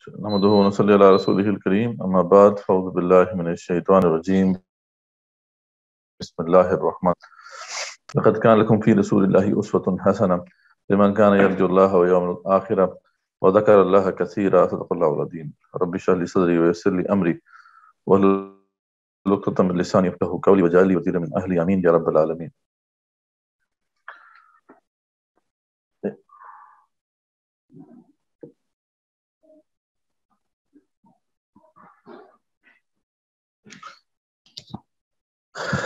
نحمده ونصلي على رسوله الكريم أما بعد فأعوذ بالله من الشيطان الرجيم بسم الله الرحمن لقد كان لكم في رسول الله أسوة حسنة لمن كان يرجو الله واليوم الآخر وذكر الله كثيرا صدق الله العظيم رب اشرح لي صدري ويسر لي أمري واحلل عقدة من لساني يفقهوا قولي واجعل لي وزيرا من أهلي آمين يا رب العالمين.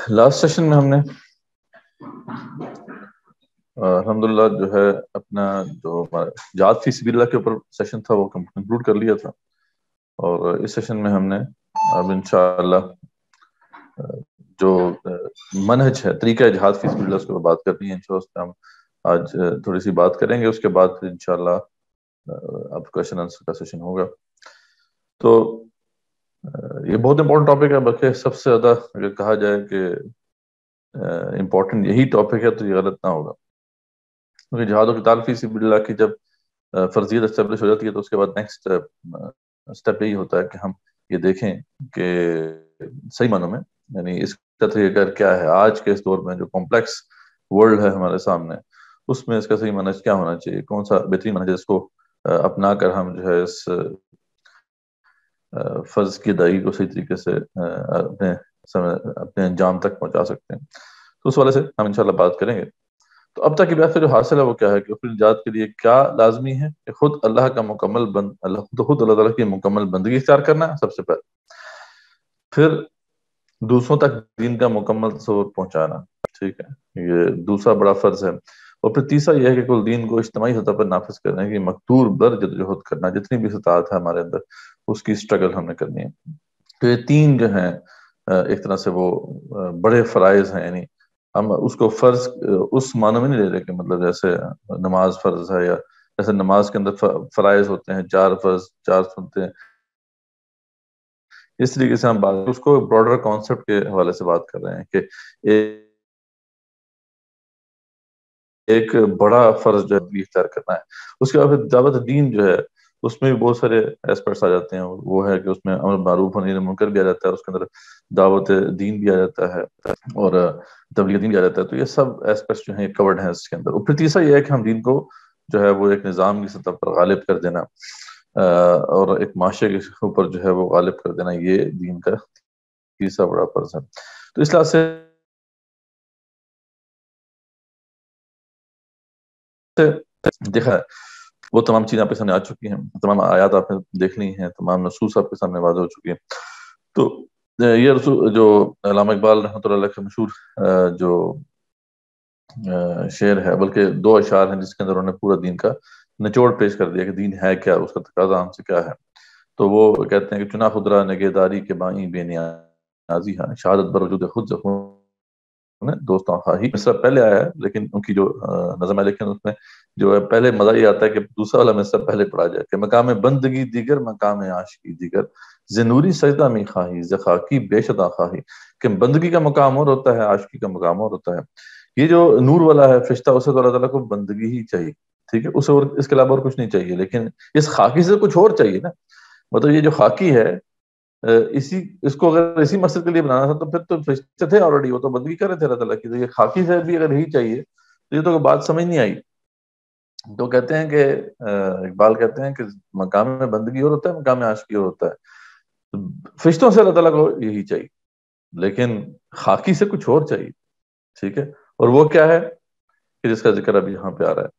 لاسٹ سیشن میں ہم نے الحمدللہ جو ہے اپنا جو جہاد فی سبیل اللہ کے اوپر سیشن تھا وہ کنکلوڈ کر لیا تھا، اور اس سیشن میں ہم نے اب انشاءاللہ جو منہج ہے، طریقہ جہاد فی سبیل اللہ اس کے اوپر بات کرنی ہے. انشاءاللہ اس پہ ہم آج تھوڑی سی بات کریں گے، اس کے بعد پھر انشاءاللہ اب کویشچن آنسر کا سیشن ہوگا. تو یہ بہت امپورٹنٹ ٹاپک ہے، بلکہ سب سے زیادہ اگر کہا جائے کہ امپورٹنٹ یہی ٹاپک ہے تو یہ غلط نہ ہوگا، کیونکہ جہاد و قتال فی سبیل اللہ کی جب فرضیت اسٹیبلش ہو جاتی ہے تو اس کے بعد نیکسٹ اسٹیپ یہی ہوتا ہے کہ ہم یہ دیکھیں کہ صحیح معنوں میں یعنی اس کا طریقہ کار کیا ہے. آج کے اس دور میں جو کمپلیکس ورلڈ ہے ہمارے سامنے، اس میں اس کا صحیح منہج کیا ہونا چاہیے، کون سا بہترین منہج ہے اس کو اپنا کر ہم جو ہے اس فرض کی ادائیگی کو صحیح طریقے سے اپنے انجام تک پہنچا سکتے ہیں. تو اس والے سے ہم انشاءاللہ بات کریں گے. تو اب تک کی بات سے جو حاصل ہے وہ کیا ہے کہ اپنی نجات کے لیے کیا لازمی ہے کہ خود اللہ کا مکمل خود اللہ تعالیٰ کی مکمل بندگی اختیار کرنا ہے سب سے پہلے، پھر دوسروں تک دین کا مکمل تصور پہنچانا، ٹھیک ہے، یہ دوسرا بڑا فرض ہے. اور پھر تیسرا یہ ہے کہ کل دین کو اجتماعی سطح پر نافذ کرنے کی مقدور بر جدوجہد کرنا، جتنی بھی استطاعت ہے ہمارے اندر اس کی اسٹرگل ہم نے کرنی ہے. تو یہ تین جو ہیں ایک طرح سے وہ بڑے فرائض ہیں، یعنی ہم اس کو فرض اس معنی میں نہیں لے رہے کہ مطلب جیسے نماز فرض ہے، یا جیسے نماز کے اندر فرائض ہوتے ہیں 4 فرض 4 سنتے ہیں، اس طریقے سے ہم بات اس کو براڈر کانسیپٹ کے حوالے سے بات کر رہے ہیں کہ ایک بڑا فرض جو ہے اختیار کرنا ہے. اس کے بعد پھر دعوت دین جو ہے اس میں بھی بہت سارے ایسپیکٹس آ جاتے ہیں. وہ ہے کہ اس میں امر معروف و نہی عن منکر بھی آ جاتا ہے، اس کے اندر دعوت دین بھی آ جاتا ہے اور تبلیغ دین بھی آ جاتا ہے. تو یہ سب ایسپیکٹس جو ہیں کورڈ ہیں اس کے اندر. اور پھر تیسرا یہ ہے کہ ہم دین کو جو ہے وہ ایک نظام کی سطح پر غالب کر دینا اور ایک معاشرے کے اوپر جو ہے وہ غالب کر دینا، یہ دین کا تیسرا بڑا فرض ہے. تو اس لحاظ سے دیکھا ہے وہ تمام چیزیں آپ کے سامنے آ چکی ہیں، تمام آیات آپ نے دیکھ لی ہیں، تمام نصوص آپ کے سامنے واضح ہو چکی ہیں. تو یہ رسول جو علامہ اقبال رحمۃ اللہ علیہ کا مشہور جو شعر ہے، بلکہ 2 اشعار ہیں جس کے اندر انہوں نے پورا دین کا نچوڑ پیش کر دیا کہ دین ہے کیا، اس کا تقاضا ہم سے کیا ہے. تو وہ کہتے ہیں کہ چنا خدرا نگہداری کے بائیں بے نیازی ہاں شہادت بر وجود خود زخون دوستاں خواہی. مصرع پہلے آیا ہے لیکن ان کی جو نظم ہے، لیکن اس میں جو ہے پہلے مزہ یہ آتا ہے کہ دوسرا والا مصرع پہلے پڑھا جائے کہ مقام بندگی دیگر مقام عاشقی دیگر زنوری سجدہ میں خواہی زخاکی بے شدہ خواہی. کہ بندگی کا مقام اور ہوتا ہے، عاشقی کا مقام اور ہوتا ہے. یہ جو نور والا ہے فرشتہ، اسے تو اللہ تعالیٰ کو بندگی ہی چاہیے، ٹھیک ہے، اسے اور اس کے علاوہ اور کچھ نہیں چاہیے. لیکن اس خاکی سے کچھ اور چاہیے نا. مطلب یہ جو خاکی ہے اس کو اگر اسی مقصد کے لیے بنانا تھا تو پھر تو فرشتے تھے آلریڈی، وہ تو بندگی کر رہے تھے اللہ تعالیٰ کی. تو یہ خاکی سے بھی اگر یہی چاہیے تو یہ تو بات سمجھ نہیں آئی. تو کہتے ہیں کہ اقبال کہتے ہیں کہ مقام میں بندگی اور ہوتا ہے، مقام میں عاشقی اور ہوتا ہے. فرشتوں سے اللہ تعالیٰ کو یہی چاہیے، لیکن خاکی سے کچھ اور چاہیے، ٹھیک ہے. اور وہ کیا ہے کہ جس کا ذکر ابھی یہاں پہ آ رہا ہے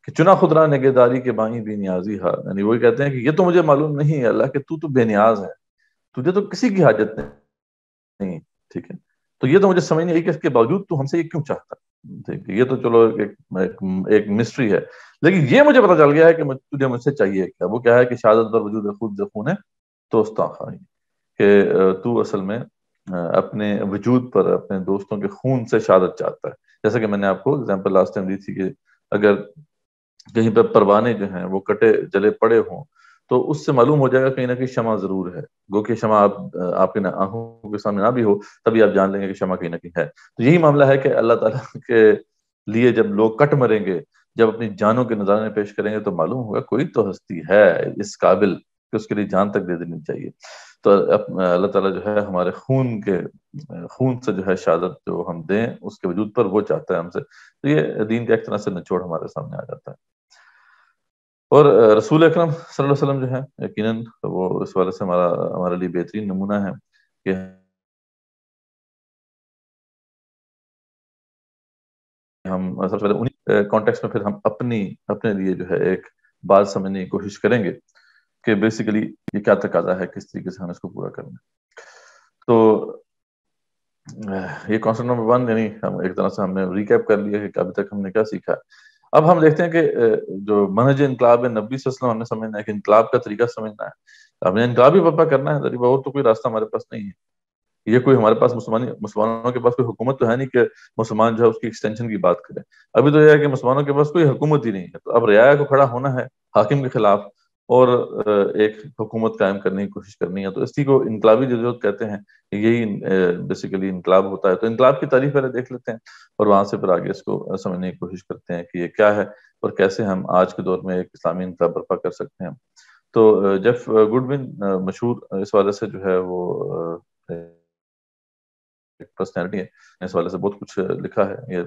کہ چنا خدرا نگہداری کے بائیں بے نیازی ہا. یعنی وہ کہتے ہیں کہ یہ تو مجھے معلوم نہیں ہے اللہ کہ تو بے نیاز ہے، تجھے تو کسی کی حاجت نہیں، ٹھیک ہے. تو یہ تو مجھے سمجھ نہیں آئی کہ اس کے باوجود تو ہم سے یہ کیوں چاہتا ہے، ٹھیک ہے. یہ تو چلو ایک مسٹری ہے، لیکن یہ مجھے پتا چل گیا ہے کہ تجھے مجھ سے چاہیے کیا. وہ کیا ہے کہ شہادت پر وجود خود زخون ہے دوستاں خواہی، کہ تو اصل میں اپنے وجود پر اپنے دوستوں کے خون سے شہادت چاہتا ہے. جیسا کہ میں نے آپ کو اگزامپل لاسٹ ٹائم دی تھی کہ اگر کہیں پہ پروانے جو ہیں وہ کٹے جلے پڑے ہوں تو اس سے معلوم ہو جائے گا کہیں نہ کہیں شمع ضرور ہے. گو کہ شمع آپ کے آنکھوں کے سامنے نہ بھی ہو تبھی آپ جان لیں گے کہ شمع کہیں نہ کہیں ہے. تو یہی معاملہ ہے کہ اللہ تعالیٰ کے لیے جب لوگ کٹ مریں گے، جب اپنی جانوں کے نظرانے پیش کریں گے تو معلوم ہوگا کوئی تو ہستی ہے اس قابل کہ اس کے لیے جان تک دے دینی چاہیے. تو اللہ تعالیٰ جو ہے ہمارے خون سے جو ہے شہادت جو ہم دیں اس کے وجود پر وہ چاہتا ہے ہم سے. تو یہ دین کا ایک طرح سے نچوڑ ہمارے سامنے آ جاتا ہے. اور رسول اکرم صلی اللہ علیہ وسلم جو ہے یقیناً وہ اس والے سے ہمارے لیے بہترین نمونہ ہے کہ ہم سب سے پہلے انہیں کانٹیکس میں پھر ہم اپنے لیے جو ہے ایک بات سمجھنے کی کوشش کریں گے کہ بیسیکلی یہ کیا تقاضا ہے, کس طریقے سے ہم اس کو پورا کرنا ہے. تو یہ کانسیپٹ نمبر 1, یعنی ہم ایک طرح سے ہم نے ریکیپ کر لیا کہ ابھی تک ہم نے کیا سیکھا ہے. اب ہم دیکھتے ہیں کہ جو منہج انقلاب نبی صلی اللہ علیہ وسلم ہم نے سمجھنا ہے کہ انقلاب کا طریقہ سمجھنا ہے. ہم نے انقلاب ہی برپا کرنا ہے, اور تو کوئی راستہ ہمارے پاس نہیں ہے. یہ کوئی ہمارے پاس مسلمانوں کے پاس کوئی حکومت تو ہے نہیں کہ مسلمان جو ہے اس کی ایکسٹینشن کی بات کریں. ابھی تو یہ ہے کہ مسلمانوں کے پاس کوئی حکومت ہی نہیں ہے. تو اب رعایا کو کھڑا ہونا ہے حاکم کے خلاف اور ایک حکومت قائم کرنے کی کوشش کرنی ہے. تو اسی کو انقلابی جدوجہد کہتے ہیں. یہی بیسیکلی انقلاب ہوتا ہے. تو انقلاب کی تعریف پہلے دیکھ لیتے ہیں اور وہاں سے پھر آگے اس کو سمجھنے کی کوشش کرتے ہیں کہ یہ کیا ہے اور کیسے ہم آج کے دور میں ایک اسلامی انقلاب برپا کر سکتے ہیں. تو جیف گڈون مشہور اس والے سے جو ہے وہ پرسنالٹی ہے, اس والے سے بہت کچھ لکھا ہے. یہ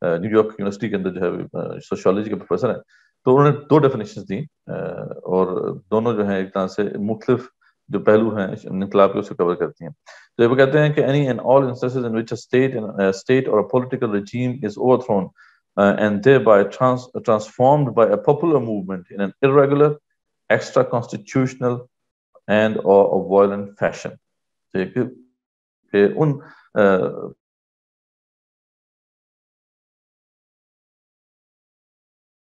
نیو یارک یونیورسٹی کے اندر جو ہے سوشیولوجی کے پروفیسر ہیں. تو انہوں نے 2 ڈیفینیشنز دی اور دونوں جو ہیں ایک طرح سے مختلف جو پہلو ہیں انقلاب کے اس کو کور کرتی ہیں. تو وہ کہتے ہیں کہ any and all instances in which a state or a political regime is overthrown and thereby transformed by a popular movement in an irregular, extra constitutional and or a violent fashion. کہ ان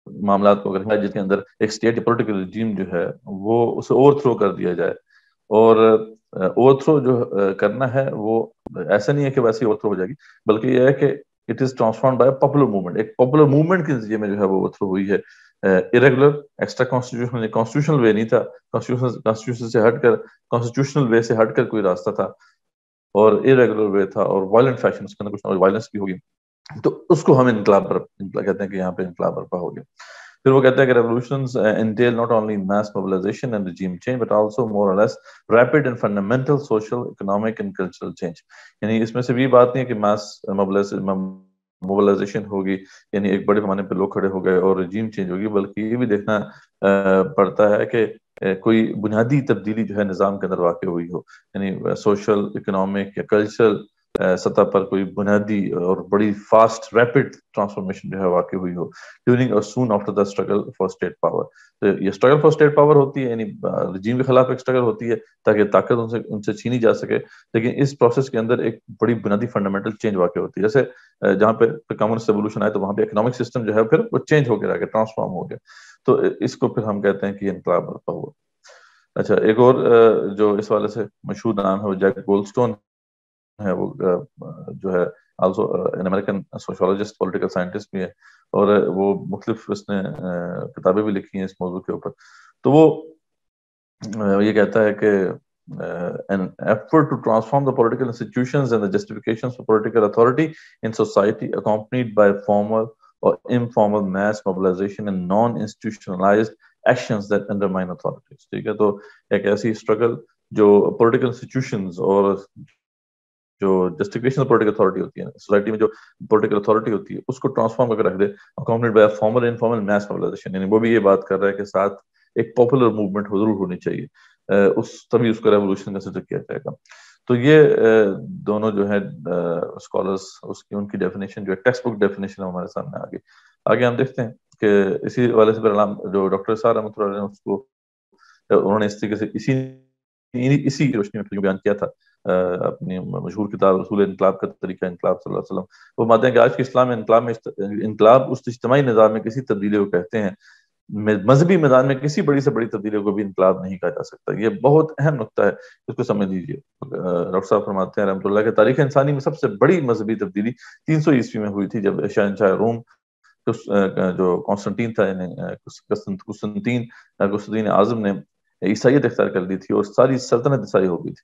معاملات کو اگر ہے جس کے اندر ایک state political رجیم جو ہے وہ اسے اوور تھرو کر دیا جائے. اور اوور تھرو جو کرنا ہے وہ ایسا نہیں ہے کہ ویسے اوور تھرو ہو جائے گی, بلکہ یہ ہے کہ it is transformed by popular movement. ایک پاپولر موومنٹ کے نتیجے میں جو ہے وہ اوور تھرو ہوئی ہے. ارریگولر, ایکسٹرا کانسٹیٹیوشنل وے نہیں تھا, کانسٹیٹیوشن سے ہٹ کر, کانسٹیٹیوشنل وے سے ہٹ کر کوئی راستہ تھا, اور ارریگولر وے تھا, اور وائلنٹ فیشن, اس کے اندر کچھ وائلنس بھی ہوگی. تو اس کو ہم انقلاب کہتے ہیں کہ یہاں پہ انقلاب برپا ہو گیا. پھر وہ کہتے ہیں کہ revolutions entail not only mass mobilization and regime change but also more or less rapid and fundamental social, economic and cultural change. یعنی اس میں سے بھی بات نہیں ہے کہ mass mobilization ہوگی, یعنی ایک بڑے پیمانے پہ لوگ کھڑے ہو گئے اور regime change ہوگی, بلکہ یہ بھی دیکھنا پڑتا ہے کہ کوئی بنیادی تبدیلی جو ہے نظام کے اندر واقع ہوئی ہو, یعنی سوشل, اکنامک یا کلچرل سطح پر کوئی بنیادی اور بڑی فاسٹ ریپڈ ٹرانسفارمیشن جو ہے واقع ہوئی ہو ڈیورنگ اور soon after the struggle for state power. تو یہ اسٹرگل فار اسٹیٹ پاور ہوتی ہے, یعنی رجیم کے خلاف ایک اسٹرگل ہوتی ہے تاکہ طاقت ان سے چھینی جا سکے, لیکن اس پروسیس کے اندر ایک بڑی بنیادی فنڈامنٹل چینج واقع ہوتی ہے. جیسے جہاں پہ کامنسٹ ریولوشن آئے تو وہاں پہ اکنامک سسٹم جو ہے پھر وہ چینج ہو کے رہ گیا, ٹرانسفارم ہو گیا. تو اس کو پھر ہم کہتے ہیں کہ انقلاب برپا ہوا. اچھا, ایک اور جو اس والے سے مشہور نام ہے وہ جیک گولڈسٹون ہے. وہ جو ہے also in American sociologist, political scientist بھی ہے, اور وہ مختلف اس نے کتابیں بھی لکھی ہیں اس موضوع کے اوپر. تو وہ یہ کہتا ہے کہ an effort to transform the political institutions and the justifications for political authority in society accompanied by formal or informal mass mobilization and non-institutionalized actions that undermine authorities. ٹھیک ہے, تو ایک ایسی اسٹرگل جو پولیٹیکل انسٹیٹیوشنز اور جو justification political authority ہوتی ہے, سوسائٹی میں جو پولیٹیکل اتھارٹی ہوتی ہے اس کو ٹرانسفارم کر کے رکھ دے, accompanied by formal informal mass mobilization. یعنی وہ بھی یہ بات کر رہا ہے کہ ساتھ ایک پاپولر موومنٹ ضرور ہونی چاہیے, تبھی اس کو ریولوشن کنسیڈر کیا جائے گا. تو یہ دونوں جو ہیں اسکالرس, ان کی ڈیفینیشن جو ہے ٹیکسٹ بک ڈیفینیشن ہمارے سامنے آگے ہم دیکھتے ہیں کہ اسی والے سے جو ڈاکٹر صاحب رحمۃ اللہ علیہ اس کو انہوں نے اس طریقے سے اسی روشنی میں بیان کیا تھا اپنی مشہور کتاب رسول انقلاب کا طریقہ انقلاب صلی اللہ علیہ وسلم. وہ مانتے ہیں کہ آج کے اسلام میں انقلاب اس اجتماعی نظام میں کسی تبدیلی کو کہتے ہیں, مذہبی میدان میں کسی بڑی سے بڑی تبدیلی کو بھی انقلاب نہیں کہا جا سکتا. یہ بہت اہم نقطہ ہے, اس کو سمجھ لیجیے. ڈاکٹر صاحب فرماتے ہیں رحمۃ اللہ کہ تاریخ انسانی میں سب سے بڑی مذہبی تبدیلی 300 عیسوی میں ہوئی تھی, جب شہنشاہ روم جو کانسٹنٹین تھا, قسطنطین اعظم نے عیسائیت اختیار کر لی تھی اور ساری سلطنت عیسائی ہو گئی تھی.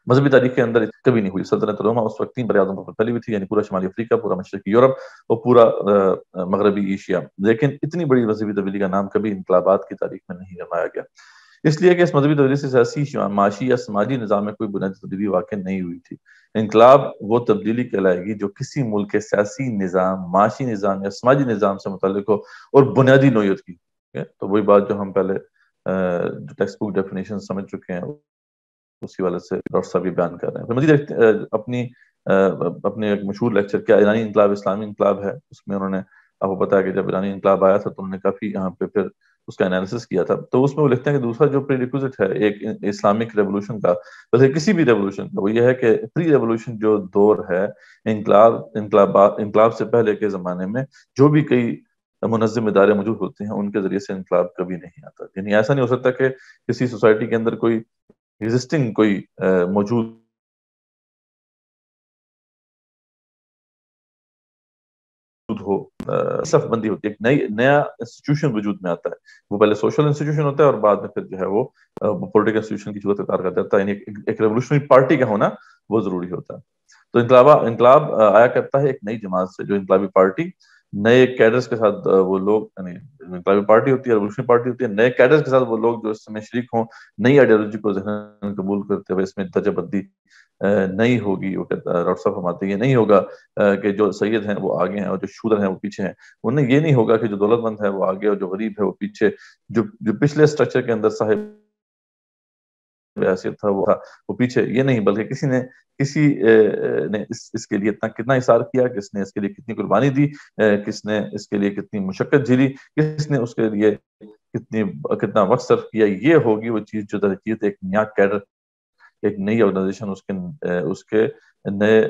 مذہبی تاریخ کے اندر کبھی نہیں ہوئی. سلطنت روما اس وقت 3 بر اعظموں پر پھیلی ہوئی تھی، یعنی پورا شمالی افریقہ، پورا مشرقی یورپ اور پورا مغربی ایشیا، لیکن اتنی بڑی مذہبی تبدیلی کا نام کبھی انقلابات کی تاریخ میں نہیں رمایا گیا، اس لیے کہ اس مذہبی تبدیلی سے سیاسی، معاشی یا سماجی نظام میں کوئی بنیادی تبدیلی واقع نہیں ہوئی تھی. انقلاب وہ تبدیلی کہلائے گی جو کسی ملک کے سیاسی نظام، معاشی نظام یا سماجی نظام سے متعلق ہو اور بنیادی نوعیت کی. تو وہی بات جو ہم پہلے جو ٹیکسٹ بک ڈیفینیشن سمجھ چکے ہیں اسی والے سے ڈاکٹر صاحب یہ بیان کر رہے ہیں. مزید اپنے ایک مشہور لیکچر کیا ایرانی انقلاب اسلامی انقلاب ہے، اس میں انہوں نے، آپ کو پتا ہے کہ جب ایرانی انقلاب آیا تھا تو انہوں نے کافی یہاں پہ پھر اس کا انالیسس کیا تھا. تو اس میں وہ لکھتے ہیں کہ دوسرا جو پری ریکوزٹ ہے ایک اسلامک ریولوشن کا، ویسے کسی بھی ریولوشن کا، وہ یہ ہے کہ پری ریولوشن جو دور ہے انقلاب سے پہلے کے زمانے میں جو بھی کئی منظم ادارے موجود ہوتے ہیں ان کے ذریعے سے انقلاب کبھی نہیں آتا. یعنی ایسا نہیں ہو سکتا کہ کسی سوسائٹی کے اندر کوئی ایگزسٹنگ کوئی موجود ہو، صف بندی ہوتی ہے، ایک نیا انسٹیٹیوشن وجود میں آتا ہے. وہ پہلے سوشل انسٹیٹیوشن ہوتا ہے اور بعد میں پھر جو ہے وہ پولیٹیکل انسٹیٹیوشن کی صورت اختیار کر دیتا ہے. یعنی ایک ریولوشنری پارٹی کا ہونا وہ ضروری ہوتا ہے. تو انقلاب آیا کرتا ہے ایک نئی جماعت سے، جو انقلابی پارٹی نئے کیڈرز کے ساتھ وہ لوگ، یعنی انقلابی پارٹی ہوتی ہے، ریولوشنری پارٹی ہوتی ہے، نئے کیڈرز کے ساتھ وہ لوگ جو اس میں شریک ہوں، نئی آئیڈیالوجی کو ذہن قبول کرتے ہوئے اس میں درجہ بندی نہیں ہوگی. وہ ڈاکٹر صاحب فرماتے ہیں یہ نہیں ہوگا کہ جو سید ہیں وہ آگے ہیں اور جو شودر ہیں وہ پیچھے ہیں. انہیں یہ نہیں ہوگا کہ جو دولت مند ہے وہ آگے اور جو غریب ہے وہ پیچھے، جو پچھلے سٹرکچر کے اندر صاحب حیثیت تھا وہ پیچھے. یہ نہیں، بلکہ کسی نے اس کے لیے کتنا اثار کیا، کس نے اس کے لیے کتنی قربانی دی، کس نے اس کے لیے کتنی مشقت جھیلی، کس نے اس کے لیے کتنا وقت صرف کیا. یہ ہوگی وہ چیز جو درجیت ایک نیا کیڈر، ایک نئی آرگنائزیشن، اس کے نئے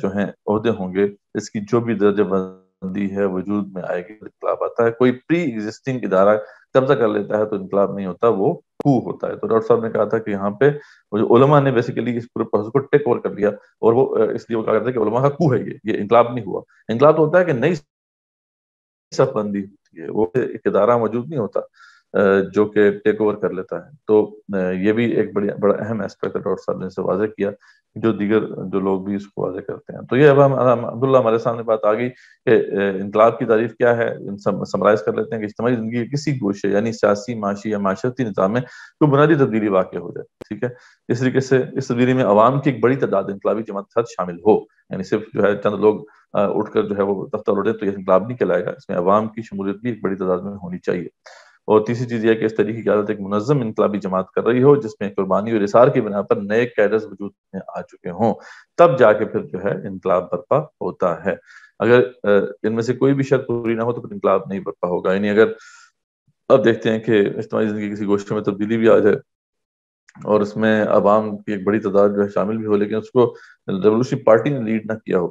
جو ہیں عہدے ہوں گے، اس کی جو بھی درجہ بندی ہے وجود میں آئے گی. انقلاب آتا ہے. کوئی پری ایگزسٹنگ ادارہ قبضہ کر لیتا ہے تو انقلاب نہیں ہوتا، وہ کو ہوتا ہے. تو ڈاکٹر صاحب نے کہا تھا کہ یہاں پہ علماء نے بیسیکلی اس پورے پروسیس کو ٹیک اوور کر لیا، اور وہ اس لیے وہ کہا کرتے ہیں کہ علماء کا کو ہے یہ انقلاب نہیں ہوا. انقلاب تو ہوتا ہے کہ نئی صف بندی ہوتی ہے، وہ ایک ادارہ موجود نہیں ہوتا جو کہ ٹیک اوور کر لیتا ہے. تو یہ بھی ایک بڑا اہم ایسپیکٹ ہے، ڈاکٹر صاحب نے اسے واضح کیا، جو دیگر جو لوگ بھی اس کو واضح کرتے ہیں. تو یہ اب عبداللہ ہمارے سامنے بات آ گئی کہ انقلاب کی تعریف کیا ہے. سمرائز کر لیتے ہیں کہ اجتماعی زندگی کے کسی گوشے، یعنی سیاسی، معاشی یا معاشرتی نظام میں کوئی بنیادی تبدیلی واقع ہو جائے. ٹھیک ہے، اس طریقے سے اس تبدیلی میں عوام کی ایک بڑی تعداد انقلابی جماعت کے ساتھ شامل ہو. یعنی صرف جو ہے چند لوگ اٹھ کر جو ہے وہ دفتر اٹھے تو یہ انقلاب نہیں کہلائے گا، اس میں عوام کی شمولیت بھی ایک بڑی تعداد میں ہونی چاہیے. اور تیسری چیز یہ ہے کہ اس طریقے کی قیادت ایک منظم انقلابی جماعت کر رہی ہو، جس میں قربانی اور اثار کی بنا پر نئے کیڈرز وجود میں آ چکے ہوں، تب جا کے پھر جو ہے انقلاب برپا ہوتا ہے. اگر ان میں سے کوئی بھی شرط پوری نہ ہو تو پھر انقلاب نہیں برپا ہوگا. یعنی اگر اب دیکھتے ہیں کہ اجتماعی زندگی کسی گوشے میں تبدیلی بھی آ جائے اور اس میں عوام کی ایک بڑی تعداد جو ہے شامل بھی ہو، لیکن اس کو ریولوشنری پارٹی نے لیڈ نہ کیا ہو،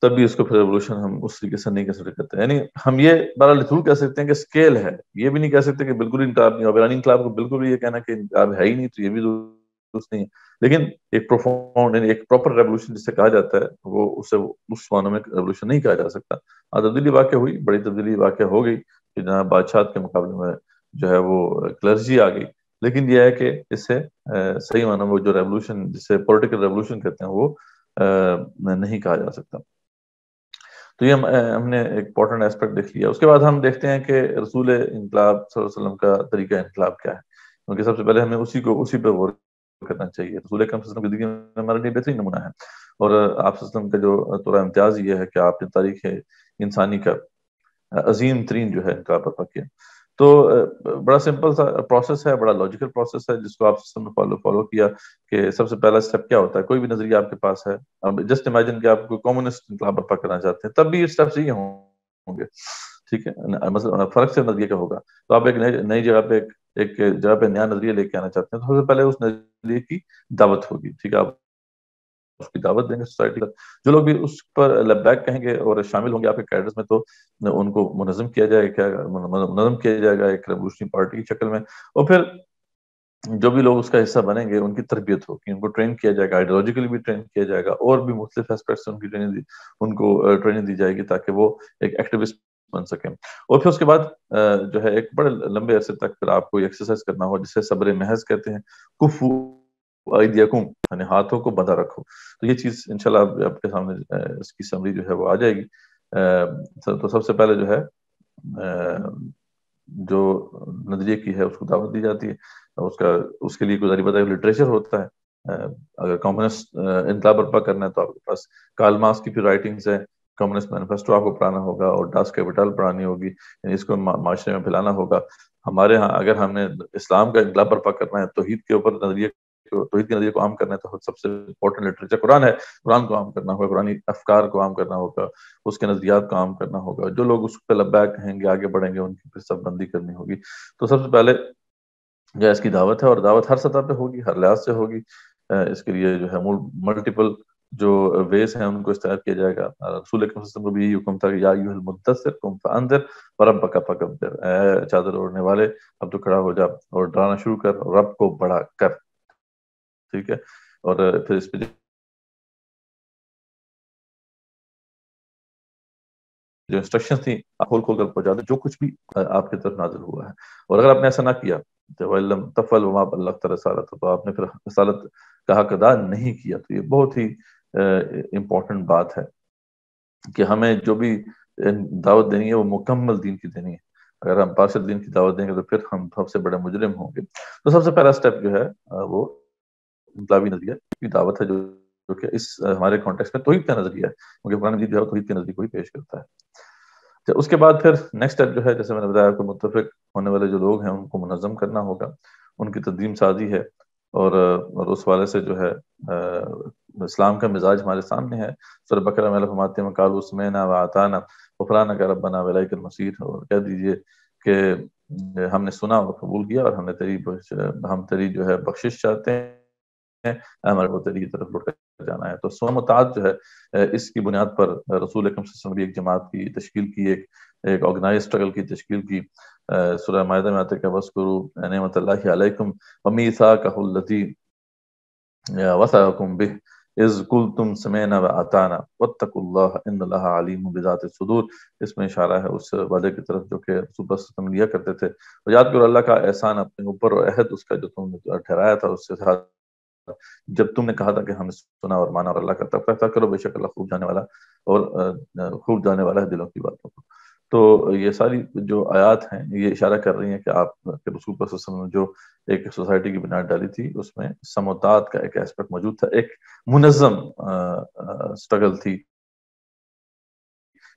تب بھی اس کو پھر ریولوشن ہم اس طریقے سے نہیں کنسیڈر کرتے. یعنی ہم یہ بہرحال ضرور کہہ سکتے ہیں کہ اسکیل ہے، یہ بھی نہیں کہہ سکتے کہ بالکل انقلاب نہیں ہو. ایرانی انقلاب کو بالکل بھی یہ کہنا کہ انقلاب ہے ہی نہیں تو یہ بھی درست نہیں ہے. لیکن ایک پروفاؤنڈ، یعنی ایک پراپر ریولوشن جسے کہا جاتا ہے، وہ اسے اس معنوں میں ریولوشن نہیں کہا جا سکتا. تبدیلی واقع ہوئی، بڑی تبدیلی واقع ہو گئی کہ جہاں بادشاہت کے مقابلے میں جو ہے وہ کلرجی آ گئی. لیکن یہ ہے کہ اس سے صحیح معنوں میں جو ریولوشن جسے پولیٹیکل ریولوشن کہتے ہیں وہ نہیں کہا جا سکتا. تو یہ ہم نے ایک امپورٹنٹ ایسپیکٹ دیکھ لیا. اس کے بعد ہم دیکھتے ہیں کہ رسول انقلاب صلی اللہ علیہ وسلم کا طریقہ انقلاب کیا ہے، کیونکہ سب سے پہلے ہمیں اسی پہ غور کرنا چاہیے. رسول اکرم صلی اللہ علیہ وسلم کی زندگی میں ہمارے لیے بہترین نمونہ ہے، اور آپ صلی اللہ علیہ وسلم کا جو تھوڑا امتیاز یہ ہے کہ آپ نے تاریخ انسانی کا عظیم ترین جو ہے انقلاب برپا کیا. تو بڑا سمپل سا پروسیس ہے، بڑا لاجیکل پروسیس ہے، جس کو آپ سسٹم نے فالو کیا. کہ سب سے پہلا اسٹیپ کیا ہوتا ہے، کوئی بھی نظریہ آپ کے پاس ہے، اب جسٹ امیجن کہ آپ کوئی کمیونسٹ انقلاب برپا کرنا چاہتے ہیں، تب بھی اسٹیپس یہ ہوں گے. ٹھیک ہے، مثلا فرق سے نظریے کا ہوگا. تو آپ ایک نئی جگہ پہ ایک جگہ پہ نیا نظریہ لے کے آنا چاہتے ہیں، تو سب سے پہلے اس نظریے کی دعوت ہوگی. ٹھیک ہے، آپ اس کی دعوت دیں گے سوسائٹی کا. جو لوگ بھی اس پر لبیک کہیں گے اور شامل ہوں گے آپ کے کیڈرز میں، تو ان کو منظم کیا جائے گا ایک ریولوشنری پارٹی کی شکل میں. اور پھر جو بھی لوگ اس کا حصہ بنیں گے ان کی تربیت ہوگی، ان کو ٹرین کیا جائے گا، آئیڈیالوجیکلی بھی ٹرین کیا جائے گا، اور بھی مختلف ایسپیکٹس سے ان کو ٹریننگ دی جائے گی تاکہ وہ ایک ایکٹیوسٹ بن سکیں. اور پھر اس کے بعد جو ہے ایک بڑے لمبے عرصے تک پھر آپ کو ایکسرسائز کرنا ہو، جسے صبر محض کہتے ہیں. کفو ایدیکم یعنی ہاتھوں کو بندھا رکھو. تو یہ چیز انشاءاللہ آپ کے سامنے اس کی سمری جو ہے وہ آ جائے گی. تو سب سے پہلے جو ہے جو نظریے کی ہے اس کو دعوت دی جاتی ہے. اس کے لیے گزاری بتا لٹریچر ہوتا ہے. اگر کمیونسٹ انقلاب برپا کرنا ہے تو آپ کے پاس کارل مارکس کی پھر رائٹنگز ہیں. کمیونسٹ مینیفیسٹو آپ کو پڑھانا ہوگا اور ڈاس کیپیٹل پڑھانی ہوگی, یعنی اس کو معاشرے میں پھیلانا ہوگا. ہمارے ہاں اگر ہم نے اسلام کا انقلاب برپا کرنا ہے, توحید کے اوپر توحید کے نظریے کو عام کرنا ہے, تو سب سے امپورٹنٹ لٹریچر قرآن ہے. قرآن کو عام کرنا ہوگا, قرآنی افکار کو عام کرنا ہوگا, اس کے نظریات کو عام کرنا ہوگا. جو لوگ اس پہ لبیک کہیں گے, آگے بڑھیں گے, ان کی پھر سب بندی کرنی ہوگی. تو سب سے پہلے جو اس کی دعوت ہے, اور دعوت ہر سطح پہ ہوگی, ہر لحاظ سے ہوگی. اس کے لیے جو ہے ملٹیپل جو ویز ہیں ان کو استعمال کیا جائے گا. رسول اکرم صلی اللہ علیہ وسلم کو بھی یہی حکم تھا کہ یا ایھا المدثر قم فانذر وربک فکبر, اے چادر اوڑھنے والے اب تو کھڑا ہو جا اور ڈرانا شروع کر, رب کو بڑا کر. ٹھیک ہے. اور پھر اس پہ جو انسٹرکشن تھیں آپ کھول کر پہنچا دیں, جو کچھ بھی آپ کی طرف نازل ہوا ہے. اور اگر آپ نے ایسا نہ کیا تو وَإِلَّمْ تَفْعَلْ وَمَا بَلَّغْتَ رِسَالَتَهُ, تو آپ نے پھر رسالت کا حق ادا نہیں کیا. تو یہ بہت ہی امپورٹنٹ بات ہے کہ ہمیں جو بھی دعوت دینی ہے وہ مکمل دین کی دینی ہے. اگر ہم پارشل دین کی دعوت دیں گے تو پھر ہم سب سے بڑے مجرم ہوں گے. تو سب سے پہلا سٹیپ جو ہے وہ انقلابی نظریہ کی دعوت ہے, جو کہ اس ہمارے کانٹیکسٹ میں توحید کا نظریہ ہے, کیونکہ قرآن مجید جو ہے توحید کے نظریے کو ہی پیش کرتا ہے. تو اس کے بعد پھر نیکسٹ اسٹیپ جو ہے, جیسے میں نے بتایا, کو متفق ہونے والے جو لوگ ہیں ان کو منظم کرنا ہوگا, ان کی تنظیم سازی ہے. اور اس والے سے جو ہے اسلام کا مزاج ہمارے سامنے ہے. سورہ بقرہ میں فرماتے ہیں قالوا سمعنا واطعنا غفرانک ربنا والیک المصیر, اور کہہ دیجئے کہ ہم نے سنا اور قبول کیا, اور ہم تیری جو ہے بخشش چاہتے ہیں, ہمارے کو تیری طرف لوٹ کر جانا ہے. تو سوم و طاعت جو ہے اس کی بنیاد پر رسول اکرم صلی اللہ علیہ وسلم ایک جماعت کی تشکیل کی, ایک آرگنائز اسٹرگل کی تشکیل کی. سورہ مائدہ میں آتا ہے کہ وَاذْكُرُوا نِعْمَتَ اللَّهِ عَلَيْكُمْ وَمِيثَاقَهُ الَّذِي وَثَقَكُم بِهِ اِذْ قُلْتُمْ سَمِعْنَا وَأَطَعْنَا وَاتَّقُوا اللَّهَ إِنَّ اللَّهَ عَلِيمٌ بِذَاتِ الصُّدُورِ. اس میں اشارہ ہے اس وعدے کی طرف جو کہ رسول اللہ صلی اللہ علیہ وسلم لیا کرتے تھے. اور یاد کرو اللہ کا احسان اپنے اوپر اور عہد اس کا جو تم نے ٹھہرایا تھا اس سے ساتھ, جب تم نے کہا تھا کہ ہم نے سنا اور مانا, اور اللہ کا تقویٰ کرو, بے شک اللہ خوب جانے والا اور خوب جانے والا ہے دلوں کی باتوں کو. تو یہ ساری جو آیات ہیں یہ اشارہ کر رہی ہیں کہ آپ کے رسول اللہ صلی اللہ علیہ وسلم نے جو ایک سوسائٹی کی بنیاد ڈالی تھی, اس میں سموتات کا ایک ایسپیکٹ موجود تھا, ایک منظم سٹرگل تھی,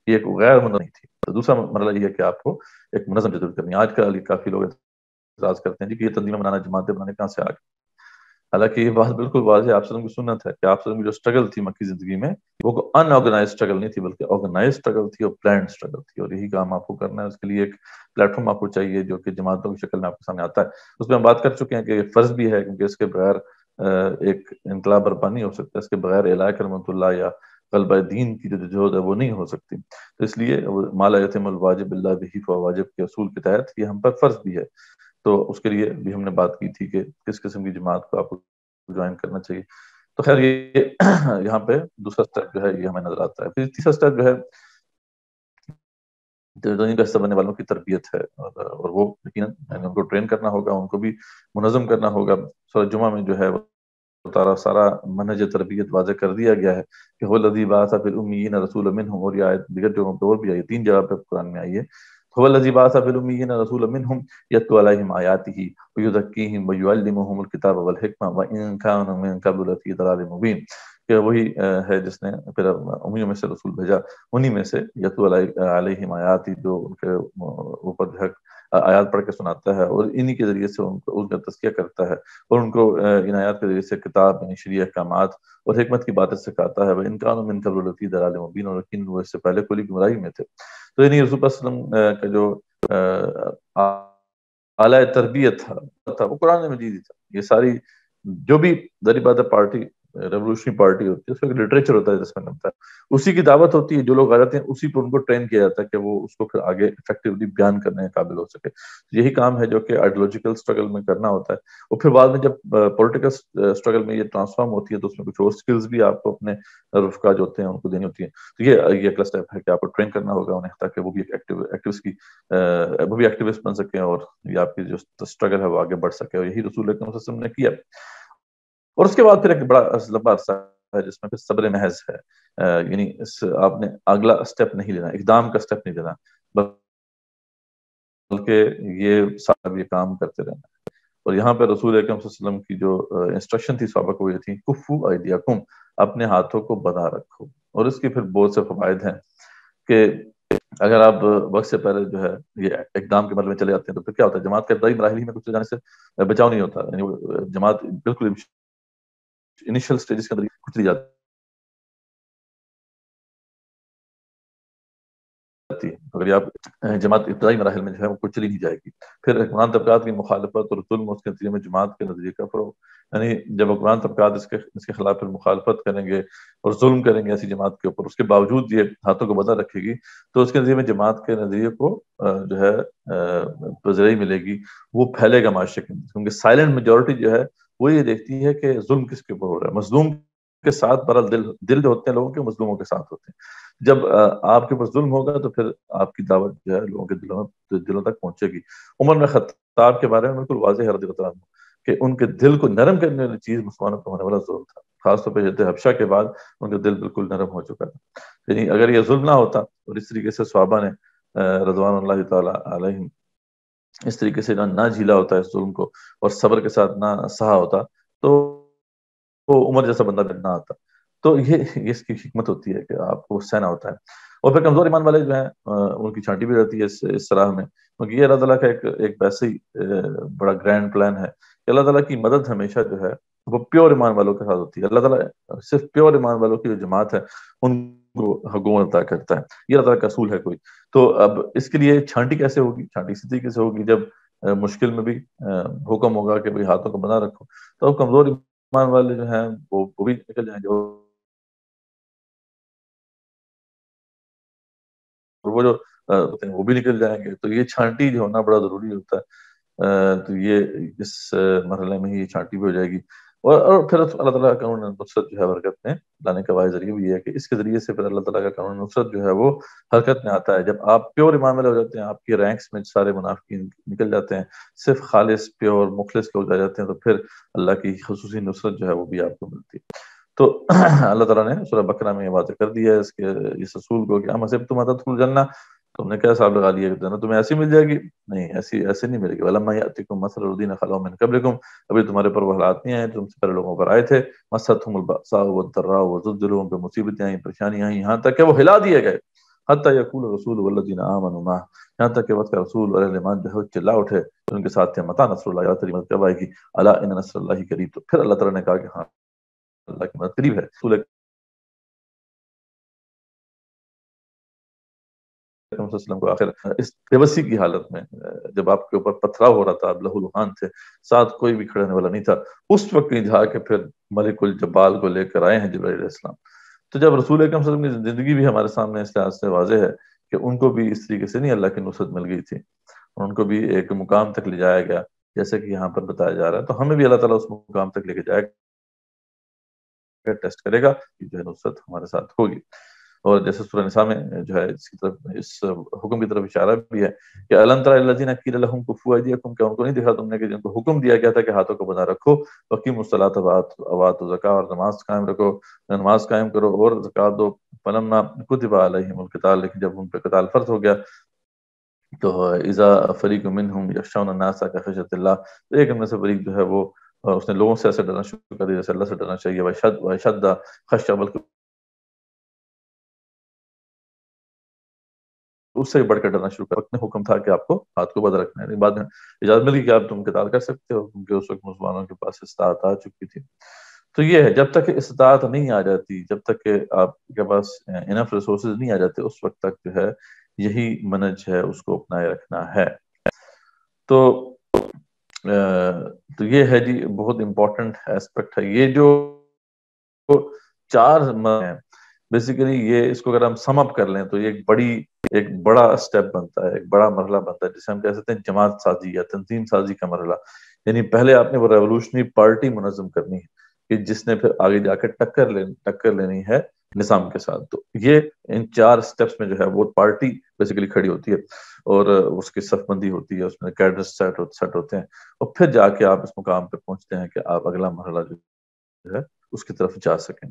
یہ ایک غیر منظم نہیں تھی. تو دوسرا مرحلہ یہ ہے کہ آپ کو ایک منظم جدوجہد کرنی ہے. آج کل کافی لوگ اعتراض کرتے ہیں جی کہ یہ تنظیمیں بنانا, جماعتیں بنانے کہاں سے آ گئی. حالانکہ یہ بات بالکل واضح ہے, آپ سے کی سنت ہے کہ آپ سے کی جو سٹرگل تھی مکی زندگی میں وہ ان آرگنائز سٹرگل نہیں تھی, بلکہ آرگنائز سٹرگل تھی اور پلانڈ سٹرگل تھی. اور یہی کام آپ کو کرنا ہے. اس کے لیے ایک پلیٹ فارم آپ کو چاہیے جو کہ جماعتوں کی شکل میں آپ کے سامنے آتا ہے. اس میں ہم بات کر چکے ہیں کہ یہ فرض بھی ہے, کیونکہ اس کے بغیر ایک انقلاب برپا نہیں ہو سکتا. اس کے بغیر اعلاء کلمۃ اللہ یا غلبہ دین کی جو جہد ہے وہ نہیں ہو سکتی. تو اس لیے ما لا یتم الواجب الا بہ فہو واجب کے اصول کے تحت یہ ہم پر فرض بھی ہے. تو اس کے لیے بھی ہم نے بات کی تھی کہ کس قسم کی جماعت کو آپ کو جوائن کرنا چاہیے. تو خیر یہ یہاں پہ دوسرا سٹیپ جو ہے یہ ہمیں نظر آتا ہے. پھر تیسرا سٹیپ جو ہے دین کا حصہ بننے والوں کی تربیت ہے, اور وہ یقیناً ان کو ٹرین کرنا ہوگا, ان کو بھی منظم کرنا ہوگا. سورہ جمعہ میں جو ہے سارا منہج تربیت واضح کر دیا گیا ہے کہ هو الذی بعث فی الامیین رسولا منہم, اور یہ آیت دیگر جگہوں پہ اور بھی آئی, 3 جگہ پہ قرآن میں آئی ہے. هو الذی بعث فی الامیین رسولا منہم یتلو علیہم آیاتہ ویزکیہم ویعلمہم الکتاب والحکمہ وان کانوا من قبل لفی ضلال مبین, کہ وہی ہے جس نے پھر امیوں میں سے رسول بھیجا, انہی میں سے یتلو علیہم آیاتی, جو ان کے اوپر جو ہے آیات پڑھ کے سناتا ہے, اور انہی کے ذریعے سے ان کا تزکیہ کرتا ہے, اور ان کو ان آیات کے ذریعے سے کتاب یعنی شرعی احکامات اور حکمت کی باتیں سکھاتا ہے. وَإِن كَانُوا مِن قَبْلُ لَفِي ضَلَالٍ مُبِينٍ, اور یقین وہ اس سے پہلے کھلی گمراہی میں تھے. تو یعنی رسول اللہ صلی اللہ علیہ وسلم کا جو اعلیٰ تربیت تھا وہ قرآن مجید ہی تھا. یہ ساری جو بھی ذری بات ہے پارٹی ریولوشنری پارٹی ہوتی ہے, اس کا ایک لٹریچر ہوتا ہے جس میں نمتا ہے, اسی کی دعوت ہوتی ہے. جو لوگ آ جاتے ہیں اسی پر ان کو ٹرین کیا جاتا ہے کہ وہ اس کو پھر آگے افیکٹولی بیان کرنے کے قابل ہو سکے. یہی کام ہے جو کہ آئیڈیولوجیکل سٹرگل میں کرنا ہوتا ہے. اور پھر بعد میں جب پولیٹیکل سٹرگل میں یہ ٹرانسفارم ہوتی ہے تو اس میں کچھ اور سکلز بھی آپ کو اپنے رفقا جو ہوتے ہیں ان کو دینی ہوتی ہیں. تو یہ اگلا سٹیپ ہے کہ آپ کو ٹرین کرنا ہوگا انہیں, تاکہ وہ بھی ایکٹیوسٹ بن سکیں, اور یہ آپ کی جو سٹرگل ہے وہ آگے بڑھ سکے. اور یہی رسول اکرم صلی اللہ علیہ وسلم نے کیا. اور اس کے بعد پھر ایک بڑا لمبا عرصہ ہے جس میں پھر صبر محض ہے، یعنی آپ نے اگلا اسٹیپ نہیں لینا، اقدام کا اسٹیپ نہیں لینا، بلکہ یہ صاحب یہ کام کرتے رہنا ہے۔ اور یہاں پہ رسول اکرم صلی اللہ علیہ وسلم کی جو انسٹرکشن تھی صحابہ کو، یہ تھی کفو ایدیکم، اپنے ہاتھوں کو بنا رکھو۔ اور اس کی پھر بہت سے فوائد ہیں کہ اگر آپ وقت سے پہلے جو ہے یہ اقدام کے مرحلے میں چلے جاتے ہیں تو پھر کیا ہوتا ہے، جماعت کے ابتدائی مراحل ہی میں کچھ جانے سے بچاؤ نہیں ہوتا، یعنی وہ جماعت بالکل انیشل سٹیجز کے اندر کچھ نہیں جاتی ہے، اگر یہ آپ جماعت ابتدائی مراحل میں جو ہے وہ کچھ چلی نہیں جائے گی۔ پھر حکمران طبقات کی مخالفت اور ظلم، اس کے نتیجے میں جماعت کے نظریے کا فروغ، یعنی جب حکمران طبقات اس کے خلاف پھر مخالفت کریں گے اور ظلم کریں گے ایسی جماعت کے اوپر، اس کے باوجود یہ ہاتھوں کو بدھا رکھے گی، تو اس کے نتیجے میں جماعت کے نظریے کو جو ہے پذیرائی ملے گی، وہ پھیلے گا معاشرے کے اندر، کیونکہ سائلنٹ میجورٹی جو ہے وہ یہ دیکھتی ہے کہ ظلم کس کے اوپر ہو رہا ہے، مظلوم کے ساتھ برال دل جو ہوتے ہیں لوگوں کے، مظلوموں کے ساتھ ہوتے ہیں۔ جب آپ کے اوپر ظلم ہوگا تو پھر آپ کی دعوت جو ہے لوگوں کے دلوں تک پہنچے گی۔ عمر بن خطاب کے بارے میں بالکل واضح ہے رضی اللہ عنہ کہ ان کے دل کو نرم کرنے والی چیز مسلمانوں کو ہونے والا ظلم تھا، خاص طور پہ جدِ حبشہ کے بعد ان کا دل بالکل نرم ہو چکا تھا۔ یعنی اگر یہ ظلم نہ ہوتا اور اس طریقے سے صحابہ نے رضوان اللہ تعالیٰ علیہم اس طریقے سے نہ جھیلا ہوتا ہے اس ظلم کو، اور صبر کے ساتھ نہ سہا ہوتا، تو وہ عمر جیسا بندہ نہ آتا۔ تو یہ اس کی حکمت ہوتی ہے کہ آپ کو سہنا ہوتا ہے۔ اور پھر کمزور ایمان والے جو ہیں ان کی چھانٹی بھی رہتی ہے اس راہ میں، کیونکہ یہ اللہ تعالیٰ کا ایک ویسے ہی بڑا گرینڈ پلان ہے کہ اللہ تعالیٰ کی مدد ہمیشہ جو ہے وہ پیور ایمان والوں کے ساتھ ہوتی ہے۔ اللہ تعالیٰ صرف پیور ایمان والوں کی جو جماعت ہے ان کو حکومت عطا کرتا ہے، یہ اللہ تعالیٰ کا اصول ہے کوئی۔ تو اب اس کے لیے چھانٹی کیسے ہوگی؟ چھانٹی اسی طریقے سے ہوگی جب مشکل میں بھی حکم ہوگا کہ بھئی ہاتھوں کو بنا رکھو، تو اب کمزور ایمان والے جو ہیں وہ بھی نکل جائیں گے، اور وہ جو ہوتے ہیں وہ بھی نکل جائیں گے۔ تو یہ چھانٹی جو ہونا بڑا ضروری ہوتا ہے، تو یہ اس مرحلے میں ہی یہ چھانٹی بھی ہو جائے گی۔ اور پھر اللہ تعالیٰ کا قانون نصرت جو ہے حرکت میں لانے کا واحد ذریعہ بھی یہ ہے کہ اس کے ذریعے سے پھر اللہ تعالیٰ کا قانون نصرت جو ہے وہ حرکت میں آتا ہے۔ جب آپ پیور ایمان والے ہو جاتے ہیں، آپ کے رینکس میں سارے منافقین نکل جاتے ہیں، صرف خالص پیور مخلص لوگ رہ جاتے ہیں، تو پھر اللہ کی خصوصی نصرت جو ہے وہ بھی آپ کو ملتی ہے۔ تو اللہ تعالیٰ نے سورہ بقرہ میں یہ واضح کر دیا ہے اس اصول کو کہ ہم حسب تم تدخلوا الجنہ، تم نے کیا حساب لگا لیا کہ جنت تمہیں ایسی مل جائے گی؟ نہیں، ایسے نہیں ملے گی۔ وَلَمَّا يَأْتِكُم مَثَلُ الَّذِينَ خَلَوْا مِن قَبْلِكُم، ابھی تمہارے پر وہ حالات نہیں آئے جو تم سے پہلے لوگوں پر آئے تھے۔ مَسَّتْهُمُ الْبَأْسَاءُ وَالضَّرَّاءُ وَزُلْزِلُوا، ان پہ مصیبتیں آئیں، پریشانیاں آئیں، یہاں تک کہ وہ ہلا دیے گئے، حَتَّى يَقُولَ الرَّسُولُ وَالَّذِينَ آمَنُوا مَعَهُ، یہاں تک کہ وقت کا رسول اور اہل ایمان جو ہے چلا اٹھے ان کے ساتھ تھے، متى نصر اللہ، تیری مدد کب آئے گی؟ الا ان نصر اللہ قریب۔ تو پھر اللہ تعالیٰ نے کہا کہ ہاں اللہ کی مدد قریب ہے۔ رسول اکرم صلی اللہ علیہ وسلم کو آخر اس بےبسی کی حالت میں جب آپ کے اوپر پتھراؤ ہو رہا تھا، آپ لہو لہان تھے، ساتھ کوئی بھی کھڑنے والا نہیں تھا، اس وقت کہیں جا کے پھر ملک الجبال کو لے کر آئے ہیں جبرائیل علیہ السلام۔ تو جب رسول اکرم صلی اللہ علیہ وسلم کی زندگی بھی ہمارے سامنے اس لحاظ سے واضح ہے کہ ان کو بھی اس طریقے سے نہیں اللہ کی نصرت مل گئی تھی، ان کو بھی ایک مقام تک لے جایا گیا جیسے کہ یہاں پر بتایا جا رہا ہے۔ تو ہمیں بھی اللہ تعالیٰ اس مقام تک لے کے جائے گا، ٹیسٹ کرے گا کہ جو ہے نصرت ہمارے ساتھ ہوگی۔ اور جیسے سورہ نساء میں جو ہے اس کی طرف اس حکم کی طرف اشارہ بھی ہے کہ الم تر الذین قیل لهم کفوا ایدیکم، کہ ان کو نہیں دیکھا تم نے کہ جن کو حکم دیا گیا تھا کہ ہاتھوں کو بنا رکھو، وقیموا الصلاۃ وآتوا الزکاۃ، اور نماز قائم رکھو، نماز قائم کرو اور زکات دو۔ فلما کتب علیہم القتال، لیکن جب ان پہ قتال فرض ہو گیا تو اذا فریق منهم یخشون الناس کخشیۃ اللہ، تو ایک ان میں سے فریق جو ہے وہ اس نے لوگوں سے ایسے ڈرنا شروع کر دیا جیسے اللہ سے ڈرنا چاہیے، وشد خشیہ، بلکہ اس سے بڑھ کر ڈرنا شروع کر۔ وقت میں حکم تھا کہ آپ کو ہاتھ کو بدھ رکھنا ہے، بعد میں اجازت ملی کہ آپ تم قتال کر سکتے ہو کیونکہ اس وقت مسلمانوں کے پاس استطاعت آ چکی تھی۔ تو یہ ہے، جب تک کہ استطاعت نہیں آ جاتی، جب تک کہ آپ کے پاس انف ریسورسز نہیں آ جاتے، اس وقت تک جو ہے یہی منج ہے اس کو اپنائے رکھنا ہے۔ تو تو یہ ہے جی بہت امپورٹنٹ ایسپیکٹ ہے یہ جو چار ہیں بیسیکلی، یہ اس کو اگر ہم سم اپ کر لیں تو یہ ایک بڑا اسٹیپ بنتا ہے، ایک بڑا مرحلہ بنتا ہے جسے ہم کہہ سکتے ہیں جماعت سازی یا تنظیم سازی کا مرحلہ۔ یعنی پہلے آپ نے وہ ریولوشنری پارٹی منظم کرنی ہے کہ جس نے پھر آگے جا کے ٹکر لینی ہے نظام کے ساتھ۔ تو یہ ان چار اسٹیپس میں جو ہے وہ پارٹی بیسیکلی کھڑی ہوتی ہے اور اس کی صف بندی ہوتی ہے، اس میں کیڈر سیٹ ہوتے ہیں، اور پھر جا کے آپ اس مقام پہ پہنچتے ہیں کہ آپ اگلا مرحلہ جو ہے اس کی طرف جا سکیں.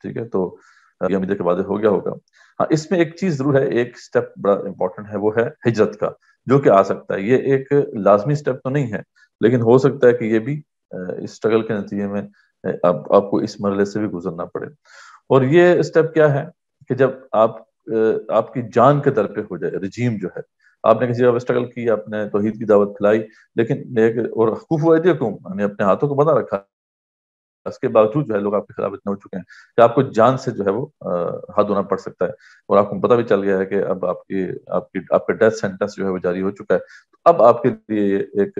ٹھیک ہے, تو یہ امید ہے کہ واضح ہو گیا ہوگا. ہاں, اس میں ایک چیز ضرور ہے, ایک سٹیپ بڑا امپورٹنٹ ہے, وہ ہے ہجرت کا, جو کہ آ سکتا ہے. یہ ایک لازمی سٹیپ تو نہیں ہے, لیکن ہو سکتا ہے کہ یہ بھی اس اسٹرگل کے نتیجے میں آپ کو اس مرحلے سے بھی گزرنا پڑے. اور یہ سٹیپ کیا ہے کہ جب آپ کی جان کے در پہ ہو جائے, رجیم جو ہے, آپ نے کسی جگہ اسٹرگل کی, آپ نے توحید کی دعوت پھیلائی, لیکن اور خوف ایدیکم, نے اپنے ہاتھوں کو بنا رکھا, اس کے باوجود جو ہے لوگ آپ کے خلاف اتنے ہو چکے ہیں کہ آپ کو جان سے جو ہے وہ ہاتھ دھونا پڑ سکتا ہے, اور آپ کو پتہ بھی چل گیا ہے کہ اب آپ کا ڈیتھ سینٹنس جو ہے وہ جاری ہو چکا ہے. تو اب آپ کے لیے ایک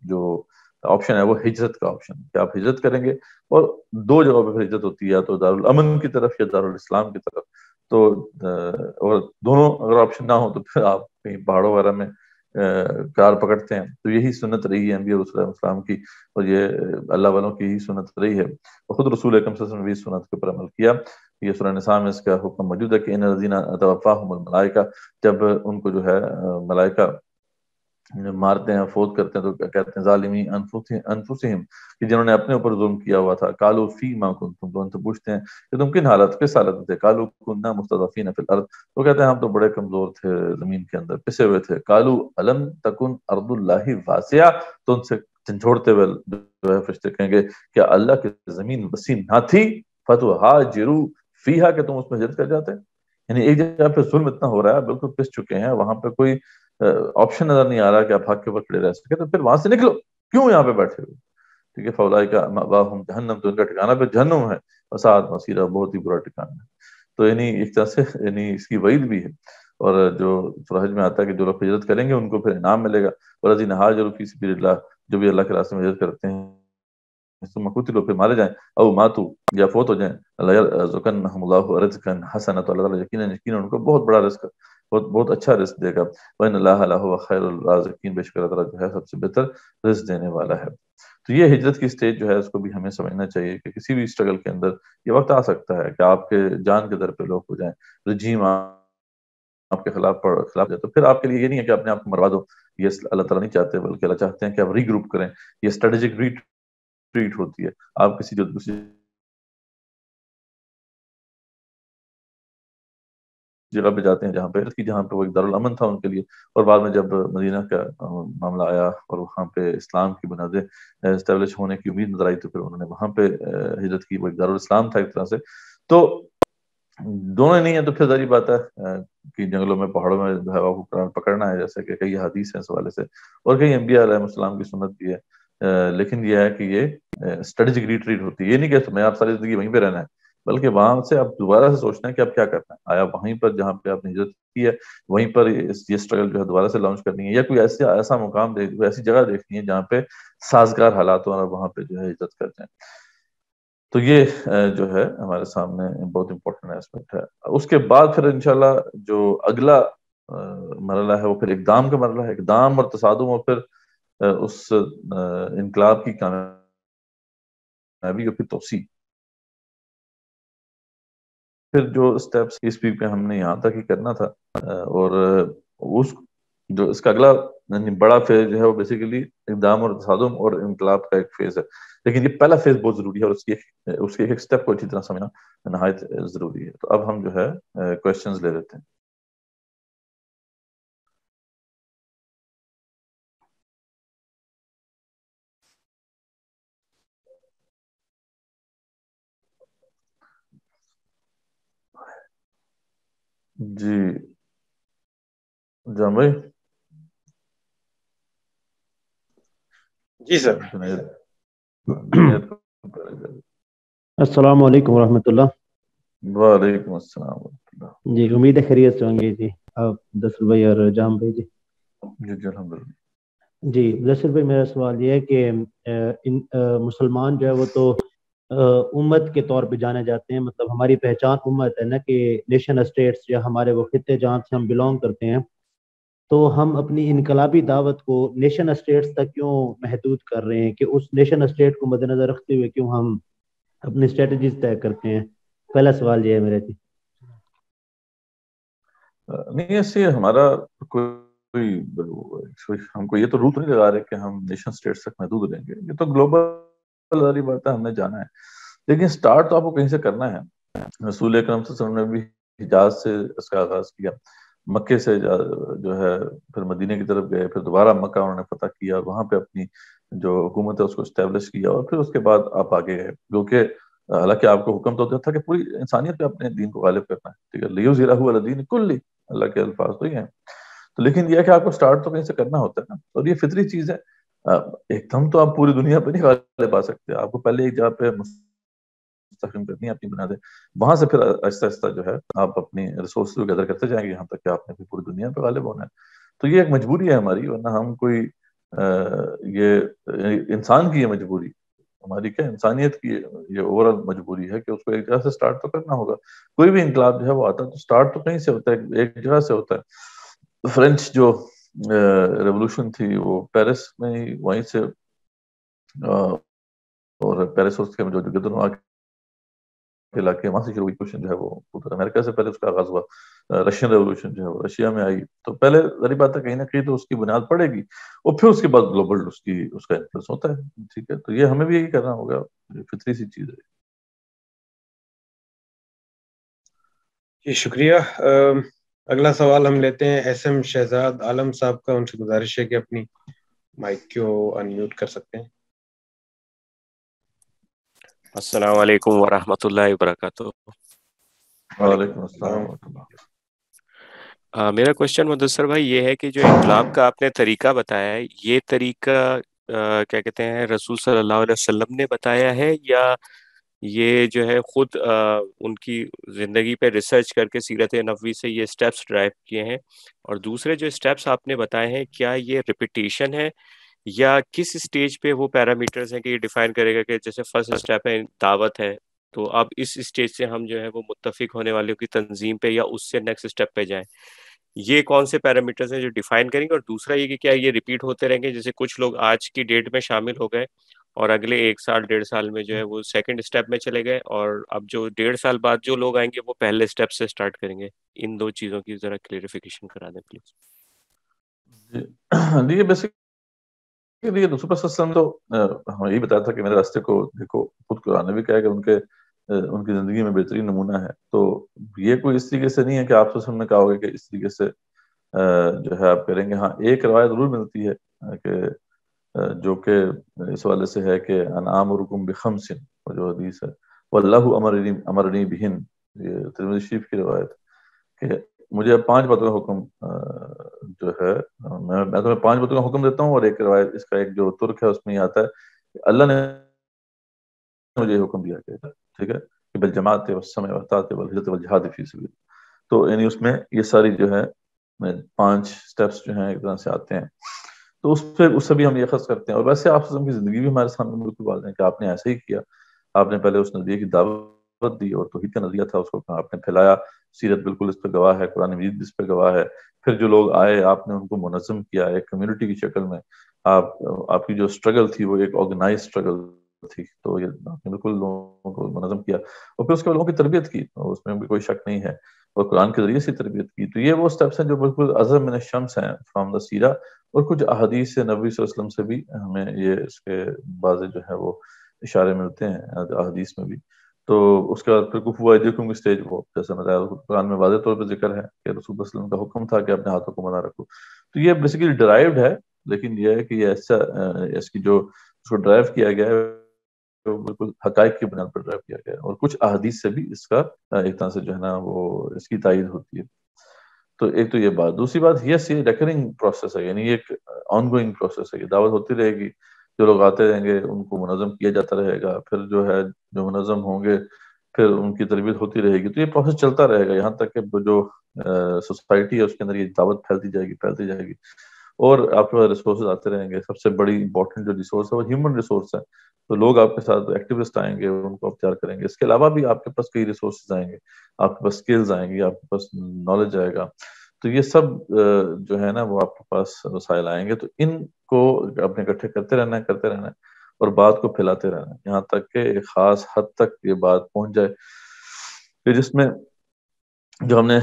جو آپشن ہے وہ ہجرت کا آپشن, کہ آپ ہجرت کریں گے, اور دو جگہوں پہ پھر ہجرت ہوتی ہے, یا تو دارالامن کی طرف یا دارالاسلام کی طرف. تو اور دونوں اگر آپشن نہ ہو تو پھر آپ کہیں پہاڑوں وغیرہ میں کار پکڑتے ہیں. تو یہی سنت رہی ہے انبیاء علیہ السلام کی, اور یہ اللہ والوں کی ہی سنت رہی ہے. اور خود رسول اکرم صلی اللہ علیہ وسلم نے بھی اس سنت کے اوپر عمل کیا. یہ سورہ نساء میں اس کا حکم موجود ہے کہ ان الذین توفاہم الملائکہ, جب ان کو جو ہے ملائکہ مارتے ہیں, فوت کرتے ہیں, تو کہتے ہیں ظالمی انفسہم, کہ جنہوں نے اپنے اوپر ظلم کیا ہوا تھا. قالوا فیما کنتم, تو ان سے پوچھتے ہیں کہ تم کس حالت میں تھے. قالوا کنا مستضعفین فی الارض, تو کہتے ہیں ہم تو بڑے کمزور تھے, زمین کے اندر پسے ہوئے تھے. قالوا الم تکن ارض اللہ واسعہ, تو ان سے جھنجھوڑتے ہوئے جو ہے فرشتے کہیں گے کیا اللہ کی زمین وسیع نہ تھی, فتہاجروا فیہا, کہ تم اس میں ہجرت کر جاتے. یعنی ایک جگہ پہ ظلم اتنا ہو رہا ہے, بالکل پس چکے ہیں, وہاں پہ کوئی آپشن نظر نہیں آ رہا کہ آپ حق کے اوپر کھڑے رہ سکے, تو پھر وہاں سے نکلو, کیوں یہاں پہ بیٹھے ہوئے. ٹھیک ہے, فاولئک مأواہم جہنم, تو ان کا ٹھکانہ پہ جہنم ہے, وساءت مصیرا, بہت ہی برا ٹھکانہ ہے. تو یعنی ایک طرح سے یعنی اس کی وعید بھی ہے. اور جو سورہ حج میں آتا ہے کہ جو لوگ ہجرت کریں گے ان کو پھر انعام ملے گا. والذین ہاجروا فی سبیل اللہ, جو بھی اللہ کے راستے میں ہجرت کرتے ہیں ثم قتلوا, پھر مارے جائیں, او ماتوا, یا فوت ہو جائیں, لیرزقنہم اللہ رزقا حسنا, تو اللہ تعالیٰ یقیناً ان کو بہت بڑا رزق, بہت اچھا رزق دے گا. وَإِنَّ اللَّهَ لَهُوَ خَيْرُ الرَّازِقِينَ, بے شک اللہ تعالیٰ جو ہے سب سے بہتر رزق دینے والا ہے. تو یہ ہجرت کی سٹیج جو ہے اس کو بھی ہمیں سمجھنا چاہیے کہ کسی بھی اسٹرگل کے اندر یہ وقت آ سکتا ہے کہ آپ کے جان کے در پہ لوگ ہو جائیں, رجیم آپ کے خلاف جائے, تو پھر آپ کے لیے یہ نہیں ہے کہ اپنے آپ کو مروا دو. یہ اللہ تعالیٰ نہیں چاہتے, بلکہ اللہ چاہتے ہیں کہ آپ ری گروپ کریں. یہ اسٹریٹجک ریٹریٹ ہوتی ہے. آپ کسی جو دوسری جگہ پہ جاتے ہیں جہاں پہ وہ ایک دارالامن تھا ان کے لیے, اور بعد میں جب مدینہ کا معاملہ آیا اور وہاں پہ اسلام کی بنیادیں اسٹیبلش ہونے کی امید نظر آئی, تو پھر انہوں نے وہاں پہ ہجرت کی. وہ ایک دارالاسلام تھا ایک طرح سے. تو دونوں نہیں ہیں تو پھر ظاہری بات ہے کہ جنگلوں میں پہاڑوں میں جو ہے وہ قرآن پکڑنا ہے, جیسے کہ کئی حدیث ہیں اس حوالے سے, اور کئی انبیاء علیہ السلام کی سنت بھی ہے. لیکن یہ ہے کہ یہ اسٹریٹجک ریٹریٹ ہوتی ہے. یہ نہیں کہ میں آپ ساری زندگی وہیں پہ رہنا ہے, بلکہ وہاں سے آپ دوبارہ سے سوچنا ہے کہ آپ کیا کرنا ہے. آیا وہیں پر جہاں پہ آپ نے ہجرت کی ہے وہیں پر یہ اسٹرگل جو ہے دوبارہ سے لانچ کرنی ہے, یا کوئی ایسا مقام ایسی جگہ دیکھنی ہے جہاں پہ سازگار حالات ہوں اور وہاں پہ جو ہے ہجرت کر جائیں. تو یہ جو ہے ہمارے سامنے بہت امپورٹنٹ ایسپیکٹ ہے. اس کے بعد پھر انشاءاللہ جو اگلا مرحلہ ہے وہ پھر اقدام کا مرحلہ ہے, اقدام اور تصادم, اور پھر اس انقلاب کی کامیابی اور پھر توسیع. پھر جو اسٹیپس اس پی پہ ہم نے یہاں تک ہی کرنا تھا, اور اس کا اگلا بڑا فیز جو ہے وہ بیسیکلی اقدام اور تصادم اور انقلاب کا ایک فیز ہے. لیکن یہ پہلا فیز بہت ضروری ہے, اور اس کے ایک اسٹیپ کو اچھی طرح سمجھنا نہایت ضروری ہے. تو اب ہم جو ہے کوشچنز لے لیتے ہیں. جی جام بھائی. جی سر. جنید السلام علیکم ورحمۃ اللہ. وعلیکم السلام ورحمۃ اللہ. جی امید ہے خیریت سے ہوں گے جی آپ دسر بھائی اور جام بھائی. جی جی الحمد للہ. جی دسر بھائی, میرا سوال یہ ہے کہ مسلمان جو ہے وہ تو امت کے طور پہ جانے جاتے ہیں, مطلب ہماری پہچان امت ہے نا, کہ نیشن اسٹیٹس یا ہمارے وہ خطے جہاں سے ہم بلونگ کرتے ہیں, تو ہم اپنی انقلابی دعوت کو نیشن اسٹیٹس تک کیوں محدود کر رہے ہیں, کہ اس نیشن اسٹیٹ کو مد نظر رکھتے ہوئے کیوں ہم اپنی اسٹریٹجیز طے کرتے ہیں. پہلا سوال یہ ہے میرا. جی نہیں, ایسے ہمارا کوئی ہم کو یہ تو روٹ نہیں لگا رہے کہ ہم نیشن اسٹیٹس تک محدود رہیں گے. یہ تو گلوبل والی بات ہے ہم نے جانا ہے، لیکن سٹارٹ تو آپ کو کہیں سے کرنا ہے. رسول اکرم صلی اللہ علیہ وسلم نے بھی حجاز سے اس کا آغاز کیا، مکے سے جو ہے پھر مدینے کی طرف گئے، پھر دوبارہ مکہ انہوں نے فتح کیا اور وہاں پہ اپنی جو حکومت ہے اس کو اسٹیبلش کیا، اور پھر اس کے بعد آپ آگے گئے، کیونکہ حالانکہ آپ کو حکم تو ہوتا تھا کہ پوری انسانیت پہ اپنے دین کو غالب کرنا ہے، ٹھیک ہے، لیظہرہ علی الدین کلہ، اللہ کے الفاظ تو یہ ہیں. تو لیکن یہ ہے کہ آپ کو سٹارٹ تو کہیں سے کرنا ہوتا ہے نا، اور یہ فطری چیز ہے. ایک دم تو آپ پوری دنیا پہ نہیں غالب آ سکتے، آپ کو پہلے ایک جگہ پہ مستحکم کرنی ہے اپنی بنیادیں، وہاں سے پھر آہستہ آہستہ جو ہے آپ اپنی ریسورس گیدر کرتے جائیں گے یہاں تک کہ آپ نے پوری دنیا پہ غالب ہونا ہے. تو یہ ایک مجبوری ہے ہماری، ورنہ ہم کوئی یہ انسان کی یہ مجبوری، ہماری کیا انسانیت کی یہ اوور آل مجبوری ہے کہ اس کو ایک جگہ سے سٹارٹ تو کرنا ہوگا. کوئی بھی انقلاب جو ہے وہ آتا ہے تو سٹارٹ تو کہیں سے ہوتا ہے، ایک جگہ سے ہوتا ہے. فرینچ جو ریولوشن تھی وہ پیرس میں ہی وہیں سے، اور پیرس کے جو گدنوا کے علاقے وہاں سے شروع ہوئی کوشن جو ہے وہ امریکہ سے پہلے اس کا آغاز ہوا. رشین ریولوشن جو ہے وہ رشیا میں آئی، تو پہلے ظاہر بات ہے کہیں نہ کہیں تو اس کی بنیاد پڑے گی اور پھر اس کے بعد گلوبل اس کا انفلوئنس ہوتا ہے. ٹھیک ہے، تو یہ ہمیں بھی یہی کرنا ہوگا، یہ فطری سی چیز ہے. جی شکریہ. اگلا سوال ہم لیتے ہیں ایس ایم شہزاد عالم صاحب کا. ان سے گزارش ہے کہ اپنی مائک کو انمیوٹ کر سکتے ہیں. السلام علیکم ورحمۃ اللہ وبرکاتہ. وعلیکم السلام ورحمۃ اللہ. میرا کوشچن مدثر بھائی یہ ہے کہ جو انقلاب کا آپ نے طریقہ بتایا ہے، یہ طریقہ کیا کہتے ہیں رسول صلی اللہ علیہ وسلم نے بتایا ہے، یا یہ جو ہے خود ان کی زندگی پہ ریسرچ کر کے سیرت نبوی سے یہ سٹیپس ڈرائیو کیے ہیں؟ اور دوسرے جو سٹیپس آپ نے بتائے ہیں، کیا یہ ریپیٹیشن ہے یا کس اسٹیج پہ وہ پیرامیٹرز ہیں کہ یہ ڈیفائن کرے گا کہ جیسے فرسٹ اسٹیپ ہے دعوت ہے، تو اب اس اسٹیج سے ہم جو ہے وہ متفق ہونے والوں کی تنظیم پہ یا اس سے نیکسٹ اسٹیپ پہ جائیں، یہ کون سے پیرامیٹرز ہیں جو ڈیفائن کریں گے؟ اور دوسرا یہ کہ کیا یہ ریپیٹ ہوتے رہیں گے، جیسے کچھ لوگ آج کی ڈیٹ میں شامل ہو گئے اور اگلے 1 سال 1.5 سال میں جو ہے وہ سیکنڈ اسٹیپ میں چلے گئے، اور اب جو 1.5 سال بعد جو لوگ آئیں گے وہ پہلے اسٹیپ سے اسٹارٹ کریں گے؟ ان دو چیزوں کی ذرا کلیریفیکیشن کرا دیں پلیز. یہ بیسک لیے رسول صلی اللہ علیہ وسلم تو ہمیں یہی بتایا تھا کہ میرے راستے کو دیکھو، خود قرآن نے بھی کہا کہ ان کی زندگی میں بہترین نمونہ ہے. تو یہ کوئی اس طریقے سے نہیں ہے کہ آپ وسلم نے کہا ہوگا کہ اس طریقے سے جو ہے آپ کریں گے. ہاں ایک روایت ضرور ملتی ہے کہ جو کہ اس والے سے ہے کہ انعامرکم بخمس، جو حدیث ہے واللہ امرنی بہن، یہ ترمذی شریف کی روایت کہ مجھے 5 باتوں کا حکم جو ہے، میں تمہیں 5 باتوں کا حکم دیتا ہوں. اور ایک روایت اس کا ایک جو ترک ہے اس میں یہ آتا ہے کہ اللہ نے مجھے یہ حکم دیا کہ ٹھیک ہے کہ بالجماعت والسمع والطاعۃ والہجرۃ والجہاد فی سبیل. تو یعنی اس میں یہ ساری جو ہے 5 سٹیپس جو ہیں ایک طرح سے آتے ہیں. تو اس سے بھی ہم یہ اخذ کرتے ہیں. اور ویسے آپ کی زندگی بھی ہمارے سامنے بالکل واضح ہے کہ آپ نے ایسے ہی کیا. آپ نے پہلے اس نظریے کی دعوت دی اور توحید کا نظریہ تھا، اس کو آپ نے پھیلایا. سیرت بالکل اس پہ گواہ ہے، قرآن مجید اس پہ گواہ ہے. پھر جو لوگ آئے آپ نے ان کو منظم کیا ایک کمیونٹی کی شکل میں. آپ کی جو اسٹرگل تھی وہ ایک آرگنائز اسٹرگل تھی، تو یہ آپ نے بالکل لوگوں کو منظم کیا. اور پھر اس کے بعد لوگوں کی تربیت کی، اس میں بھی کوئی شک نہیں ہے، اور قرآن کے ذریعے سے تربیت کی. تو یہ وہ سٹیپس ہیں جو بالکل اعظم من الشمس ہیں فرام دا سیرہ. اور کچھ احادیث نبوی صلی اللہ علیہ وسلم سے بھی ہمیں یہ اس کے بعض جو ہے وہ اشارے ملتے ہیں احادیث میں بھی. تو اس کے بعد پھر کفوا ایدیکم کی سٹیج، وہ جیسے بتایا قرآن میں واضح طور پہ ذکر ہے کہ رسول صلی اللہ علیہ وسلم کا حکم تھا کہ اپنے ہاتھوں کو بنا رکھو. تو یہ بیسیکلی ڈرائیوڈ ہے، لیکن یہ ہے کہ یہ ایسا اس کی جو اس کو ڈرائیو کیا گیا ہے بالکل حقائق کی بنیاد پر ڈرائیو کیا گیا ہے. اور کچھ احادیث سے بھی اس کا ایک طرح سے جو ہے نا وہ اس کی تائید ہوتی ہے. تو ایک تو یہ بات. دوسری بات یس یہ ریکرنگ پروسیس ہے، یعنی ایک آن گوئنگ پروسیس ہے. یہ دعوت ہوتی رہے گی، جو لوگ آتے رہیں گے ان کو منظم کیا جاتا رہے گا. پھر جو ہے جو منظم ہوں گے پھر ان کی تربیت ہوتی رہے گی. تو یہ پروسیس چلتا رہے گا یہاں تک کہ جو سوسائٹی ہے اس کے اندر یہ دعوت پھیلتی جائے گی. اور آپ کے پاس ریسورسز آتے رہیں گے. سب سے بڑی امپورٹنٹ جو ریسورس ہے وہ ہیومن ریسورس ہے. تو لوگ آپ کے ساتھ ایکٹیوسٹ آئیں گے، ان کو اختیار کریں گے. اس کے علاوہ بھی آپ کے پاس کئی ریسورسز آئیں گے، آپ کے پاس سکلز آئیں گی، آپ کے پاس نالج آئے گا. تو یہ سب جو ہے نا وہ آپ کے پاس وسائل آئیں گے. تو ان کو اپنے اکٹھے کرتے رہنا ہے اور بات کو پھیلاتے رہنا ہے یہاں تک کہ ایک خاص حد تک یہ بات پہنچ جائے کہ جس میں جو ہم نے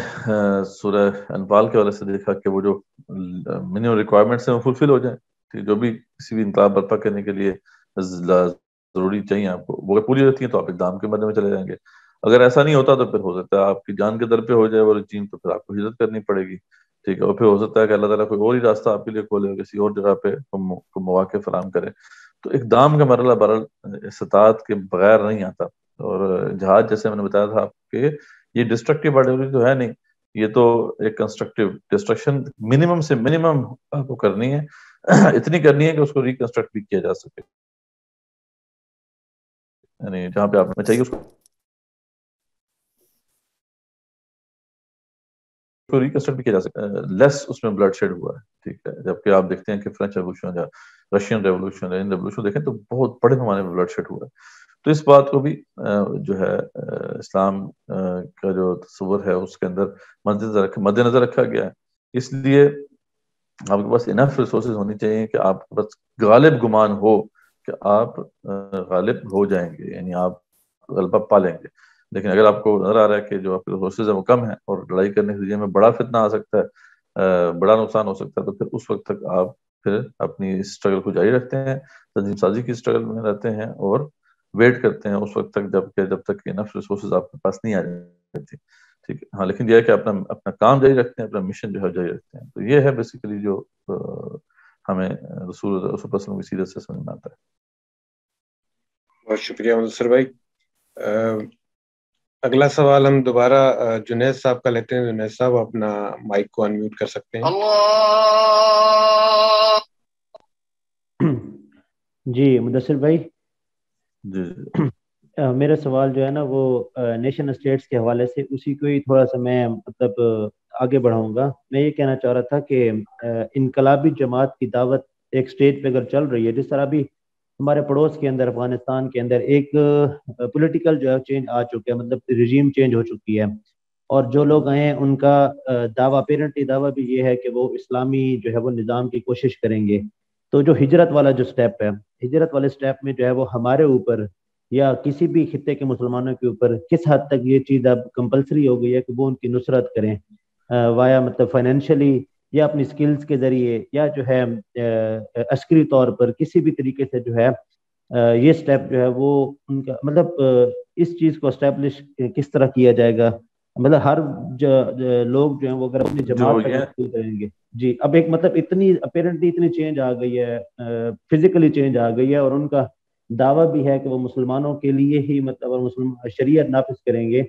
سورہ انفال کے والے سے دیکھا کہ وہ جو منیمم ریکوائرمنٹس ہیں وہ فلفل ہو جائیں. جو بھی کسی بھی انقلاب برپا کرنے کے لیے ضروری چاہیے آپ کو، وہ اگر پوری رہتی ہیں تو آپ اقدام کے بارے میں چلے جائیں گے. اگر ایسا نہیں ہوتا تو پھر ہو سکتا ہے آپ کی جان کے در پہ ہو جائے وہ رجیم، تو پھر آپ کو ہجرت کرنی پڑے گی. ٹھیک ہے، اور پھر ہو سکتا ہے کہ اللہ تعالیٰ کوئی اور ہی راستہ آپ کے لیے کھولے، کسی اور جگہ پہ کو مواقع فراہم کرے. تو اقدام کا مرحلہ برحال استطاعت کے بغیر نہیں آتا. اور جہاد جیسے میں نے بتایا تھا آپ کے، یہ ڈسٹرکٹیو آرٹلری تو ہے نہیں، یہ تو ایک کنسٹرکٹیو ڈسٹرکشن منیمم سے منیمم آپ کو کرنی ہے، اتنی کرنی ہے کہ اس کو ریکنسٹرکٹ بھی کیا جا سکے. یعنی جہاں پہ آپ میں چاہیے اس کو ریکنسٹرکٹ بھی کیا جا سکتا ہے، لیس اس میں بلڈ شیڈ ہوا ہے. ٹھیک ہے، جبکہ آپ دیکھتے ہیں کہ فرینچ ریولوشن یا رشین ریولوشن یا ریولوشن دیکھیں تو بہت بڑے پیمانے میں بلڈ شیڈ ہوا ہے. تو اس بات کو بھی جو ہے اسلام کا جو تصور ہے اس کے اندر مد نظر رکھا گیا ہے. اس لیے آپ کے پاس انف ریسورسز ہونی چاہیے کہ آپ کے پاس غالب گمان ہو کہ آپ غالب ہو جائیں گے، یعنی آپ غلبہ پا لیں گے. لیکن اگر آپ کو نظر آ رہا ہے کہ جو آپ کے ریسورسز ہیں وہ کم ہیں اور لڑائی کرنے کے ذریعے میں بڑا فتنہ آ سکتا ہے، بڑا نقصان ہو سکتا ہے، تو پھر اس وقت تک آپ پھر اپنی اسٹرگل کو جاری رکھتے ہیں، تنظیم سازی کی اسٹرگل میں رہتے ہیں اور ویٹ کرتے ہیں اس وقت تک جب تک انف ریسورسز آپ کے پاس نہیں آ جاتی. ٹھیک ہے، ہاں، لیکن یہ ہے کہ اپنا کام جاری رکھتے ہیں، اپنا مشن جو ہے جاری رکھتے ہیں. تو یہ ہے بیسیکلی جو ہمیں رسول اللہ صلی اللہ علیہ وسلم کی سیرت سے سمجھ میں آتا ہے. بہت شکریہ مدثر بھائی. اگلا سوال ہم دوبارہ جنید صاحب کا لیتے ہیں. جنید صاحب اپنا مائک کو انمیوٹ کر سکتے ہیں. جی مدثر بھائی، جی میرا سوال جو ہے نا وہ نیشن اسٹیٹس کے حوالے سے اسی کو ہی تھوڑا سا میں مطلب آگے بڑھاؤں گا. میں یہ کہنا چاہ رہا تھا کہ انقلابی جماعت کی دعوت ایک سٹیج پہ اگر چل رہی ہے، جس طرح بھی ہمارے پڑوس کے اندر افغانستان کے اندر ایک پولیٹیکل جو ہے چینج آ چکا ہے، مطلب رجیم چینج ہو چکی ہے، اور جو لوگ آئے ہیں ان کا دعویٰ پیرنٹی دعویٰ بھی یہ ہے کہ وہ اسلامی جو ہے وہ نظام کی کوشش کریں گے. تو جو ہجرت والا جو سٹیپ ہے، ہجرت والے سٹیپ میں جو ہے وہ ہمارے اوپر یا کسی بھی خطے کے مسلمانوں کے اوپر کس حد تک یہ چیز اب کمپلسری ہو گئی ہے کہ وہ ان کی نصرت کریں، وایا مطلب فائنینشلی یا اپنی سکلز کے ذریعے یا جو ہے عسکری طور پر کسی بھی طریقے سے جو ہے یہ سٹیپ جو ہے وہ ان کا مطلب اس چیز کو اسٹیبلش کس طرح کیا جائے گا. مطلب ہر لوگ جو ہیں وہ اگر اپنی جماعت تک محدود رہیں گے. جی اب ایک مطلب اتنی اپیرنٹلی اتنی چینج آ گئی ہے، فزیکلی چینج آ گئی ہے، اور ان کا دعویٰ بھی ہے کہ وہ مسلمانوں کے لیے ہی مطلب مسلم شریعت نافذ کریں گے.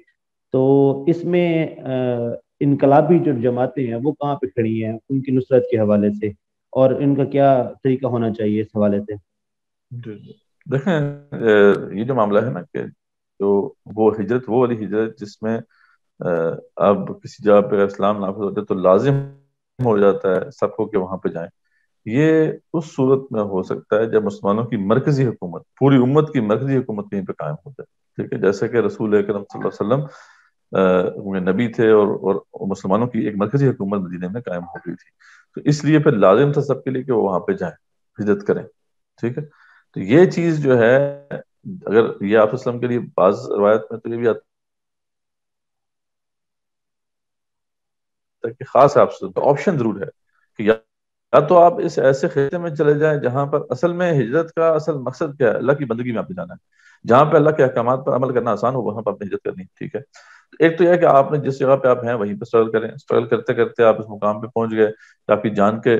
تو اس میں انقلابی جو جماعتیں ہیں وہ کہاں پہ کھڑی ہیں ان کی نصرت کے حوالے سے، اور ان کا کیا طریقہ ہونا چاہیے اس حوالے سے؟ دیکھیں، یہ جو معاملہ ہے نا کہ جو وہ ہجرت، وہ والی ہجرت جس میں اب کسی جگہ پہ اسلام نافذ ہوتا ہے تو لازم ہو جاتا ہے سب کو کہ وہاں پہ جائیں، یہ اس صورت میں ہو سکتا ہے جب مسلمانوں کی مرکزی حکومت، پوری امت کی مرکزی حکومت کہیں پہ قائم ہو جائے. ٹھیک ہے، جیسے کہ رسول اکرم صلی اللہ علیہ وسلم نبی تھے اور مسلمانوں کی ایک مرکزی حکومت مدینے میں قائم ہو گئی تھی، تو اس لیے پھر لازم تھا سب کے لیے کہ وہ وہاں پہ جائیں، ہجرت کریں. ٹھیک ہے، تو یہ چیز جو ہے اگر یہ آپ اسلام کے لیے بعض روایت میں تو یہ بھی آتا ہے کہ خاص آپشن ضرور ہے کہ یا تو آپ اس ایسے خطے میں چلے جائیں جہاں پر اصل میں ہجرت کا اصل مقصد کیا ہے، اللہ کی بندگی میں آپ نے جانا ہے، جہاں پہ اللہ کے احکامات پر عمل کرنا آسان ہو وہاں پہ آپ نے ہجرت کرنی. ٹھیک ہے، ایک تو یہ ہے کہ آپ نے جس جگہ پہ آپ ہیں وہیں پہ اسٹرگل کریں، اسٹرگل کرتے کرتے آپ اس مقام پہ پہنچ گئے کہ آپ کی جان کے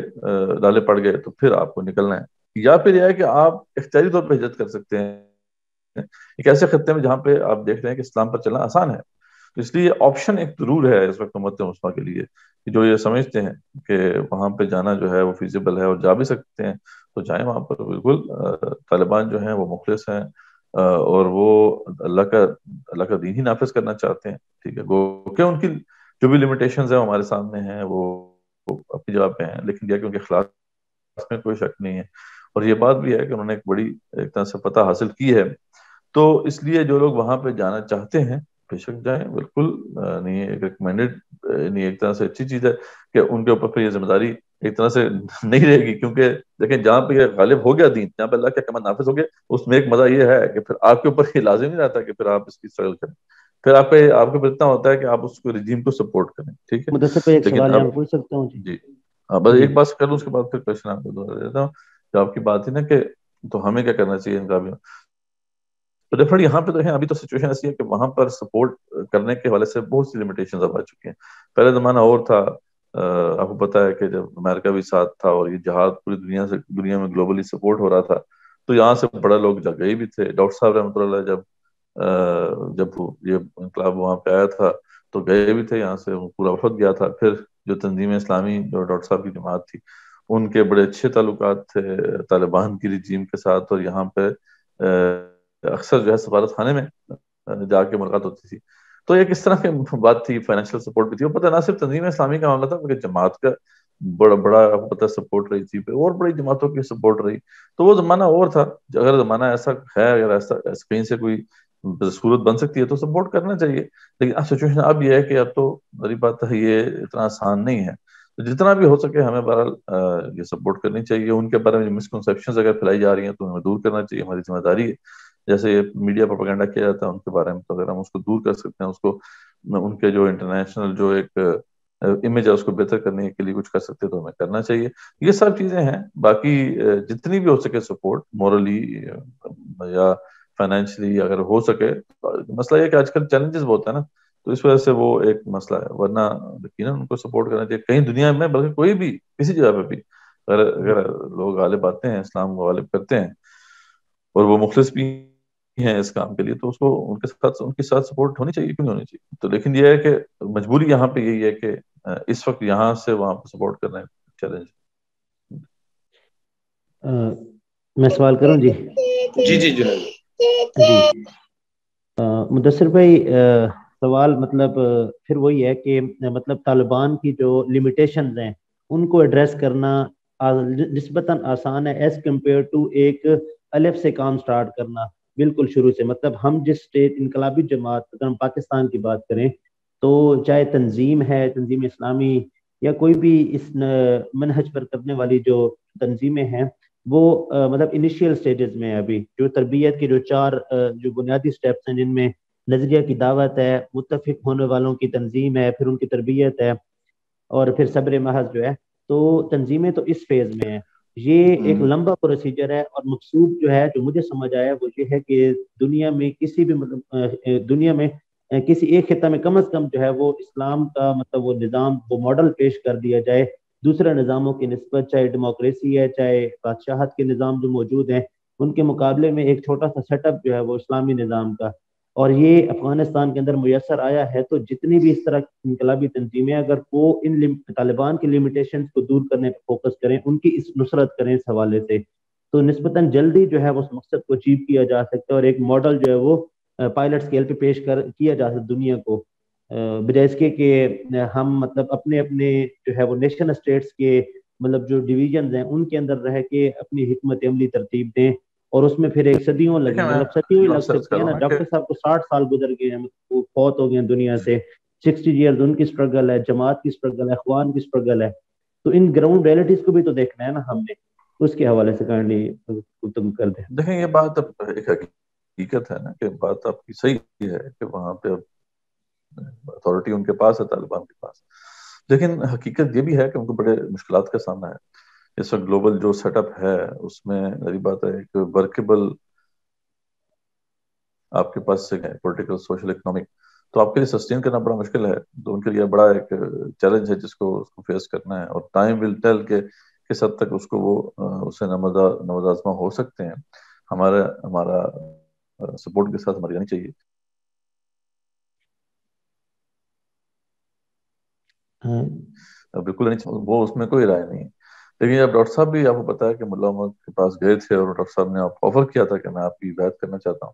لالے پڑ گئے تو پھر آپ کو نکلنا ہے. یا پھر یہ ہے کہ آپ اختیاری طور پہ ہجرت کر سکتے ہیں ایک ایسے خطے میں جہاں پہ آپ دیکھ رہے ہیں کہ اسلام پر چلنا آسان ہے. تو اس لیے آپشن ایک ضرور ہے اس وقت امت مسلمہ کے لیے کہ جو یہ سمجھتے ہیں کہ وہاں پہ جانا جو ہے وہ فیزیبل ہے اور جا بھی سکتے ہیں تو جائیں وہاں پر. بالکل طالبان جو ہیں وہ مخلص ہیں اور وہ اللہ کا دین ہی نافذ کرنا چاہتے ہیں. ٹھیک ہے، گو کہ ان کی جو بھی لمیٹیشنز ہیں ہمارے سامنے ہیں وہ اپنی جگہ پہ ہیں، لیکن یہ کہ ان کے اخلاق میں کوئی شک نہیں ہے. اور یہ بات بھی ہے کہ انہوں نے ایک بڑی ایک طرح سے فتح حاصل کی ہے، تو اس لیے جو لوگ وہاں پہ جانا چاہتے ہیں بے شک جائیں. بالکل نہیں، ایک ریکمینڈڈ نہیں، ایک طرح سے اچھی چیز ہے کہ ان کے اوپر پھر یہ ذمہ داری ایک طرح سے نہیں رہے گی، کیونکہ دیکھیں جہاں پہ یہ غالب ہو گیا دین، جہاں پہ اللہ کے احکامات نافذ ہو گئے، اس میں ایک مزہ یہ ہے کہ پھر آپ کے اوپر یہ لازم نہیں رہتا کہ پھر آپ اس کی اسٹرگل کریں، پھر آپ کے اوپر اتنا ہوتا ہے کہ آپ اس کو رجیم کو سپورٹ کریں. ٹھیک ہے، مدثر پہ ایک لیکن سوال اب یہاں پوچھ سکتا ہوں؟ جی بس جی ایک بات کر لوں اس کے بعد پھر کوشچن آپ کو دوہرا دیتا ہوں. جو آپ کی بات ہے نا کہ تو ہمیں کیا کرنا چاہیے انقلابیوں، تو ڈیفینیٹلی یہاں پہ تو ہے، ابھی تو سچویشن ایسی ہے کہ وہاں پر سپورٹ کرنے کے حوالے سے بہت سی لمیٹیشنز اب آ چکی ہیں. پہلے زمانہ اور تھا، آپ کو پتا ہے کہ جب امریکہ بھی ساتھ تھا اور یہ جہاد پوری دنیا میں گلوبلی سپورٹ ہو رہا تھا، تو یہاں سے بڑے لوگ گئے بھی تھے. ڈاکٹر صاحب رحمۃ اللہ علیہ جب یہ انقلاب وہاں پہ آیا تھا تو گئے بھی تھے یہاں سے، پورا وفد گیا تھا. پھر جو تنظیم اسلامی جو ڈاکٹر صاحب کی جماعت تھی، ان کے بڑے اچھے تعلقات تھے طالبان کی رجیم کے ساتھ، اور یہاں پہ اکثر جو ہے سفارت خانے میں جا کے ملاقات ہوتی تھی. تو ایک اس طرح کی بات تھی، فائنینشیل سپورٹ بھی تھی. وہ پتہ نہ صرف تنظیم اسلامی کا معاملہ تھا بلکہ جماعت کا بڑا پتہ سپورٹ رہی تھی، اور بڑی جماعتوں کی سپورٹ رہی. تو وہ زمانہ اور تھا. اگر زمانہ ایسا ہے، اگر ایسا کہیں سے کوئی صورت بن سکتی ہے تو سپورٹ کرنا چاہیے. لیکن اب سچویشن اب یہ ہے کہ اب تو بڑی بات ہے، یہ اتنا آسان نہیں ہے. تو جتنا بھی ہو سکے ہمیں بہرحال یہ سپورٹ کرنی چاہیے. ان کے بارے میں مسکنسیپشنز اگر پھیلائی جا رہی ہیں تو ہمیں دور کرنا چاہیے، ہماری ذمہ داری ہے. جیسے یہ میڈیا پروپیگنڈا کیا جاتا ہے ان کے بارے میں، تو اگر ہم اس کو دور کر سکتے ہیں، اس کو ان کے جو انٹرنیشنل جو ایک امیج ہے اس کو بہتر کرنے کے لیے کچھ کر سکتے تو ہمیں کرنا چاہیے. یہ سب چیزیں ہیں. باقی جتنی بھی ہو سکے سپورٹ مورلی یا فائنینشلی اگر ہو سکے. مسئلہ یہ کہ آج کل چیلنجز بہت ہے نا، تو اس وجہ سے وہ ایک مسئلہ ہے. ورنہ یقیناً ان کو سپورٹ کرنا چاہیے کہیں دنیا میں، بلکہ کوئی بھی کسی جگہ پہ بھی اگر لوگ غالب آتے ہیں، اسلام کو غالب کرتے ہیں اور وہ مخلص بھی ہیں اس کام کے لیے، تو اس کو ان کے ساتھ سپورٹ ہونی چاہیے. کیوں نہیں ہونی چاہیے؟ تو لیکن یہ ہے کہ مجبوری یہاں پہ یہی ہے کہ اس وقت یہاں سے وہاں پہ سپورٹ کرنا چیلنج. میں سوال کروں جی؟ جی جی مدثر بھائی، سوال مطلب پھر وہی ہے کہ مطلب طالبان کی جو لیمیٹیشنز ہیں ان کو ایڈریس کرنا نسبتاً آسان ہے ایز کمپیئر ٹو ایک الف سے کام سٹارٹ کرنا بالکل شروع سے. مطلب ہم جس اسٹیٹ انقلابی جماعت، اگر ہم پاکستان کی بات کریں تو چاہے تنظیم ہے، تنظیم اسلامی، یا کوئی بھی اس منہج پر کرنے والی جو تنظیمیں ہیں، وہ مطلب انیشیل سٹیجز میں ابھی جو تربیت کے جو 4 جو بنیادی سٹیپس ہیں، جن میں نظریہ کی دعوت ہے، متفق ہونے والوں کی تنظیم ہے، پھر ان کی تربیت ہے، اور پھر صبر محض جو ہے. تو تنظیمیں تو اس فیز میں ہیں. یہ ایک لمبا پروسیجر ہے، اور مقصود جو ہے جو مجھے سمجھ آیا وہ یہ ہے کہ دنیا میں کسی بھی مطلب دنیا میں کسی ایک خطہ میں کم از کم جو ہے وہ اسلام کا مطلب وہ نظام، وہ ماڈل پیش کر دیا جائے دوسرے نظاموں کی نسبت، چاہے ڈیموکریسی ہے، چاہے بادشاہت کے نظام جو موجود ہیں ان کے مقابلے میں ایک چھوٹا سا سیٹ اپ جو ہے وہ اسلامی نظام کا. اور یہ افغانستان کے اندر میسر آیا ہے. تو جتنی بھی اس طرح انقلابی تنظیمیں اگر وہ ان طالبان کی لمیٹیشنز کو دور کرنے پہ فوکس کریں، ان کی اس نصرت کریں اس حوالے سے، تو نسبتاً جلدی جو ہے اس مقصد کو اچیو کیا جا سکتا ہے، اور ایک ماڈل جو ہے وہ پائلٹ اسکیل پہ پیش کیا جا سکتا دنیا کو، بجائے اس کے کہ ہم مطلب اپنے جو ہے وہ نیشن اسٹیٹس کے مطلب جو ڈویژنز ہیں ان کے اندر رہ کے اپنی حکمت عملی ترتیب دیں، اور اس میں پھر ایک صدیوں لگیں. مطلب صدیوں ہی لگ سکتی ہے نا. ڈاکٹر صاحب کو 60 سال گزر گئے ہیں، وہ فوت ہو گئے ہیں دنیا سے. 60 ایئرز ان کی اسٹرگل ہے، جماعت کی اسٹرگل ہے، اخوان کی اسٹرگل ہے. تو ان گراؤنڈ ریئلٹیز کو بھی تو دیکھنا ہے نا ہم نے. اس کے حوالے سے کائنڈلی تم کر دیں. دیکھیں یہ بات اب ایک حقیقت ہے نا کہ بات آپ کی صحیح ہے کہ وہاں پہ اتھارٹی ان کے پاس ہے، طالبان کے پاس. لیکن حقیقت یہ بھی ہے کہ ان کو بڑے مشکلات کا سامنا ہے. اس وقت گلوبل جو سیٹ اپ ہے اس میں میری بات ہے کہ ورکیبل آپ کے پاس ہے پولیٹیکل، سوشل، اکنامک، تو آپ کے لیے سسٹین کرنا بڑا مشکل ہے. تو ان کے لیے بڑا ایک چیلنج ہے جس کو فیس کرنا ہے، اور ٹائم ول ٹیل کہ کس حد تک اس کو وہ اسے نوازاں ہو سکتے ہیں. ہمارا سپورٹ کے ساتھ ہماری جانی چاہیے. بالکل نہیں، وہ اس میں کوئی رائے نہیں ہے. لیکن جب ڈاکٹر صاحب بھی آپ کو پتا ہے کہ ملا عمر کے پاس گئے تھے اور ڈاکٹر صاحب نے آپ آفر کیا تھا کہ میں آپ کی بیعت کرنا چاہتا ہوں،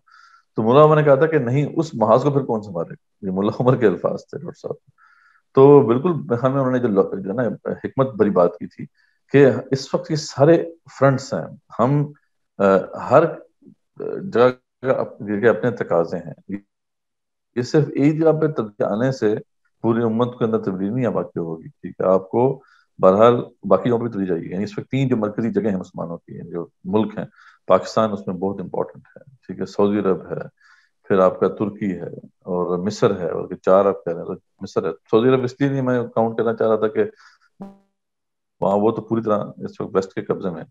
تو ملا عمر نے کہا تھا کہ نہیں، اس محاذ کو پھر کون سنبھالے. یہ ملا عمر کے الفاظ تھے ڈاکٹر صاحب. تو بالکل ہمیں انہوں نے جو نا حکمت بری بات کی تھی کہ اس وقت یہ سارے فرنٹس ہیں، ہم ہر جگہ اپنے تقاضے ہیں. یہ صرف ایک جگہ پہ تبدیلی آنے سے پوری امت کے اندر تبدیلی نہیں واقع ہوگی. ٹھیک ہے، آپ کو بہرحال باقی جگہوں پہ تبدیلی چاہیے. یعنی اس وقت 3 جو مرکزی جگہ ہیں مسلمانوں کی، جو ملک ہیں، پاکستان اس میں بہت امپورٹنٹ ہے. ٹھیک ہے، سعودی عرب ہے، پھر آپ کا ترکی ہے، اور مصر ہے. اور 4 آپ کہہ رہے ہیں تو مصر ہے. سعودی عرب اس لیے نہیں میں کاؤنٹ کرنا چاہ رہا تھا کہ وہاں وہ تو پوری طرح اس وقت ویسٹ کے قبضے میں.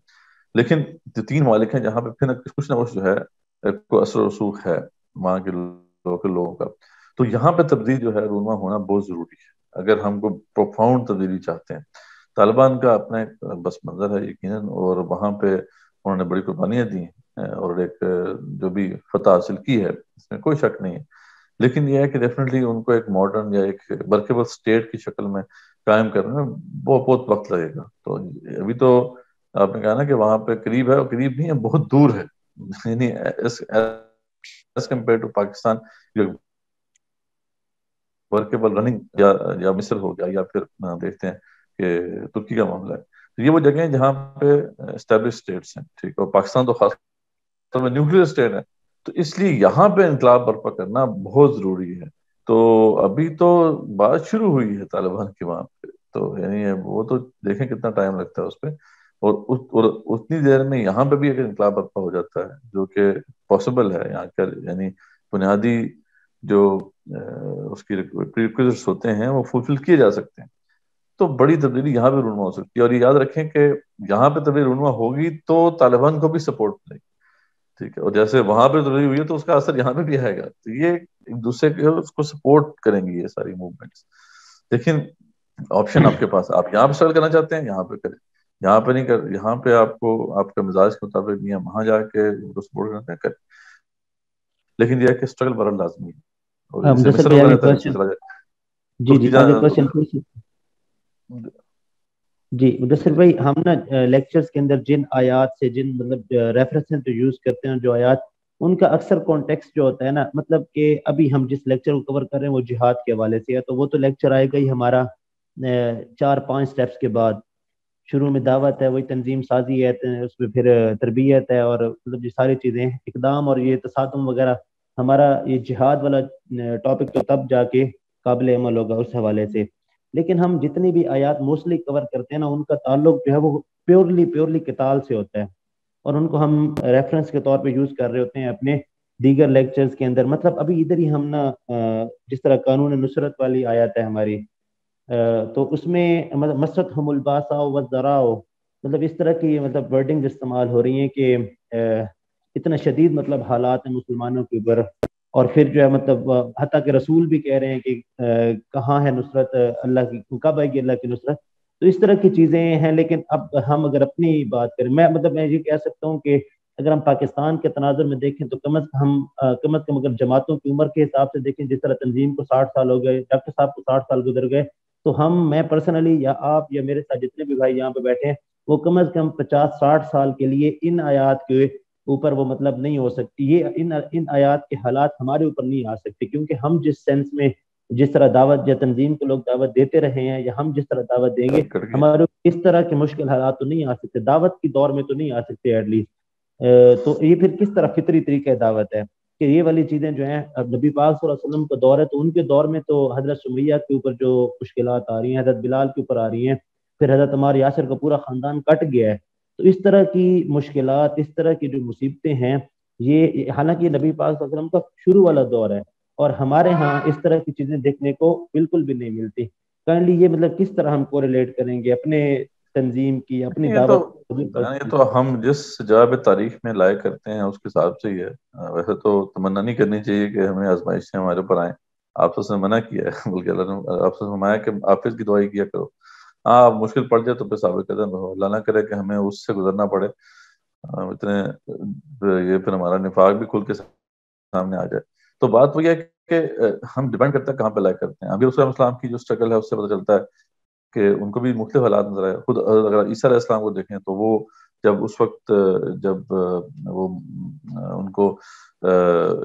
لیکن جو 3 ممالک ہیں جہاں پہ پھر کچھ نہ کچھ جو ہے کو اثر و رسوخ ہے وہاں کے لوگوں کا. تو یہاں پہ تبدیلی جو ہے رونما ہونا بہت ضروری ہے اگر ہم کو پروفاؤنڈ تبدیلی چاہتے ہیں. طالبان کا اپنا ایک بس منظر ہے یقیناً، اور وہاں پہ انہوں نے بڑی قربانیاں دی ہیں اور ایک جو بھی فتح حاصل کی ہے اس میں کوئی شک نہیں ہے. لیکن یہ ہے کہ ڈیفینیٹلی ان کو ایک ماڈرن یا ایک ورکیبل اسٹیٹ کی شکل میں قائم کرنے میں بہت وقت لگے گا. تو ابھی تو آپ نے کہا نا کہ وہاں پہ قریب ہے، اور قریب نہیں ہے، بہت دور ہے. یعنی as compare to Pakistan workable running یا مصر ہو گیا، یا پھر دیکھتے ہیں کہ ترکی کا معاملہ ہے. تو یہ وہ جگہیں ہیں جہاں پہ اسٹیبلش اسٹیٹس ہیں، ٹھیک. اور پاکستان تو خاص طور میں نیوکلیر اسٹیٹ ہے، تو اس لیے یہاں پہ انقلاب برپا کرنا بہت ضروری ہے. تو ابھی تو بات شروع ہوئی ہے طالبان کی وہاں پہ، تو یعنی وہ تو دیکھیں کتنا ٹائم لگتا ہے اس پہ. اور اتنی دیر میں یہاں پہ بھی اگر انقلاب برپا ہو جاتا ہے جو کہ پاسبل ہے یہاں کا، یعنی بنیادی جو اس کی پریکوزٹس ہوتے ہیں وہ فلفل کیے جا سکتے ہیں، تو بڑی تبدیلی یہاں پہ رونما ہو سکتی ہے. اور یہ یاد رکھیں کہ یہاں پہ تبدیلی رونما ہوگی تو طالبان کو بھی سپورٹ ملے گی، ٹھیک ہے. اور جیسے وہاں پہ تبدیلی ہوئی ہے تو اس کا اثر یہاں پہ بھی آئے گا. تو یہ ایک دوسرے کے اس کو سپورٹ کریں گی یہ ساری موومنٹس. لیکن آپشن آپ کے پاس، آپ یہاں پہ اسٹرگل کرنا چاہتے ہیں یہاں پہ کریں، یہاں پہ نہیں کر، یہاں پہ آپ کو آپ کا مزاج کے مطابق نہیں ہے، وہاں جا کے ان کو سپورٹ کرنا ہے کریں. لیکن یہ ہے کہ اسٹرگل بڑا لازمی ہے. اور جیسے مدثر مصر بھائی ہوگا آگے رہتا ہے، کوشچن. جی ترکی جی آگے جہاں کوشچن پوچھ. جی مدثر بھائی، ہم نا لیکچرز کے اندر جن آیات سے، جن مطلب ریفرنسز جو یوز کرتے ہیں، جو آیات، ان کا اکثر کانٹیکسٹ جو ہوتا ہے نا، مطلب کہ ابھی ہم جس لیکچر کو کور کر رہے ہیں وہ جہاد کے حوالے سے ہے، تو وہ تو لیکچر آئے گا ہی ہمارا 4-5 سٹیپس کے بعد. شروع میں دعوت ہے، وہی تنظیم سازی ہے، اس میں پھر تربیت ہے، اور مطلب یہ ساری چیزیں اقدام اور یہ تصادم وغیرہ. ہمارا یہ جہاد والا ٹاپک تو تب جا کے قابل عمل ہوگا اس حوالے سے. لیکن ہم جتنی بھی آیات موسٹلی کور کرتے ہیں نا، ان کا تعلق جو ہے وہ پیورلی قتال سے ہوتا ہے، اور ان کو ہم ریفرنس کے طور پہ یوز کر رہے ہوتے ہیں اپنے دیگر لیکچرز کے اندر. مطلب ابھی ادھر ہی ہم نا جس طرح قانون نصرت والی آیات ہے ہماری، تو اس میں مطلب مستہم الباسا والضراء، مطلب اس طرح کی مطلب ورڈنگ استعمال ہو رہی ہیں کہ اتنا شدید مطلب حالات ہیں مسلمانوں کے اوپر. اور پھر جو ہے مطلب حتیٰ کہ رسول بھی کہہ رہے ہیں کہ کہاں ہے نصرت اللہ کی، کب آئے گی اللہ کی نصرت. تو اس طرح کی چیزیں ہیں. لیکن اب ہم اگر اپنی بات کریں، میں یہ کہہ سکتا ہوں کہ اگر ہم پاکستان کے تناظر میں دیکھیں تو کم از کم اگر جماعتوں کی عمر کے حساب سے دیکھیں، جس طرح تنظیم کو 60 سال ہو گئے، ڈاکٹر صاحب کو 60 سال گزر گئے، تو میں پرسنلی یا آپ یا میرے ساتھ جتنے بھی بھائی یہاں پہ بیٹھے ہیں، وہ کم از کم 50-60 سال کے لیے ان آیات کے اوپر وہ مطلب نہیں ہو سکتی. یہ ان آیات کے حالات ہمارے اوپر نہیں آ سکتے، کیونکہ ہم جس سینس میں جس طرح دعوت یا تنظیم کو لوگ دعوت دیتے رہے ہیں، یا ہم جس طرح دعوت دیں گے، ہمارے اس طرح کے مشکل حالات تو نہیں آ سکتے، دعوت کی دور میں تو نہیں آ سکتے ایٹ لیسٹ. تو یہ پھر کس طرح فطری طریقہ دعوت ہے کہ یہ والی چیزیں جو ہیں. اب نبی پاک صلی اللہ علیہ وسلم کا دور ہے، تو ان کے دور میں تو حضرت سمیہ کے اوپر جو مشکلات آ رہی ہیں، حضرت بلال کے اوپر آ رہی ہیں، پھر حضرت عمار یاسر کا پورا خاندان کٹ گیا ہے. تو اس طرح کی مشکلات، اس طرح کی جو مصیبتیں ہیں، یہ حالانکہ نبی پاک صلی اللہ علیہ وسلم کا شروع والا دور ہے، اور ہمارے ہاں اس طرح کی چیزیں دیکھنے کو بالکل بھی نہیں ملتی. کائنڈلی یہ مطلب کس طرح ہم کوریلیٹ کریں گے اپنے تنظیم کی، اپنی دعوت؟ یہ تو ہم جس جگہ پہ تاریخ میں لائق کرتے ہیں اس کے حساب سے ہی ہے. ویسے تو تمنا نہیں کرنی چاہیے کہ ہمیں آزمائشیں ہمارے اوپر آئیں. آپ سے منع کیا ہے، بلکہ اللہ نے آپ سے فرمایا کہ حافظ کی دعائی کیا کرو. ہاں مشکل پڑ جائے تو پھر ثابت قدم رہو، اللہ نہ کرے کہ ہمیں اس سے گزرنا پڑے اتنے، یہ پھر ہمارا نفاق بھی کھل کے سامنے آ جائے. تو بات وہی ہے کہ ہم ڈیپینڈ کرتے ہیں کہاں پہ لائق کرتے ہیں. ابھی رسول السلام کی جو اسٹرگل ہے اس سے پتہ چلتا ہے کہ ان کو بھی مختلف حالات نظر آئے. خود اگر عیسیٰ علیہ السلام کو دیکھیں تو وہ جب اس وقت جب وہ ان کو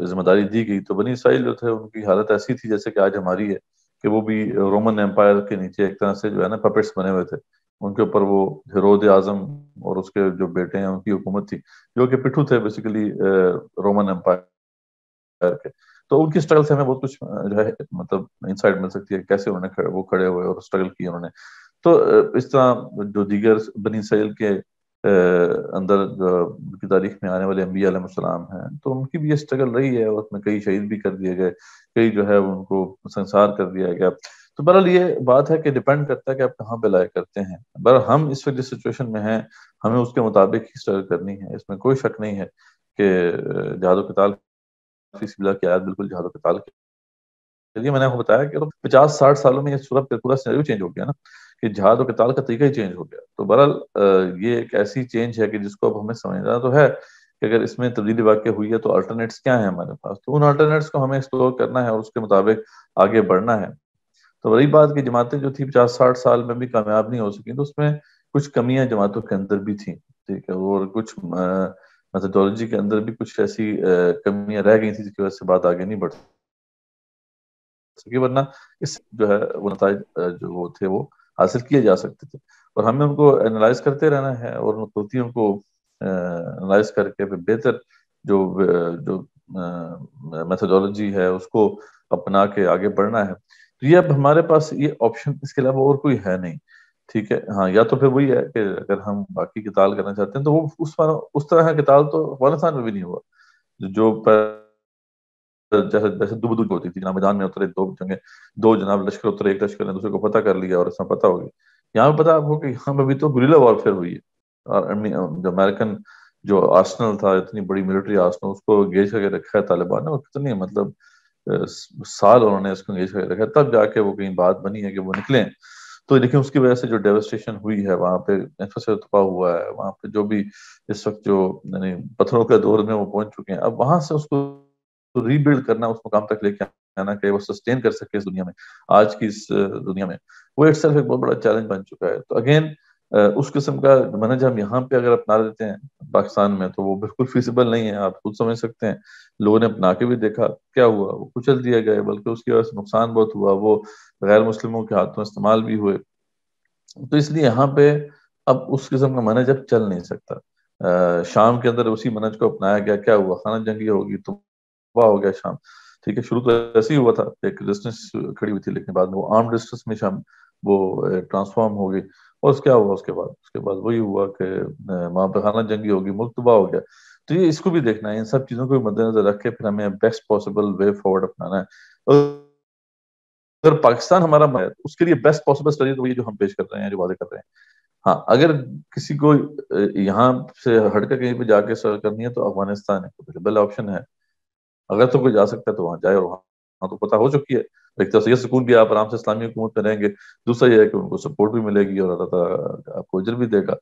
ذمہ داری دی گئی تو بنی اسرائیل جو تھے ان کی حالت ایسی تھی جیسے کہ آج ہماری ہے، کہ وہ بھی رومن امپائر کے نیچے ایک طرح سے جو ہے نا پپٹس بنے ہوئے تھے. ان کے اوپر وہ ہیرود اعظم اور اس کے جو بیٹے ہیں ان کی حکومت تھی، جو کہ پٹھو تھے بیسیکلی رومن امپائر کے. تو ان کی اسٹرگل سے ہمیں بہت کچھ جو ہے مطلب انسائٹ مل سکتی ہے، کیسے انہوں نے وہ کھڑے ہوئے اور اسٹرگل کی انہوں نے. تو اس طرح جو دیگر بنی اسرائیل کے اندر کی تاریخ میں آنے والے انبیاء علیہ السلام ہیں، تو ان کی بھی یہ اسٹرگل رہی ہے، اور اس میں کئی شہید بھی کر دیے گئے، کئی جو ہے ان کو سنسار کر دیا گیا. تو بہرحال یہ بات ہے کہ ڈیپینڈ کرتا ہے کہ آپ کہاں پہ لائق کرتے ہیں. بہرحال ہم اس وقت جس سچویشن میں ہیں ہمیں اس کے مطابق ہی اسٹرگل کرنی ہے، اس میں کوئی شک نہیں ہے کہ جہاد و قتال فی سبیل اللہ کی آیت بالکل جہاد و قتال کے لیے. میں نے آپ کو بتایا کہ 50-60 سالوں میں یہ صورت پورا سینریو چینج ہو گیا نا, کہ جہاد و قتال کا طریقہ ہی چینج ہو گیا. تو بہرحال یہ ایک ایسی چینج ہے کہ جس کو اب ہمیں سمجھنا تو ہے کہ اگر اس میں تبدیلی واقع ہوئی ہے تو الٹرنیٹس کیا ہیں ہمارے پاس, تو ان الٹرنیٹس کو ہمیں ایکسپلور کرنا ہے اور اس کے مطابق آگے بڑھنا ہے. تو وہی بات کہ جماعتیں جو تھی 50-60 سال میں بھی کامیاب نہیں ہو سکیں, تو اس میں کچھ کمیاں جماعتوں کے اندر بھی تھیں, ٹھیک ہے, اور کچھ میتھڈولوجی کے اندر بھی کچھ ایسی کمیاں رہ گئی تھیں جس کی وجہ سے بات آگے نہیں بڑھ سکی, ورنہ اس جو ہے وہ نتائج جو وہ تھے وہ حاصل کیے جا سکتے تھے. اور ہمیں ان کو انالائز کرتے رہنا ہے اور ان غلطیوں کو انالائز کر کے بہتر جو میتھڈولوجی ہے اس کو اپنا کے آگے بڑھنا ہے. تو یہ اب ہمارے پاس یہ آپشن اس کے علاوہ اور کوئی ہے نہیں, ٹھیک ہے. ہاں, یا تو پھر وہی ہے کہ اگر ہم باقی قتال کرنا چاہتے ہیں تو وہ اس طرح کا قتال تو افغانستان میں بھی نہیں ہوا, جو جیسے دو بدو ہوتی تھی, میدان میں اترے دو جنگیں, دو جناب لشکر اترے, ایک لشکر نے دوسرے کو پتہ کر لیا اور اس میں پتہ ہو گیا. یہاں پہ پتہ آپ کو کہ یہاں پہ بھی تو گریلا وارفیئر ہوئی ہے, اور جو امریکن جو آرسنل تھا, اتنی بڑی ملٹری آرسنل, اس کو انگیج کر کے رکھا ہے طالبان نے, اور کتنی مطلب سال انہوں نے اس کو انگیج کر کے رکھا, تب جا کے وہ کہیں بات بنی ہے کہ وہ نکلیں. تو لیکن اس کی وجہ سے جو ڈیوسٹیشن ہوئی ہے وہاں پہ, انفراسٹرکچر تباہ ہوا ہے وہاں پہ, جو بھی اس وقت جو یعنی پتھروں کے دور میں وہ پہنچ چکے ہیں, اب وہاں سے اس کو ری بلڈ کرنا, اس مقام تک لے کے آنا کہ وہ سسٹین کر سکے اس دنیا میں, آج کی اس دنیا میں, وہ اٹ سیلف ایک بہت بڑا چیلنج بن چکا ہے. تو اگین اس قسم کا منہج ہم یہاں پہ اگر اپنا دیتے ہیں پاکستان میں تو وہ بالکل فیزیبل نہیں ہے. آپ خود سمجھ سکتے ہیں, لوگوں نے اپنا کے بھی دیکھا کیا ہوا, وہ کچل دیے گئے, بلکہ اس کی وجہ سے نقصان بہت ہوا, وہ غیر مسلموں کے ہاتھوں استعمال بھی ہوئے. تو اس لیے یہاں پہ اب اس قسم کا منہج اب چل نہیں سکتا. شام کے اندر اسی منہج کو اپنایا گیا, کیا ہوا, خانہ جنگی ہوگی تو ہو گیا شام, ٹھیک ہے. شروع تو ایسے ہی ہوا تھا, ایک ریزسٹنس کھڑی ہوئی تھی, لیکن بعد میں وہ آرمڈ ریزسٹنس میں شام وہ ٹرانسفارم ہو گئی. اور کیا ہوا اس کے بعد وہی ہوا کہ وہاں پہ خانہ جنگی ہوگی, ملک تباہ ہو گیا. تو یہ اس کو بھی دیکھنا ہے, ان سب چیزوں کو بھی مد نظر رکھ کے پھر ہمیں بیسٹ پاسبل وے فارورڈ اپنانا ہے. اگر پاکستان ہمارا ہے اس کے لیے بیسٹ پاسبل اسٹڈی تو یہ جو ہم پیش کر رہے ہیں, جو واضح کر رہے ہیں. ہاں, اگر کسی کو یہاں سے ہٹ کر کہیں پہ جا کے سرچ کرنی ہے تو افغانستان ایک اویلیبل آپشن ہے. اگر تو کوئی جا سکتا ہے تو وہاں جائے, اور وہاں تو پتہ ہو چکی ہے. ایک طرح سے یہ سکون بھی, آپ آرام سے اسلامی حکومت میں رہیں گے, دوسرا یہ ہے کہ ان کو سپورٹ بھی ملے گی اور اللہ تعالیٰ آپ کو اجر بھی دے گا.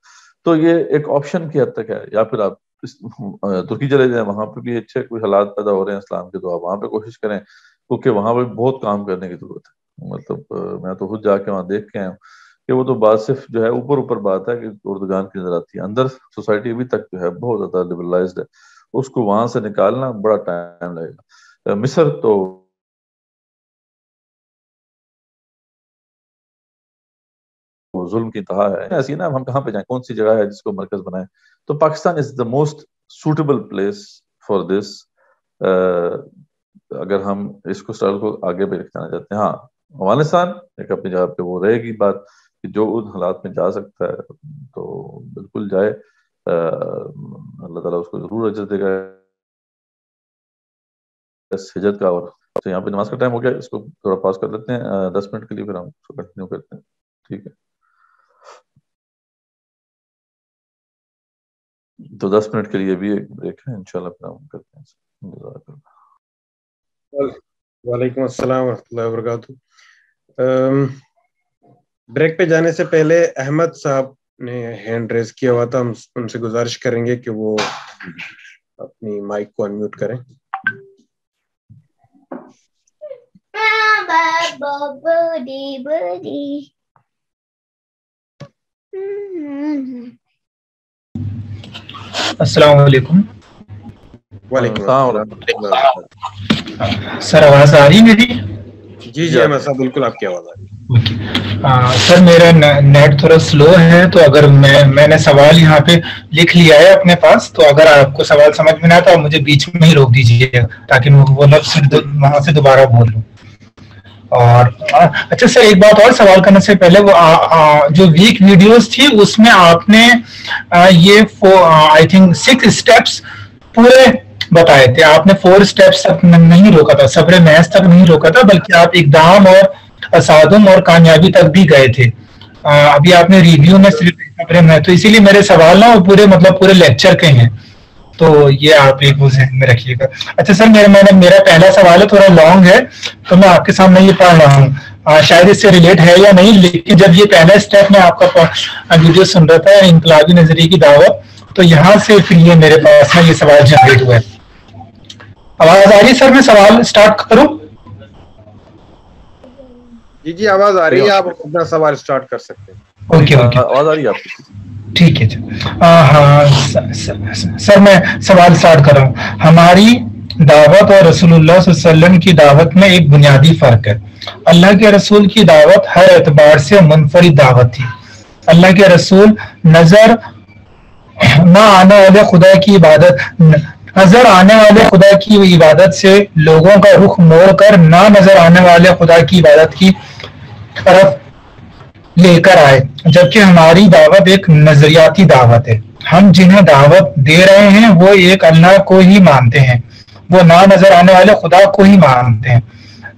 تو یہ ایک آپشن کی حد تک ہے. یا پھر آپ ترکی چلے جائیں, وہاں پہ بھی اچھے کوئی حالات پیدا ہو رہے ہیں اسلام کے, تو آپ وہاں پہ کوشش کریں, کیونکہ وہاں پہ بہت کام کرنے کی ضرورت ہے. مطلب میں تو خود جا کے وہاں دیکھ کے آیا ہوں کہ وہ تو بات صرف جو ہے اوپر بات ہے کہ اردگان کی نظر آتی ہے, اندر سوسائٹی ابھی تک جو ہے بہت زیادہ لیبرلائزڈ ہے. اس کو وہاں سے نکالنا بڑا ٹائم لگے گا. مصر تو ظلم کی انتہا ہے, ایسی نا, ہم کہاں پہ جائیں, کون سی جگہ ہے جس کو مرکز بنائیں. تو Pakistan is the most suitable place for this, اگر ہم اس کو اسٹرگل کو آگے بھی رکھنا چاہتے ہیں. ہاں, افغانستان ایک اپنی جگہ پہ وہ رہے گی بات کہ جو ان حالات میں جا سکتا ہے تو بالکل جائے, اللہ تعالیٰ اس کو ضرور اجر دے گا اس ہجرت کا. اور یہاں پہ نماز کا ٹائم ہو گیا, اس کو تھوڑا پاس کر لیتے ہیں 10 منٹ کے لیے, پھر ہم اس کو کنٹینیو کرتے ہیں, ٹھیک ہے. تو 10 منٹ کے لیے بھی ایک بریک ہے, انشاءاللہ پھر ہم کرتے ہیں. وعلیکم السلام ورحمۃ اللہ وبرکاتہ. بریک پہ جانے سے پہلے احمد صاحب نے ہینڈ ریز کیا ہوا تھا, ہم ان سے گزارش کریں گے کہ وہ اپنی مائک کو انمیوٹ کریں. السلام علیکم. وعلیکم السلام. سر آواز آ رہی میری؟ جی احمد صاحب بالکل آپ کی آواز آ رہی ہے. سر میرا نیٹ تھوڑا سلو ہے, تو اگر میں نے سوال یہاں پہ لکھ لیا ہے اپنے پاس, تو اگر آپ کو سوال سمجھ میں نہ آتا آپ مجھے بیچ میں ہی روک دیجیے تاکہ میں وہ لفظ وہاں سے دوبارہ بول لوں. اور اچھا سر, ایک بات اور سوال کرنے سے پہلے, وہ جو ویک ویڈیوز تھی اس میں آپ نے یہ آئی تھنک 6 اسٹیپس پورے بتائے تھے. آپ نے 4 اسٹیپس تک نہیں روکا تھا, صبر محض تک نہیں روکا تھا, بلکہ آپ اقدام اور تصادم اور کامیابی تک بھی گئے تھے. ابھی آپ نے ریویو میں صرف صبر محض, تو اسی لیے میرے سوال نا وہ پورے لیکچر کے ہیں. تو یہ آپ ایک وہ ذہن میں رکھیے گا. اچھا سر میرا پہلا سوال ہے, تھوڑا لانگ ہے تو میں آپ کے سامنے یہ پڑھ رہا ہوں, شاید اس سے ریلیٹ ہے یا نہیں, لیکن جب یہ پہلا اسٹیپ میں آپ کا ویڈیو سن رہا تھا انقلابی نظریے کی دعوت, تو یہاں سے پھر یہ میرے پاس میں یہ سوال جنریٹ ہوا ہے. آواز آ رہی ہے سر؟ میں سوال اسٹارٹ کروں؟ جی آواز آ رہی ہے, آپ اپنا سوال اسٹارٹ کر سکتے ہیں. اوکے آواز آ رہی ہے آپ کی؟ ٹھیک ہے. ہاں سر میں سوال اسٹارٹ کر رہا ہوں. ہماری دعوت اور رسول اللہ صلی اللہ علیہ وسلم کی دعوت میں ایک بنیادی فرق ہے. اللہ کے رسول کی دعوت ہر اعتبار سے منفرد دعوت تھی. اللہ کے رسول نظر نہ آنے والے خدا کی عبادت نظر آنے والے خدا کی عبادت سے لوگوں کا رخ موڑ کر نہ نظر آنے والے خدا کی عبادت کی طرف لے کر آئے, جبکہ ہماری دعوت ایک نظریاتی دعوت ہے. ہم جنہیں دعوت دے رہے ہیں وہ ایک اللہ کو ہی مانتے ہیں, وہ نہ نظر آنے والے خدا کو ہی مانتے ہیں.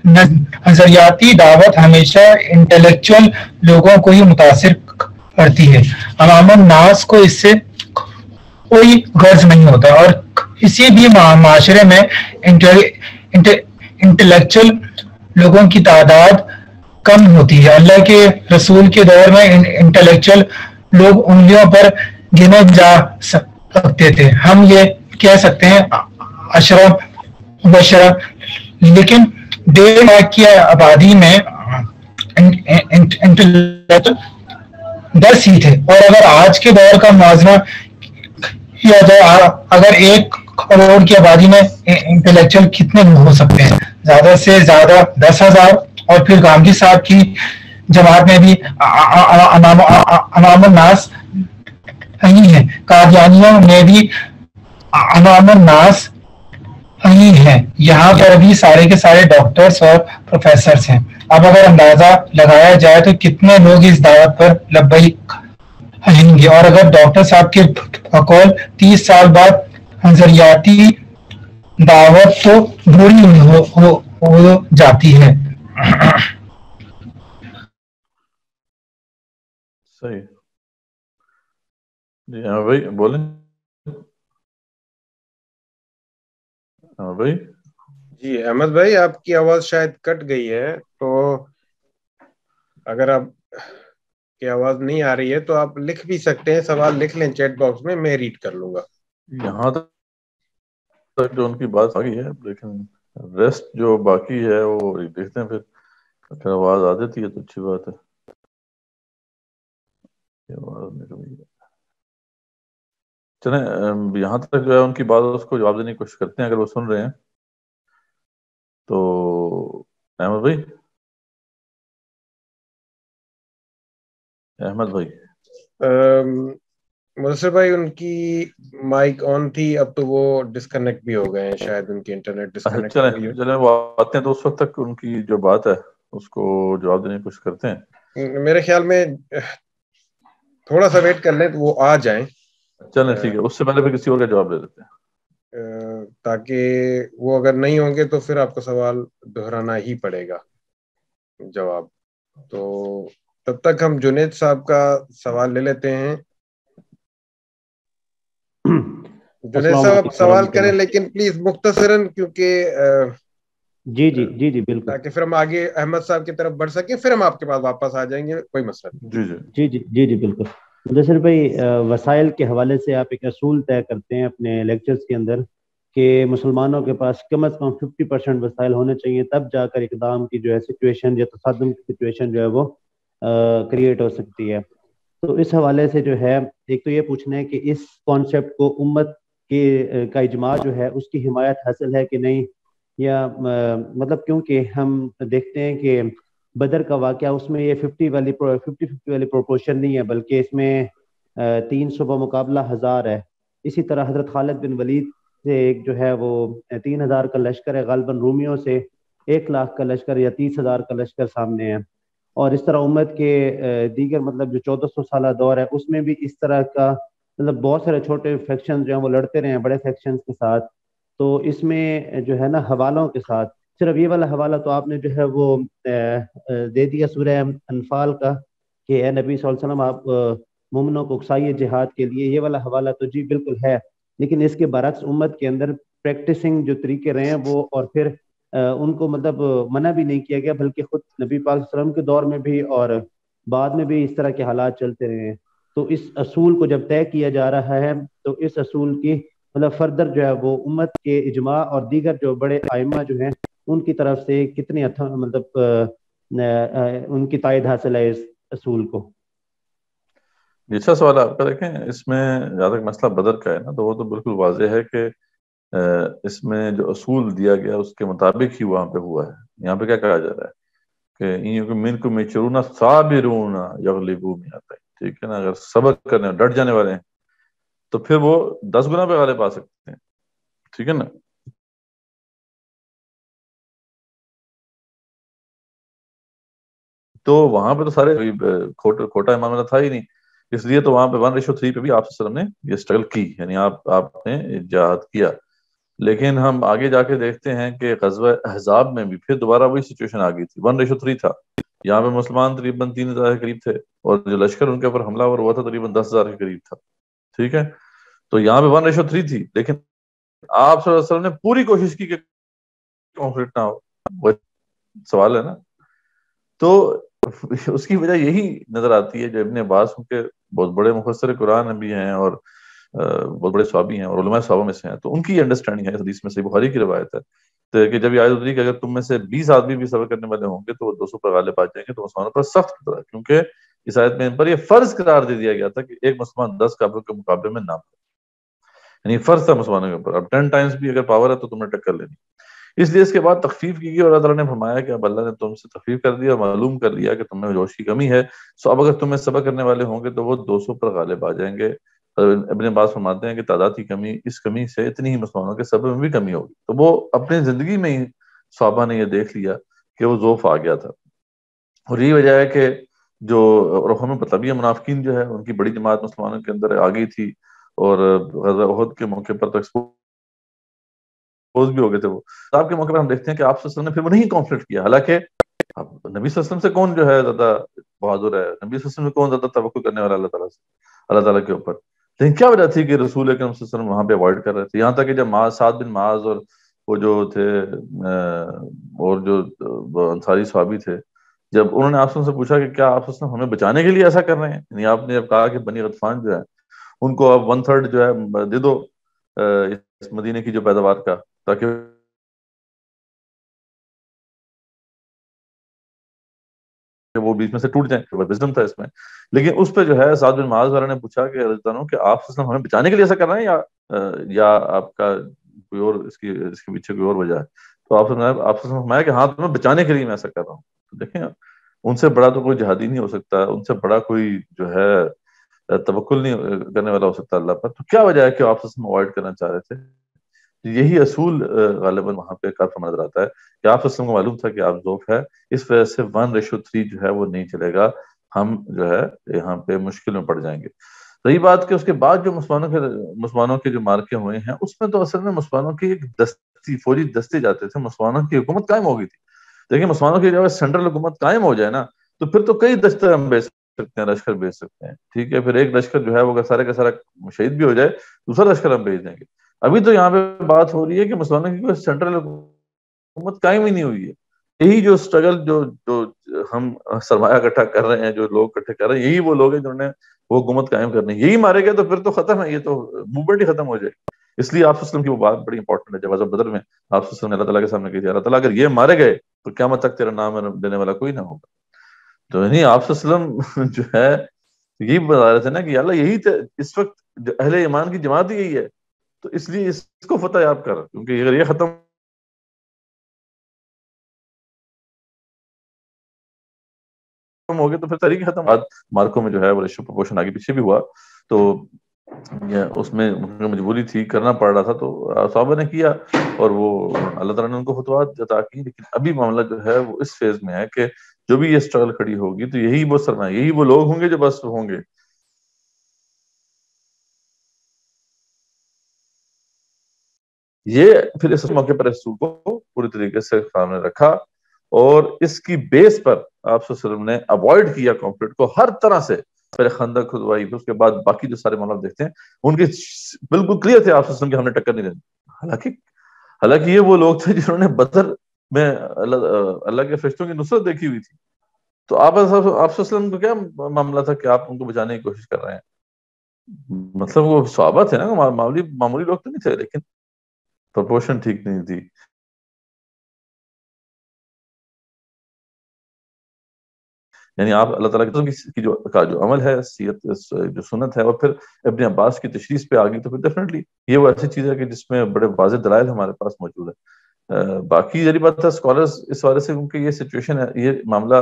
نظریاتی دعوت ہمیشہ انٹلیکچوئل لوگوں کو ہی متاثر کرتی ہے. عوام الناس کو اس سے کوئی غرض نہیں ہوتا, اور کسی بھی معاشرے میں انٹلیکچوئل لوگوں کی تعداد کم ہوتی ہے. اللہ کے رسول کے دور میں انٹلیکچوئل لوگ انگلیوں پر گنے جا سکتے تھے. ہم یہ کہہ سکتے ہیں اشرف بشرف, لیکن 1.5 لاکھ کی آبادی میں انٹلیکچوئل 10 ہی تھے. اور اگر آج کے دور کا موازنہ کیا جائے, اگر 1 کروڑ کی آبادی میں انٹلیکچوئل کتنے ہو سکتے ہیں؟ زیادہ سے زیادہ 10,000. اور پھر گاندھی صاحب کی جماعت میں بھی عوام الناس نہیں ہے, قادیانیوں میں بھی عوام الناس نہیں ہے. یہاں پر بھی سارے کے سارے ڈاکٹرز اور پروفیسرز ہیں. اب اگر اندازہ لگایا جائے تو کتنے لوگ اس دعوت پر لبیک کہیں گے؟ اور اگر ڈاکٹر صاحب کے بقول 30 سال بعد نظریاتی دعوت تو بری ہو جاتی ہے. صحیح. جی ہاں بھائی بولیں. ہاں بھائی. جی احمد بھائی آپ کی آواز شاید کٹ گئی ہے, تو اگر آپ کی آواز نہیں آ رہی ہے تو آپ لکھ بھی سکتے ہیں, سوال لکھ لیں چیٹ باکس میں ریڈ کر لوں گا. یہاں تک جو ان کی بات آ گئی ہے, لیکن ریسٹ جو باقی ہے وہ دیکھتے ہیں. پھر آواز آ جاتی ہے تو اچھی بات ہے. چلیں یہاں تک جو ہے ان کی بات اس کو جواب دینے کی کوشش کرتے ہیں, اگر وہ سن رہے ہیں تو. احمد بھائی, احمد بھائی. مدثر بھائی ان کی مائک آن تھی, اب تو وہ ڈسکنیکٹ بھی ہو گئے ہیں, شاید ان کی انٹرنیٹ ڈسکنیکٹ ہو گئی ہے. چلیں وہ آتے ہیں تو اس وقت تک ان کی جو بات ہے اس کو جواب دینے کی کوشش کرتے ہیں. میرے خیال میں تھوڑا سا ویٹ کر لیں تو وہ آ جائیں. چلیں ٹھیک ہے, اس سے پہلے بھی کسی اور کا جواب دے دیتے ہیں تاکہ وہ اگر نہیں ہوں گے تو پھر آپ کو سوال دہرانا ہی پڑے گا جواب. تو تب تک ہم جنید صاحب کا سوال لے لیتے ہیں. جنید صاحب آپ سوال کریں, لیکن پلیز مختصراً, کیونکہ جی بالکل, تاکہ پھر ہم آگے احمد صاحب کی طرف بڑھ سکیں, پھر ہم آپ کے پاس واپس آ جائیں گے, کوئی مسئلہ نہیں. جی بالکل. مدثر بھائی, وسائل کے حوالے سے آپ ایک اصول طے کرتے ہیں اپنے لیکچرز کے اندر کہ مسلمانوں کے پاس کم از کم 50% وسائل ہونے چاہیے, تب جا کر اقدام کی جو ہے سچویشن یا تصادم کی سچویشن جو ہے وہ کریٹ ہو سکتی ہے. تو اس حوالے سے جو ہے ایک تو یہ پوچھنا ہے کہ اس کانسیپٹ کو امت کا اجماع جو ہے اس کی حمایت حاصل ہے کہ نہیں, یا مطلب کیونکہ ہم دیکھتے ہیں کہ بدر کا واقعہ اس میں یہ 50 والی پروپورشن نہیں ہے, بلکہ اس میں 300 بمقابلہ 1000 ہے. اسی طرح حضرت خالد بن ولید سے ایک جو ہے وہ 3000 کا لشکر ہے, غالباً رومیوں سے 1 لاکھ کا لشکر یا 30,000 کا لشکر سامنے ہے. اور اس طرح امت کے دیگر مطلب جو 1400 سالہ دور ہے اس میں بھی اس طرح کا مطلب بہت سارے چھوٹے فیکشن جو ہیں وہ لڑتے رہے ہیں بڑے فیکشنز کے ساتھ. تو اس میں جو ہے نا حوالوں کے ساتھ, صرف یہ والا حوالہ تو آپ نے جو ہے وہ دے دیا سورہ انفال کا کہ اے نبی صلی اللہ علیہ وسلم آپ مومنوں کو اکسائیے جہاد کے لیے, یہ والا حوالہ تو جی بالکل ہے, لیکن اس کے برعکس امت کے اندر پریکٹسنگ جو طریقے رہے ہیں وہ، اور پھر ان کو مطلب منع بھی نہیں کیا گیا، بلکہ خود نبی پاک صلی اللہ علیہ وسلم کے دور میں بھی اور بعد میں بھی اس طرح کے حالات چلتے رہے ہیں۔ تو اس اصول کو جب طے کیا جا رہا ہے تو اس اصول کی مطلب فردر جو ہے وہ امت کے اجماع اور دیگر جو بڑے ائمہ جو ہیں ان کی طرف سے کتنی مطلب ان کی تائید حاصل ہے اس اصول کو؟ اچھا سوال آپ کا۔ دیکھیں اس میں جہاں تک مسئلہ بدر کا ہے نا، تو وہ تو بالکل واضح ہے کہ اس میں جو اصول دیا گیا اس کے مطابق ہی وہاں پہ ہوا ہے۔ یہاں پہ کیا کہا جا رہا ہے کہ منکم یچرون صابرون یغلبوا مئتین، ٹھیک ہے نا، اگر صبر کرنے ڈٹ جانے والے ہیں تو پھر وہ 10 گنا پہ غالب آ سکتے ہیں، ٹھیک ہے نا۔ تو وہاں پہ تو سارے کھوٹا معاملہ تھا ہی نہیں، اس لیے تو وہاں پہ 1:3 پہ بھی آپ صلی اللہ علیہ وسلم نے یہ اسٹرگل کی، یعنی آپ نے جہاد کیا۔ لیکن ہم آگے جا کے دیکھتے ہیں کہ غزوہ احزاب میں بھی پھر دوبارہ وہی سچویشن آ گئی تھی، 1:3 تھا۔ یہاں پہ مسلمان تقریباً 3000 کے قریب تھے اور جو لشکر ان کے اوپر حملہ ہوا تھا تقریباً 10,000 کے قریب تھا، ٹھیک ہے۔ تو یہاں پہ 1:3 تھی، لیکن آپ صلی اللہ علیہ وسلم نے پوری کوشش کی کہ کانفلکٹ نہ ہو، وہ سوال ہے نا۔ تو اس کی وجہ یہی نظر آتی ہے، جو ابن عباس کے بہت بڑے مفسر قرآن بھی ہیں اور بہت بڑے صحابی ہیں اور علماء صحابہ میں سے ہیں، تو ان کی انڈرسٹینڈنگ ہے، حدیث میں صحیح بخاری کی روایت ہے کہ جب یہ آیت اتری کہ اگر تم میں سے 20 آدمی بھی صبر کرنے والے ہوں گے تو وہ 200 پر غالب آ جائیں گے، تو مسلمانوں پر سخت خطرہ ہے، کیونکہ اس آیت میں ان پر یہ فرض قرار دے دیا گیا تھا کہ ایک مسلمان 10 کافروں کے مقابلے میں نہ پڑے، یعنی فرض تھا مسلمانوں کے اوپر۔ اب 10 ٹائمز بھی اگر پاور ہے تو تم نے ٹکر لینی، اس لیے اس کے بعد تخفیف کی گئی اور اللہ تعالیٰ نے فرمایا کہ اب اللہ نے تم سے تخفیف کر دیا اور معلوم کر لیا کہ تم میں جوش کی کمی ہے، سو اب اگر تمہیں صبر کرنے والے ہوں گے تو وہ 200 پر غالب آ جائیں گے۔ ابن عباس فرماتے ہیں کہ تعداد کی کمی، اس کمی سے اتنی ہی مسلمانوں کے صبر میں بھی کمی ہوگی۔ تو وہ اپنی زندگی میں ہی صحابہ نے یہ دیکھ لیا کہ وہ ضعف آ گیا تھا، اور یہی وجہ ہے کہ جو اور ہمیں پتہ بھی ہے منافقین جو ہے ان کی بڑی جماعت مسلمانوں کے اندر آ گئی تھی، اور غزوہ احد کے موقع پر تو بھی ہو گئے تھے۔ وہ آپ کے موقع پر ہم دیکھتے ہیں کہ آپ صلی اللہ علیہ وسلم نے پھر وہ نہیں کانفلکٹ کیا، حالانکہ اب نبی صلی اللہ علیہ وسلم سے کون جو ہے زیادہ بہادر ہے، نبی صلی اللہ علیہ وسلم سے کون زیادہ توقع کرنے والا اللہ تعالیٰ سے، اللہ تعالیٰ کے اوپر۔ لیکن کیا وجہ تھی کہ رسول اکرم صلی اللہ علیہ وسلم وہاں پہ اوائڈ کر رہے تھے، یہاں تک کہ جب سعد بن معاذ اور وہ جو تھے اور جو انصاری صحابی تھے، جب انہوں نے آپ سے پوچھا کہ کیا آپ ہمیں بچانے کے لیے ایسا کر رہے ہیں، یعنی آپ نے جب کہا کہ بنی غطفان جو ہے ان کو اب 1/3 جو ہے دے دو اس مدینے کی جو پیداوار کا، تاکہ وہ بیچ میں سے ٹوٹ جائیں، وزڈم تھا اس میں۔ لیکن اس پہ جو ہے سعد بن معاذ والا نے پوچھا کہ رضی اللہ عنہ کہ آپ ہمیں بچانے کے لیے ایسا کر رہے ہیں یا آپ کا کوئی اور اس کے پیچھے کوئی اور وجہ ہے؟ تو آپ سے فرمایا کہ ہاں تمہیں بچانے کے لیے میں ایسا کر رہا ہوں۔ تو دیکھیں ان سے بڑا تو کوئی جہادی نہیں ہو سکتا، ان سے بڑا کوئی جو ہے توکل نہیں کرنے والا ہو سکتا اللہ پر۔ تو کیا وجہ ہے کہ آپ اوائڈ کرنا چاہ رہے تھے؟ یہی اصول غالباً وہاں پہ کافی نظر آتا ہے کہ آپ کو معلوم تھا کہ آپ ضعف ہے، اس وجہ سے 1:3 جو ہے وہ نہیں چلے گا، ہم جو ہے یہاں پہ مشکل میں پڑ جائیں گے۔ رہی بات کہ اس کے بعد جو مسلمانوں کے جو مارکے ہوئے ہیں اس میں تو اصل میں مسلمانوں کی ایک فوجی دستے جاتے تھے، مسلمانوں کی حکومت قائم ہو گئی تھی۔ دیکھیں مسلمانوں کی جب سینٹرل حکومت قائم ہو جائے نا تو پھر تو کئی دستے ہم بیچ سکتے ہیں، لشکر بیچ سکتے ہیں، ٹھیک ہے۔ پھر ایک لشکر جو ہے وہ سارے کا سارا شہید بھی ہو جائے، دوسرا لشکر ہم بھیج دیں گے۔ ابھی تو یہاں پہ بات ہو رہی ہے کہ مسلمانوں کی کوئی سینٹرل حکومت قائم ہی نہیں ہوئی ہے۔ یہی جو سٹرگل جو ہم سرمایہ اکٹھا کر رہے ہیں، جو لوگ اکٹھے کر رہے ہیں، یہی وہ لوگ ہیں جنہوں نے وہ حکومت قائم کرنی، یہی مارے گئے تو پھر تو ختم ہے، یہ تو موومنٹ ہی ختم ہو جائے گی۔ اس لیے آپ صلی اللہ علیہ وسلم کی وہ بات بڑی امپورٹنٹ ہے، جب غزوہ بدر میں آپ صلی اللہ علیہ وسلم نے اللہ تعالیٰ کے سامنے کہی، اللہ تعالیٰ اگر یہ مارے گئے تو قیامت تک تیرا نام دینے والا کوئی نہ ہوگا۔ تو نہیں آپ صلی اللہ علیہ وسلم جو ہے یہی بتا رہے تھے نا کہ اللہ یہی اس وقت جو اہل ایمان کی جماعت یہی ہے، تو اس لیے اس کو فتح یاب کر، کیونکہ اگر یہ ختم ہو گئے تو پھر تاریخ ختم۔ مارکوں میں جو ہے وہ ریشو پروپورشن آگے پیچھے بھی ہوا، تو اس میں مجبوری تھی، کرنا پڑ رہا تھا، تو صحابہ نے کیا اور وہ اللہ تعالیٰ نے ان کو فتوحات عطا کی۔ لیکن ابھی معاملہ جو ہے وہ اس فیز میں ہے کہ جو بھی یہ اسٹرگل کھڑی ہوگی تو یہی وہ سرمایہ، یہی وہ لوگ ہوں گے جو بس ہوں گے۔ یہ پھر اس موقع پر رسول کو پوری طریقے سے سامنے رکھا اور اس کی بیس پر آپ صلی اللہ علیہ وسلم نے اوائڈ کیا کانفلکٹ کو ہر طرح سے، پہلے خندق کھدوائی، پھر اس کے بعد باقی جو سارے معاملات دیکھتے ہیں ان کے بالکل کلیئر تھے آپ وسلم کہ ہم نے ٹکر نہیں دینی. حالانکہ یہ وہ لوگ تھے جنہوں نے بدر میں اللہ کے فرشتوں کی نصرت دیکھی ہوئی تھی. تو آپ وسلم کو کیا معاملہ تھا کہ آپ ان کو بچانے کی کوشش کر رہے ہیں؟ مطلب وہ صحابہ تھے نا، معمولی لوگ تو نہیں تھے، لیکن پرپورشن ٹھیک نہیں تھی. یعنی آپ اللہ تعالیٰ کی جو عمل ہے، سیرت جو سنت ہے، اور پھر ابن عباس کی تشریح پہ آ گئی، تو پھر ڈیفینیٹلی یہ وہ ایسی چیز ہے کہ جس میں بڑے واضح دلائل ہمارے پاس موجود ہے. باقی ذریعہ بات ہے اسکالرز اس والے سے، کیونکہ یہ سچویشن ہے، یہ معاملہ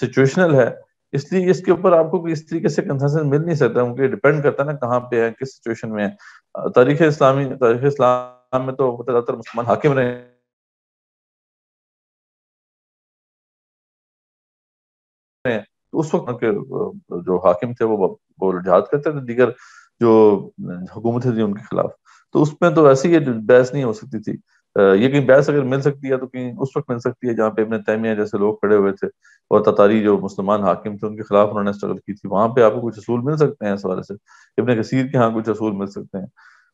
سچویشنل ہے، اس لیے اس کے اوپر آپ کو اس طریقے سے کنسنسس مل نہیں سکتا، کیونکہ ڈیپینڈ کرتا ہے نا کہاں پہ ہے، کس سچویشن میں ہے. تاریخ اسلام میں تو زیادہ تر مسلمان حاکم رہے ہیں، تو اس وقت کے جو حاکم تھے وہ جہاد کرتے تھے دیگر جو حکومتیں تھیں ان کے خلاف. تو اس میں تو ویسے ہی بحث نہیں ہو سکتی تھی. یہ کہیں بحث اگر مل سکتی ہے تو کہیں اس وقت مل سکتی ہے جہاں پہ ابن تیمیہ جیسے لوگ کھڑے ہوئے تھے، اور تتاری جو مسلمان حاکم تھے ان کے خلاف انہوں نے اسٹرگل کی تھی. وہاں پہ آپ کو کچھ اصول مل سکتے ہیں اس حوالے سے، ابن کثیر کے ہاں کچھ اصول مل سکتے ہیں.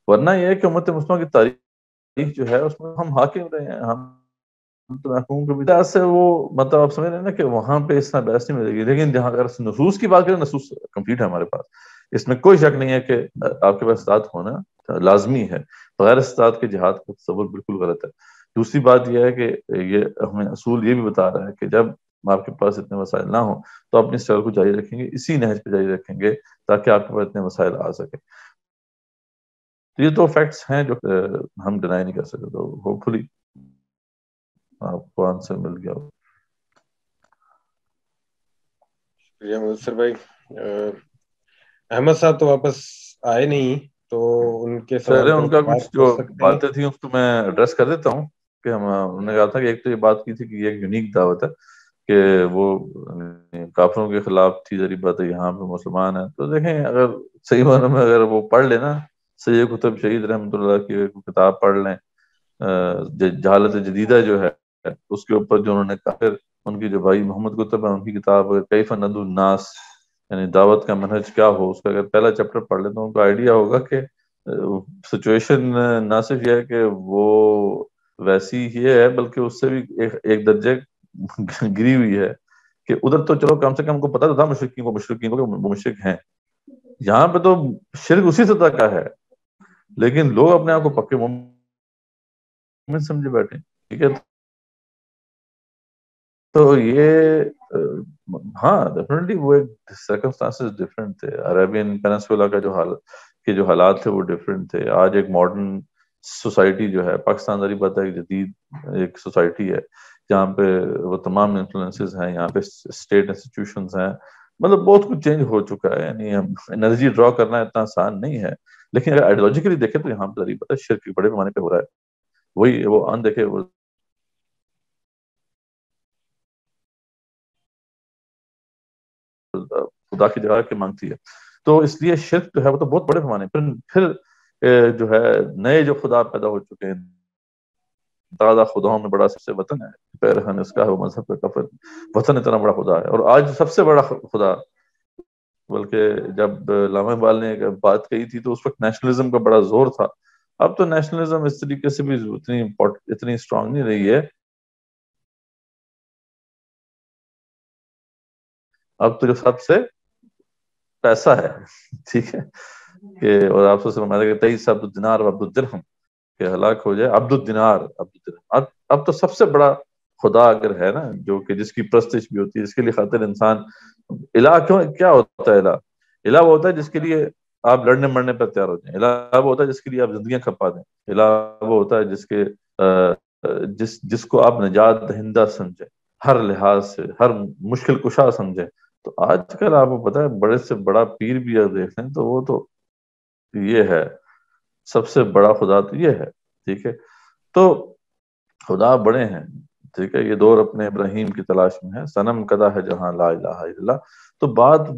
ورنہ یہ ہے کہ امت مسلمہ کی تاریخ جو ہے اس میں ہم حاکم رہے ہیں، ہم تو محکوم کے بجائے سے وہ مطلب آپ سمجھ رہے ہیں نا کہ وہاں پہ اس طرح بحث نہیں ملے گی. لیکن جہاں اگر نصوص کی بات کریں، نصوص کمپلیٹ ہے ہمارے پاس، اس میں کوئی شک نہیں ہے کہ آپ کے پاس استاد ہونا لازمی ہے. بغیر استاد کے جہاد کا تصور بالکل غلط ہے. دوسری بات یہ ہے کہ یہ ہمیں اصول یہ بھی بتا رہا ہے کہ جب آپ کے پاس اتنے وسائل نہ ہوں تو اپنی اسٹرگل کو جاری رکھیں گے، اسی نہج پہ جاری رکھیں گے تاکہ آپ کے پاس اتنے وسائل آ سکے. تو یہ تو فیکٹس ہیں جو ہم ڈینائی نہیں کر سکتے. تو ہوپ فلی آپ کو آنسر مل گیا. شکریہ مدثر بھائی. احمد صاحب تو واپس آئے نہیں، تو ان کے سوال ان کا کچھ جو کر سکتے ہیں. باتیں تھیں اس کو میں ایڈریس کر دیتا ہوں کہ انہوں نے کہا تھا کہ ایک تو یہ بات کی تھی کہ یہ ایک یونیک دعوت ہے کہ وہ کافروں کے خلاف تھی. ذریعہ بات ہے یہاں پہ مسلمان ہیں، تو دیکھیں اگر صحیح معنی میں اگر وہ پڑھ لیں نا، سید قطب شہید رحمۃ اللہ کی کتاب پڑھ لیں، جہالت جدیدہ جو ہے اس کے اوپر جو انہوں نے کہا، پھر ان کی جو بھائی محمد قطب ہے ان کی کتاب کیف ندعو الناس، یعنی دعوت کا منہج کیا ہو، اس کا اگر پہلا چیپٹر پڑھ لیں تو ان کو آئیڈیا ہوگا کہ سچویشن نہ صرف یہ ہے کہ وہ ویسی ہی ہے بلکہ اس سے بھی ایک درجے گری ہوئی ہے. کہ ادھر تو چلو کم سے کم کو پتا تو تھا مشرکین کو وہ مشرک ہیں، یہاں پہ تو شرک اسی سطح کا ہے، لیکن لوگ اپنے آپ کو پکے مومن سمجھے بیٹھے. ٹھیک ہے، تو یہ ہاں ڈیفینیٹلی وہ ایک سرکمسٹانسز ڈفرینٹ تھے. عربین پینسولا کا جو حالات تھے وہ ڈفرینٹ تھے. آج ایک ماڈرن سوسائٹی جو ہے پاکستان داری بات ہے، ایک جدید ایک سوسائٹی ہے جہاں پہ وہ تمام انفلوئنسز ہیں، یہاں پہ اسٹیٹ انسٹیٹیوشنز ہیں، مطلب بہت کچھ چینج ہو چکا ہے. یعنی انرجی ڈرا کرنا اتنا آسان نہیں ہے، لیکن اگر آئیڈیولوجیکلی دیکھیں تو یہاں پہ داری بات ہے شرک بڑے پیمانے پہ ہو رہا ہے. وہی وہ ان دیکھے وہ خدا کی جگہ کے مانگتی ہے. تو اس لیے شرک جو ہے وہ تو بہت بڑے پیمانے پھر جو ہے نئے جو خدا پیدا ہو چکے ہیں، تعداد خداؤں میں بڑا سب سے وطن ہے، پیرہن اس کا ہے وہ مذہب کا کفر، وطن اتنا بڑا خدا ہے. اور آج سب سے بڑا خدا، بلکہ جب علامہ اقبال نے بات کہی تھی تو اس وقت نیشنلزم کا بڑا زور تھا. اب تو نیشنلزم اس طریقے سے بھی اتنی اسٹرانگ نہیں رہی ہے. اب تو جو سب سے پیسہ ہے، ٹھیک ہے، کہ اور آپ سے فرمایا کہ 23 عبد الدینار و عبد الدرہم کہ ہلاک ہو جائے عبد الدینار عبد الدرہم. اب تو سب سے بڑا خدا اگر ہے نا، جو کہ جس کی پرستش بھی ہوتی ہے، جس کے لیے خاطر انسان الہ کیا ہوتا ہے؟ الہ وہ ہوتا ہے جس کے لیے آپ لڑنے مرنے پر تیار ہو جائیں. الہ وہ ہوتا ہے جس کے لیے آپ زندگیاں کھپا دیں. الہ وہ ہوتا ہے جس کو آپ نجات دہندہ سمجھیں، ہر لحاظ سے ہر مشکل کشا سمجھیں. تو آج کل آپ کو پتا ہے بڑے سے بڑا پیر بھی اگر دیکھ لیں تو وہ تو یہ ہے سب سے بڑا خدا تو یہ ہے. ٹھیک ہے، تو خدا بڑے ہیں. ٹھیک ہے، یہ دور اپنے ابراہیم کی تلاش میں ہے، صنم کدا ہے جہاں لا الہ الا اللہ. تو بات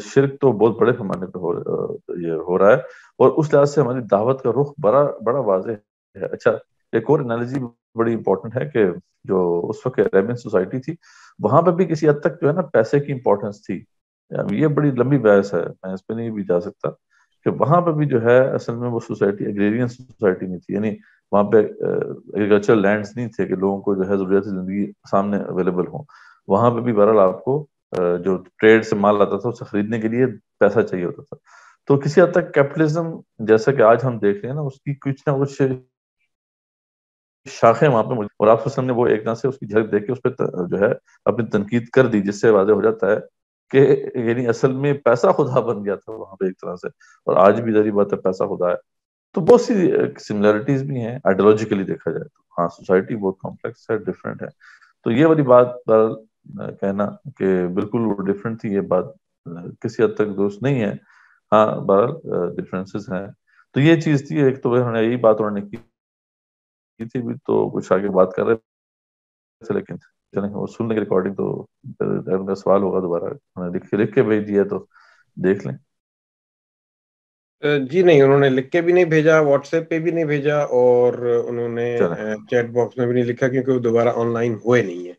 شرک تو بہت بڑے پیمانے پہ ہو رہا ہے، اور اس لحاظ سے ہماری دعوت کا رخ بڑا واضح ہے. اچھا، ایک اور انالوجی بڑی امپورٹنٹ ہے کہ جو اس وقت عربین سوسائٹی تھی وہاں پہ بھی کسی حد تک جو ہے نا پیسے کی امپورٹنس تھی. یہ بڑی لمبی بحث ہے، میں اس پہ نہیں بھی جا سکتا کہ وہاں پہ بھی جو ہے اصل میں وہ سوسائٹی ایگریرین سوسائٹی نہیں تھی، یعنی وہاں پہ ایگریکلچرل لینڈز نہیں تھے کہ لوگوں کو جو ہے ضروریات زندگی سامنے اویلیبل ہوں. وہاں پہ بھی بہرحال آپ کو جو ٹریڈ سے مال آتا تھا اسے خریدنے کے لیے پیسہ چاہیے ہوتا تھا. تو کسی حد تک کیپٹلزم جیسا کہ آج ہم دیکھ رہے ہیں نا، اس کی کچھ نہ کچھ شاخیں وہاں پہ اور آپ وسلم نے وہ ایک طرح سے اس کی جھلک دیکھ کے اس پہ جو ہے اپنی تنقید کر دی، جس سے واضح ہو جاتا ہے کہ یعنی اصل میں پیسہ خدا بن گیا تھا وہاں پہ ایک طرح سے، اور آج بھی ظاہری بات ہے پیسہ خدا ہے. تو بہت سی سملیرٹیز بھی ہیں آئیڈیولوجیکلی دیکھا جائے تو. ہاں سوسائٹی بہت کمپلیکس ہے، ڈفرینٹ ہے. تو یہ والی بات پر کہنا کہ بالکل وہ ڈفرینٹ تھی، یہ بات کسی حد تک درست نہیں ہے. ہاں بہرحال ڈفرینسز ہیں. تو یہ چیز تھی ایک. تو انہوں نے یہی بات انہوں نے کی تھی بھی، تو کچھ آگے بات کر رہے تھے لیکن چلیں وہ سننے کی ریکارڈنگ تو ان کا سوال ہوگا دوبارہ، انہوں نے لکھ کے بھیج دیا تو دیکھ لیں. جی نہیں، انہوں نے لکھ کے بھی نہیں بھیجا، واٹس ایپ پہ بھی نہیں بھیجا، اور انہوں نے چیٹ باکس میں بھی نہیں لکھا کیونکہ وہ دوبارہ آن لائن ہوئے نہیں ہے.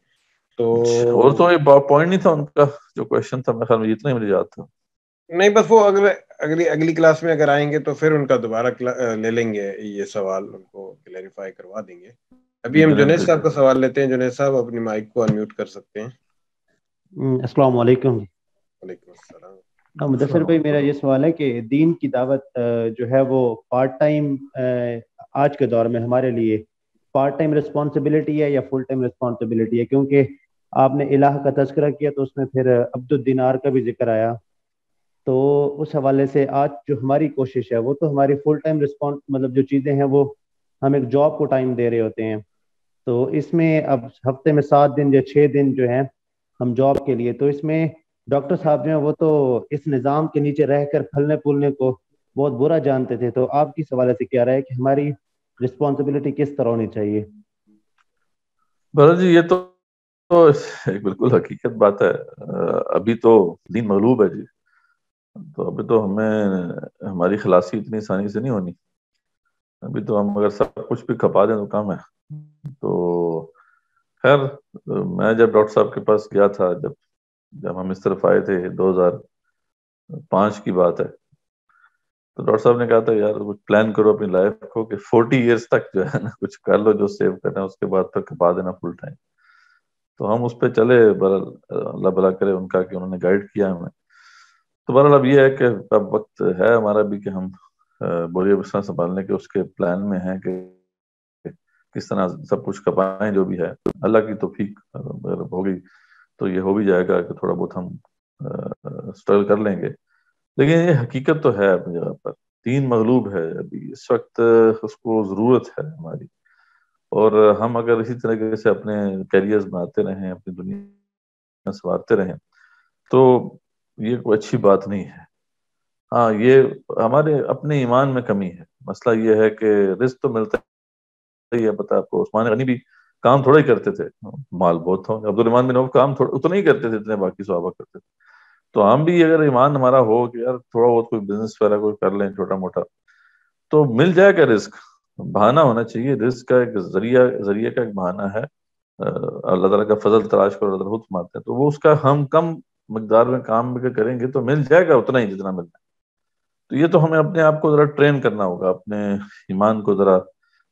اور تو یہ پوائنٹ نہیں تھا ان کا جو کوشچن تھا، میرے خیال میں اتنا ہی مجھے یاد تھا. نہیں بس وہ اگلی کلاس میں اگر آئیں گے تو پھر ان کا دوبارہ لے لیں گے یہ سوال، ان کو کلیریفائی کروا دیں گے. ابھی ہم جنید صاحب کا سوال لیتے ہیں. جنید صاحب اپنی مائک کو انمیوٹ کر سکتے ہیں. السلام علیکم. وعلیکم السلام. مدثر بھائی میرا یہ سوال ہے کہ دین کی دعوت جو ہے وہ پارٹ ٹائم آج کے دور میں ہمارے لیے پارٹ ٹائم رسپانسبلٹی ہے یا فل ٹائم رسپانسبلٹی ہے؟ کیونکہ آپ نے الہ کا تذکرہ کیا تو اس میں پھر عبد الدینار کا بھی ذکر آیا. تو اس حوالے سے آج جو ہماری کوشش ہے وہ تو ہماری فل ٹائم رسپانس مطلب جو چیزیں ہیں وہ ہم ایک جاب کو ٹائم دے رہے ہوتے ہیں. تو اس میں اب ہفتے میں 7 دن یا 6 دن جو ہیں ہم جاب کے لیے، تو اس میں ڈاکٹر صاحب جو ہیں وہ تو اس نظام کے نیچے رہ کر پھلنے پھولنے کو بہت برا جانتے تھے. تو آپ کی حوالے سے کیا رہے کہ ہماری رسپانسبلٹی کس طرح ہونی چاہیے؟ بھرت جی یہ تو ایک بالکل حقیقت بات ہے. ابھی تو دین مغلوب ہے جی، تو ابھی تو ہمیں ہماری خلاصی اتنی آسانی سے نہیں ہونی. ابھی تو ہم اگر سب کچھ بھی کھپا دیں تو کم ہے. تو خیر میں جب ڈاکٹر صاحب کے پاس گیا تھا، جب ہم اس طرف آئے تھے 2005 کی بات ہے، تو ڈاکٹر صاحب نے کہا تھا یار کچھ پلان کرو اپنی لائف کو کہ 40 ایئرس تک جو ہے نا کچھ کر لو جو سیو کرنا ہے، اس کے بعد پھر کھپا دینا فل ٹائم. تو ہم اس پہ چلے. اللہ بھلا کرے ان کا کہ انہوں نے گائیڈ کیا ہمیں. تو بہرحال اب یہ ہے کہ اب وقت ہے ہمارا بھی کہ ہم بوریہ بستر سنبھالنے کے اس کے پلان میں ہیں کہ کس طرح سب کچھ کھپائیں. جو بھی ہے اللہ کی توفیق اگر ہوگی تو یہ ہو بھی جائے گا کہ تھوڑا بہت ہم اسٹرگل کر لیں گے. لیکن یہ حقیقت تو ہے اپنی جگہ پر. دین مغلوب ہے ابھی اس وقت، اس کو ضرورت ہے ہماری. اور ہم اگر اسی طریقے سے اپنے کیریئرز بناتے رہیں، اپنی دنیا سنوارتے رہیں، تو یہ کوئی اچھی بات نہیں ہے. ہاں یہ ہمارے اپنے ایمان میں کمی ہے. مسئلہ یہ ہے کہ رزق تو ملتا ہی ہے. پتہ آپ کو عثمان غنی بھی کام تھوڑا ہی کرتے تھے، مال بہت تھا. عبد الرحمن بن عوف کام اتنا ہی کرتے تھے اتنے باقی صحابہ کرتے تھے. تو ہم بھی اگر ایمان ہمارا ہو کہ یار تھوڑا بہت کوئی بزنس وغیرہ کوئی کر لیں چھوٹا موٹا، تو مل جائے گا. رزق بہانہ ہونا چاہیے. رزق کا ایک ذریعے کا ایک بہانہ ہے. اللہ تعالیٰ کا فضل تلاش کرو، اللہ تعالیٰ فرماتے ہیں. تو وہ اس کا ہم کم مقدار میں کام کریں گے تو مل جائے گا اتنا ہی جتنا ملنا ہے. تو یہ تو ہمیں اپنے آپ کو ذرا ٹرین کرنا ہوگا، اپنے ایمان کو ذرا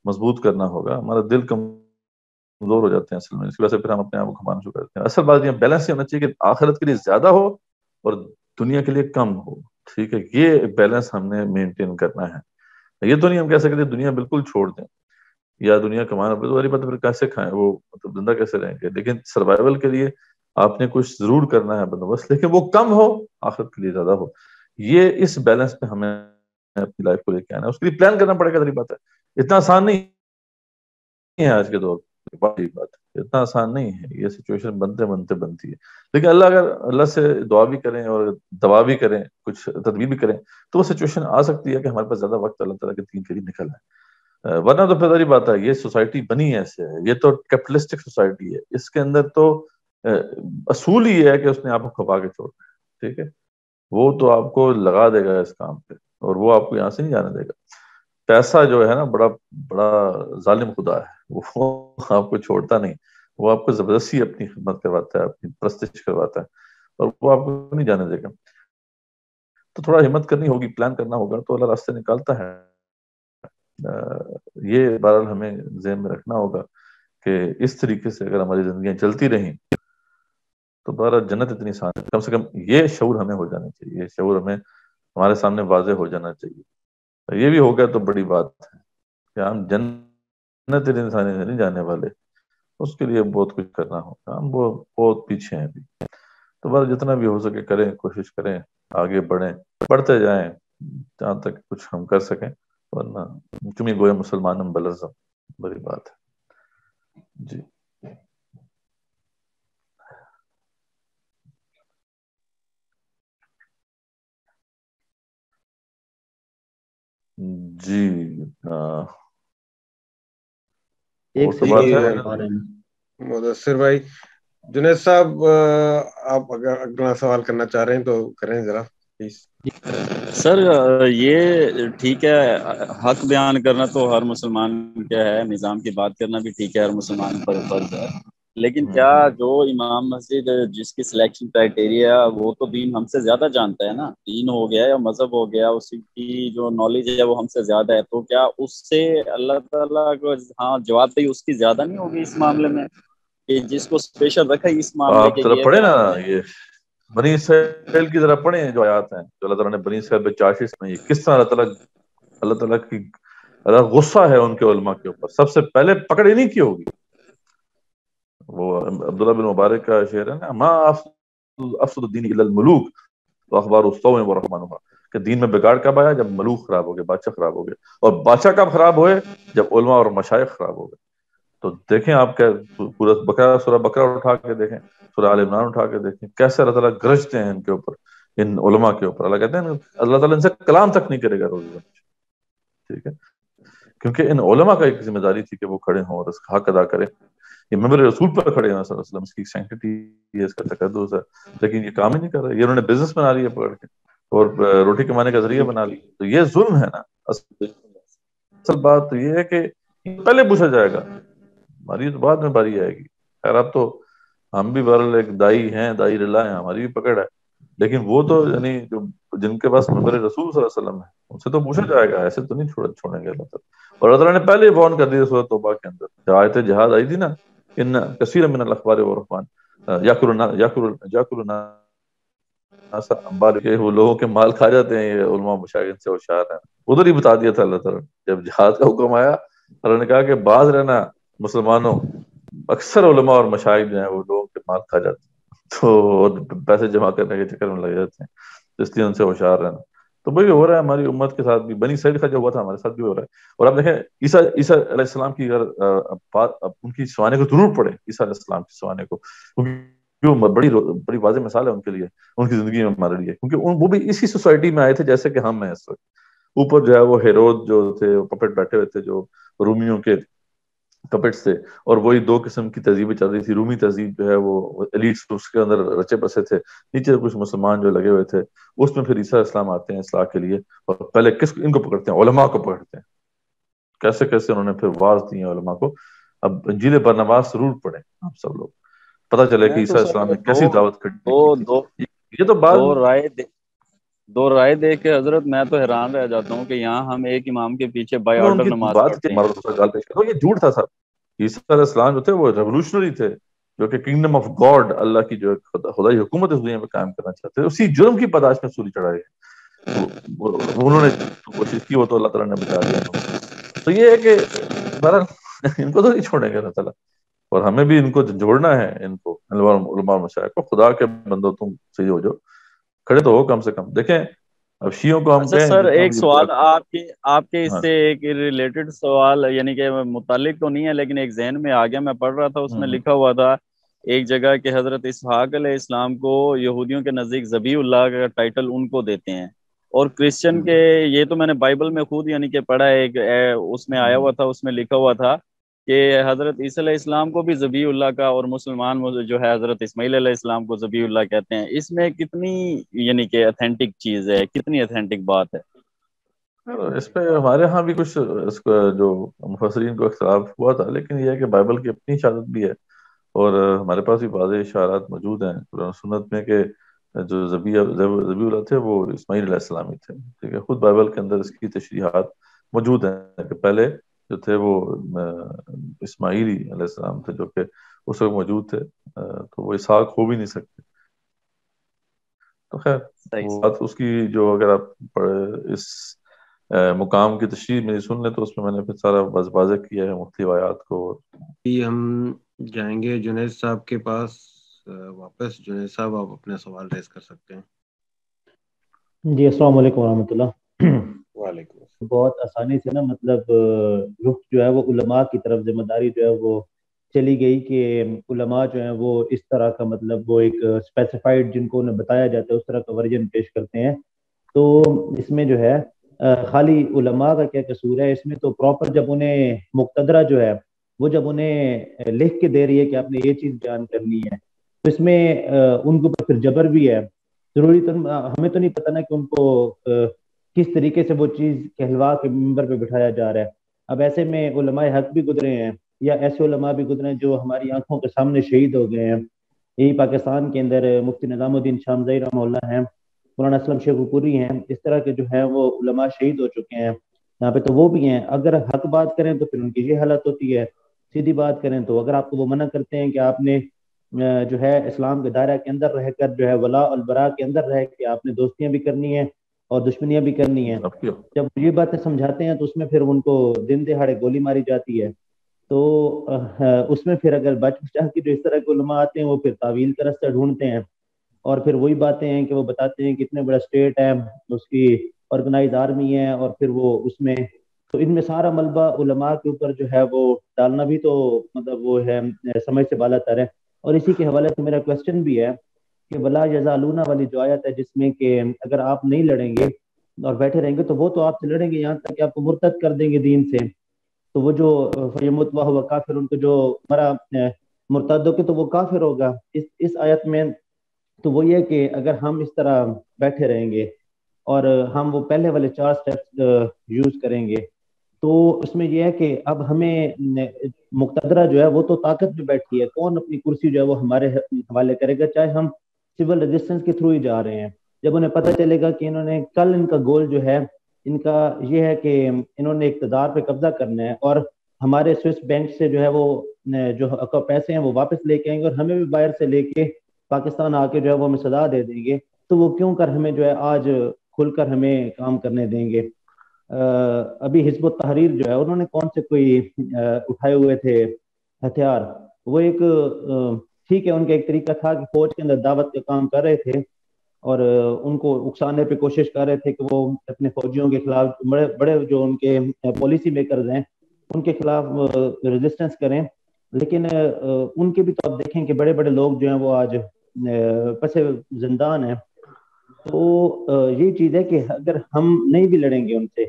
مضبوط کرنا ہوگا. ہمارا دل کمزور ہو جاتے ہیں اصل میں، اس کی وجہ سے پھر ہم اپنے آپ کو کھپانا شروع کرتے ہیں. اصل بات یہ بیلنس یہ ہونا چاہیے کہ آخرت کے لیے زیادہ ہو اور دنیا کے لیے کم ہو. ٹھیک ہے، یہ بیلنس ہم نے مینٹین کرنا ہے. یہ تو نہیں ہم کہہ سکتے دنیا بالکل چھوڑ دیں یا دنیا کمانا پھر کیسے کھائیں، وہ مطلب زندہ کیسے رہیں گے. لیکن سروائیول کے لیے آپ نے کچھ ضرور کرنا ہے بندوبست، لیکن وہ کم ہو آخرت کے لیے زیادہ ہو. یہ اس بیلنس پہ ہمیں اپنی لائف کو لے کے آنا ہے. اس کے لیے پلان کرنا پڑے گا. ذریعہ بات ہے اتنا آسان نہیں ہے آج کے دور بات اتنا آسان نہیں ہے. یہ سچویشن بنتی ہے. لیکن اللہ سے دعا بھی کریں اور دعا بھی کریں، کچھ تدبیر بھی کریں، تو وہ سچویشن آ سکتی ہے کہ ہمارے پاس زیادہ وقت اللہ تعالیٰ کے دین کے لیے نکل ہے. ورنہ تو پھر بات ہے یہ سوسائٹی بنی ایسے ہے، یہ تو کیپٹلسٹک سوسائٹی ہے. اس کے اندر تو اصول ہی ہے کہ اس نے آپ کو کھپا کے چھوڑنا ہے. ٹھیک ہے، وہ تو آپ کو لگا دے گا اس کام پہ اور وہ آپ کو یہاں سے نہیں جانے دے گا. پیسہ جو ہے نا بڑا ظالم خدا ہے. وہ آپ کو چھوڑتا نہیں، وہ آپ کو زبردستی اپنی خدمت کرواتا ہے، اپنی پرستش کرواتا ہے. اور وہ آپ کو نہیں جانے دے گا. تو تھوڑا ہمت کرنی ہوگی, پلان کرنا ہوگا, تو اللہ راستے نکالتا ہے. یہ بہرحال ہمیں ذہن میں رکھنا ہوگا کہ اس طریقے سے اگر ہماری زندگیاں چلتی رہیں تو بہرحال جنت اتنی آسان ہے. کم سے کم یہ شعور ہمیں ہو جانا چاہیے, یہ شعور ہمیں ہمارے سامنے واضح ہو جانا چاہیے. یہ بھی ہو گیا تو بڑی بات ہے کہ ہم جنت انسانی سے نہیں جانے والے, اس کے لیے بہت کچھ کرنا ہوگا, ہم وہ بہت پیچھے ہیں ابھی. تو بس جتنا بھی ہو سکے کریں, کوشش کریں, آگے بڑھیں, بڑھتے جائیں جہاں تک کچھ ہم کر سکیں, ورنہ تمہیں گویا مسلمان بلزم, بڑی بات ہے. جی جی ایک تو بات سوال ہے. اور ہے. مدثر بھائی, جنید صاحب آپ اگر اگلا سوال کرنا چاہ رہے ہیں تو کریں ذرا پلیز. سر یہ ٹھیک ہے, حق بیان کرنا تو ہر مسلمان کا ہے, نظام کی بات کرنا بھی ٹھیک ہے, ہر مسلمان پر فرض ہے. لیکن کیا جو امام مسجد جس کی سلیکشن کرائٹیریا وہ تو دین ہم سے زیادہ جانتا ہے نا, دین ہو گیا یا مذہب ہو گیا, اس کی جو نالج ہے وہ ہم سے زیادہ ہے, تو کیا اس سے اللہ تعالیٰ کو ہاں جواب دہی اس کی زیادہ نہیں ہوگی اس معاملے میں کہ جس کو اسپیشل رکھا اس معاملے آپ کے ذرا یہ پڑھیں نا, بیان کریں؟ یہ بنی اسرائیل کی ذرا پڑھیں جو آیات ہیں جو اللہ تعالیٰ نے بنی اسرائیل پہ چاشش میں, کس طرح اللہ تعالیٰ کی غصہ ہے ان کے علماء کے اوپر. سب سے پہلے پکڑ ہی نہیں کی ہوگی. وہ عبداللہ بن مبارک کا شعر ہے نا, ما افسد الدین الا الملوک واخبار الصوم ورحمانها, کہ دین میں بگاڑ کب آیا؟ جب ملوک خراب ہو گئے, بادشاہ خراب ہو گئے. اور بادشاہ کب خراب ہوئے؟ جب علماء اور مشائخ خراب ہو گئے. تو دیکھیں آپ کیا پورا بقرہ, سورہ بقرہ اٹھا کے دیکھیں, سورہ آل عمران اٹھا کے دیکھیں, کیسے اللہ تعالیٰ گرجتے ہیں ان کے اوپر, ان علماء کے اوپر. اللہ کہتے ہیں اللہ تعالیٰ ان سے کلام تک نہیں کرے گا روز. ٹھیک ہے, کیونکہ ان علماء کا ایک ذمہ داری تھی کہ وہ کھڑے ہوں اور اس کا حق ادا کریں. یہ ممبر رسول پر کھڑے ہیں صلی اللہ علیہ وسلم, اس کی سینکٹی ہے, اس کا تقدس ہے, لیکن یہ کام ہی نہیں کر رہے. یہ انہوں نے بزنس بنا لیا پکڑ کے, اور روٹی کمانے کا ذریعہ بنا لی. تو یہ ظلم ہے نا. اصل بات تو یہ ہے کہ پہلے پوچھا جائے گا, ہماری تو بعد میں باری آئے گی. خیر اب تو ہم بھی بہرحال ایک دائی ہیں, دائی رلا ہیں, ہماری بھی پکڑ ہے, لیکن وہ تو یعنی جو جن کے پاس ممبر رسول صلی اللہ علیہ وسلم ہے ان سے تو پوچھا جائے گا, ایسے تو نہیں چھوڑیں گے اللہ تعالیٰ. اور اللہ تعالیٰ نے پہلے ہی وارن کر دیا سورۃ توبہ کے اندر, جب آیت جہاد آئی تھی نا, ان کثیر من الاخبار والرحمن یاکل الناس اموال, کے وہ لوگوں کے مال کھا جاتے ہیں یہ علماء مشائخ سے ہوشیار ہیں. ادھر ہی بتا دیا تھا اللہ تعالیٰ نے. جب جہاد کا حکم آیا, اللہ نے کہا کہ باز رہنا مسلمانوں, اکثر علماء اور مشائخ جو ہیں وہ لوگوں کے مال کھا جاتے ہیں, تو پیسے جمع کرنے کے چکر میں لگ جاتے ہیں, اس لیے ان سے ہوشیار رہنا. تو وہی ہو رہا ہے ہماری امت کے ساتھ بھی. بنی اسرائیل کا جو ہوا تھا ہمارے ساتھ بھی ہو رہا ہے. اور آپ دیکھیں عیسیٰ علیہ السلام کی اگر ان کی سوانے کو ضرور پڑھیں, عیسیٰ علیہ السلام کی سوانے کو, کیونکہ بڑی واضح مثال ہے ان کے لیے, ان کی زندگی میں ہمارے لیے, کیونکہ وہ بھی اسی سوسائٹی میں آئے تھے جیسے کہ ہم ہیں اس وقت. اوپر جو ہے وہ ہیرود جو تھے, وہ پپٹ بیٹھے ہوئے تھے, جو رومیوں کے پپٹس تھے, اور وہی دو قسم کی تہذیبیں چل رہی تھی. رومی تہذیب جو ہے وہ ایلیٹس اس کے اندر رچے بسے تھے, نیچے کچھ مسلمان جو لگے ہوئے تھے. اس میں پھر عیسیٰ اسلام آتے ہیں اصلاح کے لیے, اور پہلے ان کو پکڑتے ہیں, علماء کو پکڑتے ہیں. کیسے کیسے انہوں نے پھر واز دی ہیں علماء کو. اب انجیل برنباس ضرور پڑھیں آپ سب لوگ, پتہ چلے کہ میں تو عیسیٰ سر اسلام نے کیسی دعوت کھڑی کی تھی. دو یہ تو بعد دو رائے دیکھ کے حضرت میں تو حیران رہ جاتا ہوں کہ یہاں ہم ایک امام کے پیچھے بائی ان آرڈر کی نماز بات پڑھتے ہیں. گال پیش کرتا ہوں, یہ جھوٹ تھا سب. عیسیٰ علیہ السلام جو تھے وہ ریولوشنری تھے, جو کہ کنگڈم آف گاڈ, اللہ کی جو خدائی حکومت اس دنیا میں قائم کرنا چاہتے تھے. اسی جرم کی پاداش میں سولی چڑھائے انہوں نے کوشش کی, وہ تو اللہ تعالیٰ نے بچا لیا. تو یہ ہے کہ بہرحال ان کو تو نہیں چھوڑیں گے اللہ تعالیٰ, اور ہمیں بھی ان کو جوڑنا ہے, ان کو علماء مشائخ کو. خدا کے بندو تم صحیح ہو, جو کھڑے تو ہو کم سے کم. دیکھیں اب شیعوں کو ہم اچھا کہیں سر, جتنا ایک بھی سوال آپ کے اس ہاں سے ایک ریلیٹڈ سوال, یعنی کہ متعلق تو نہیں ہے لیکن ایک ذہن میں آ گیا. میں پڑھ رہا تھا, اس میں لکھا ہوا تھا ایک جگہ کہ حضرت اسحاق علیہ السلام کو یہودیوں کے نزدیک ذبیح اللہ کا ٹائٹل ان کو دیتے ہیں, اور کرسچن کے, یہ تو میں نے بائبل میں خود یعنی کہ پڑھا ہے, اس میں آیا ہوا تھا, اس میں لکھا ہوا تھا کہ حضرت عیسی علیہ السلام کو بھی ذبیح اللہ کا, اور مسلمان جو ہے حضرت اسماعیل علیہ السلام کو ذبیح اللہ کہتے ہیں. اس میں کتنی یعنی کہ اتھینٹک چیز ہے, کتنی اتھینٹک بات ہے؟ اس پہ ہمارے ہاں بھی کچھ اس کا جو مفسرین کو اختلاف ہوا تھا, لیکن یہ ہے کہ بائبل کی اپنی اشارت بھی ہے, اور ہمارے پاس بھی واضح اشارات موجود ہیں قرآن سنت میں کہ جو ذبیح اللہ تھے وہ اسماعیل علیہ السلام ہی تھے. ٹھیک ہے, خود بائبل کے اندر اس کی تشریحات موجود ہیں کہ پہلے جو تھے وہ اسماعیلی علیہ السلام تھے جو کہ اس وقت موجود تھے, تو وہ اسحاق ہو بھی نہیں سکتے. تو خیر وہ بات اس کی جو اگر آپ اس مقام کی تشریح میری سن لیں تو اس میں نے پھر سارا واضح کیا ہے مختلف آیات کو. ہم جائیں گے جنید صاحب کے پاس واپس. جنید صاحب آپ اپنے سوال ریز کر سکتے ہیں. جی السلام علیکم ورحمۃ اللہ. وعلیکم السلام. بہت آسانی سے نا مطلب رخ جو ہے وہ علماء کی طرف ذمہ داری جو ہے وہ چلی گئی کہ علماء جو ہیں وہ اس طرح کا مطلب وہ ایک اسپیسیفائڈ جن کو انہیں بتایا جاتا ہے اس طرح کا ورژن پیش کرتے ہیں. تو اس میں جو ہے خالی علماء کا کیا قصور ہے اس میں؟ تو پراپر جب انہیں مقتدرہ جو ہے وہ جب انہیں لکھ کے دے رہی ہے کہ آپ نے یہ چیز بیان کرنی ہے تو اس میں ان کو پھر جبر بھی ہے. ضروری تو ہمیں تو نہیں پتہ نا کہ ان کو کس طریقے سے وہ چیز کہلوا کے ممبر پہ بٹھایا جا رہا ہے. اب ایسے میں علماء حق بھی گزرے ہیں یا ایسے علماء بھی گزرے ہیں جو ہماری آنکھوں کے سامنے شہید ہو گئے ہیں. یہی پاکستان کے اندر مفتی نظام الدین شامزئی رحمہ اللہ ہیں, مولانا اسلم شیخ پوری ہیں, اس طرح کے جو ہیں وہ علماء شہید ہو چکے ہیں یہاں پہ. تو وہ بھی ہیں, اگر حق بات کریں تو پھر ان کی یہ حالت ہوتی ہے, سیدھی بات کریں تو اگر آپ کو وہ منع کرتے ہیں کہ آپ نے جو ہے اسلام کے دائرہ کے اندر رہ کر جو ہے ولا البراء کے اندر رہ کے آپ نے دوستیاں بھی کرنی ہیں اور دشمنیاں بھی کرنی ہیں, جب یہ باتیں سمجھاتے ہیں تو اس میں پھر ان کو دن دہاڑے گولی ماری جاتی ہے. تو اس میں پھر اگر بچ بچا کے جو اس طرح کے علماء آتے ہیں وہ پھر تعویل کا رستہ ڈھونڈتے ہیں اور پھر وہی باتیں ہیں کہ وہ بتاتے ہیں کہ اتنے بڑا اسٹیٹ ہے, اس کی آرگنائز آرمی ہے, اور پھر وہ اس میں تو ان میں سارا ملبہ علماء کے اوپر جو ہے وہ ڈالنا بھی تو مطلب وہ ہے سمجھ سے بالا تر ہے. اور اسی کے حوالے سے میرا کوشچن بھی ہے کہ ولا یزالون والی جو آیت ہے جس میں کہ اگر آپ نہیں لڑیں گے اور بیٹھے رہیں گے تو وہ تو آپ سے لڑیں گے یہاں تک کہ آپ کو مرتد کر دیں گے دین سے. تو وہ جو فیمت وہو کافر, ان کو جو مرا مرتد ہو کے تو وہ کافر ہوگا. اس آیت میں تو وہ یہ کہ اگر ہم اس طرح بیٹھے رہیں گے اور ہم وہ پہلے والے 4 سٹیپس یوز کریں گے تو اس میں یہ ہے کہ اب ہمیں مقتدرہ جو ہے وہ تو طاقت میں بیٹھی ہے, کون اپنی کرسی جو ہے وہ ہمارے حوالے کرے گا, چاہے ہم سول ریزسٹنس کے تھرو ہی جا رہے ہیں. جب انہیں پتہ چلے گا کہ انہوں نے کل ان کا گول جو ہے ان کا یہ ہے کہ انہوں نے اقتدار پہ قبضہ کرنا ہے اور ہمارے سوئس بینک سے جو ہے وہ جو پیسے ہیں وہ واپس لے کے آئیں گے اور ہمیں بھی باہر سے لے کے پاکستان آ کے جو ہے وہ ہمیں سزا دے دیں گے, تو وہ کیوں کر ہمیں جو ہے آج کھل کر ہمیں کام کرنے دیں گے. ابھی حزب التحریر جو ہے انہوں نے کون سے کوئی اٹھائے ہوئے تھے ہتھیار, وہ ایک ٹھیک ہے ان کا ایک طریقہ تھا کہ فوج کے اندر دعوت کا کام کر رہے تھے اور ان کو اکسانے پہ کوشش کر رہے تھے کہ وہ اپنے فوجیوں کے خلاف بڑے بڑے جو ان کے پالیسی میکرز ہیں ان کے خلاف ریزسٹنس کریں. لیکن ان کے بھی تو آپ دیکھیں کہ بڑے بڑے لوگ جو ہیں وہ آج پس زندان ہیں. تو یہی چیز ہے کہ اگر ہم نہیں بھی لڑیں گے ان سے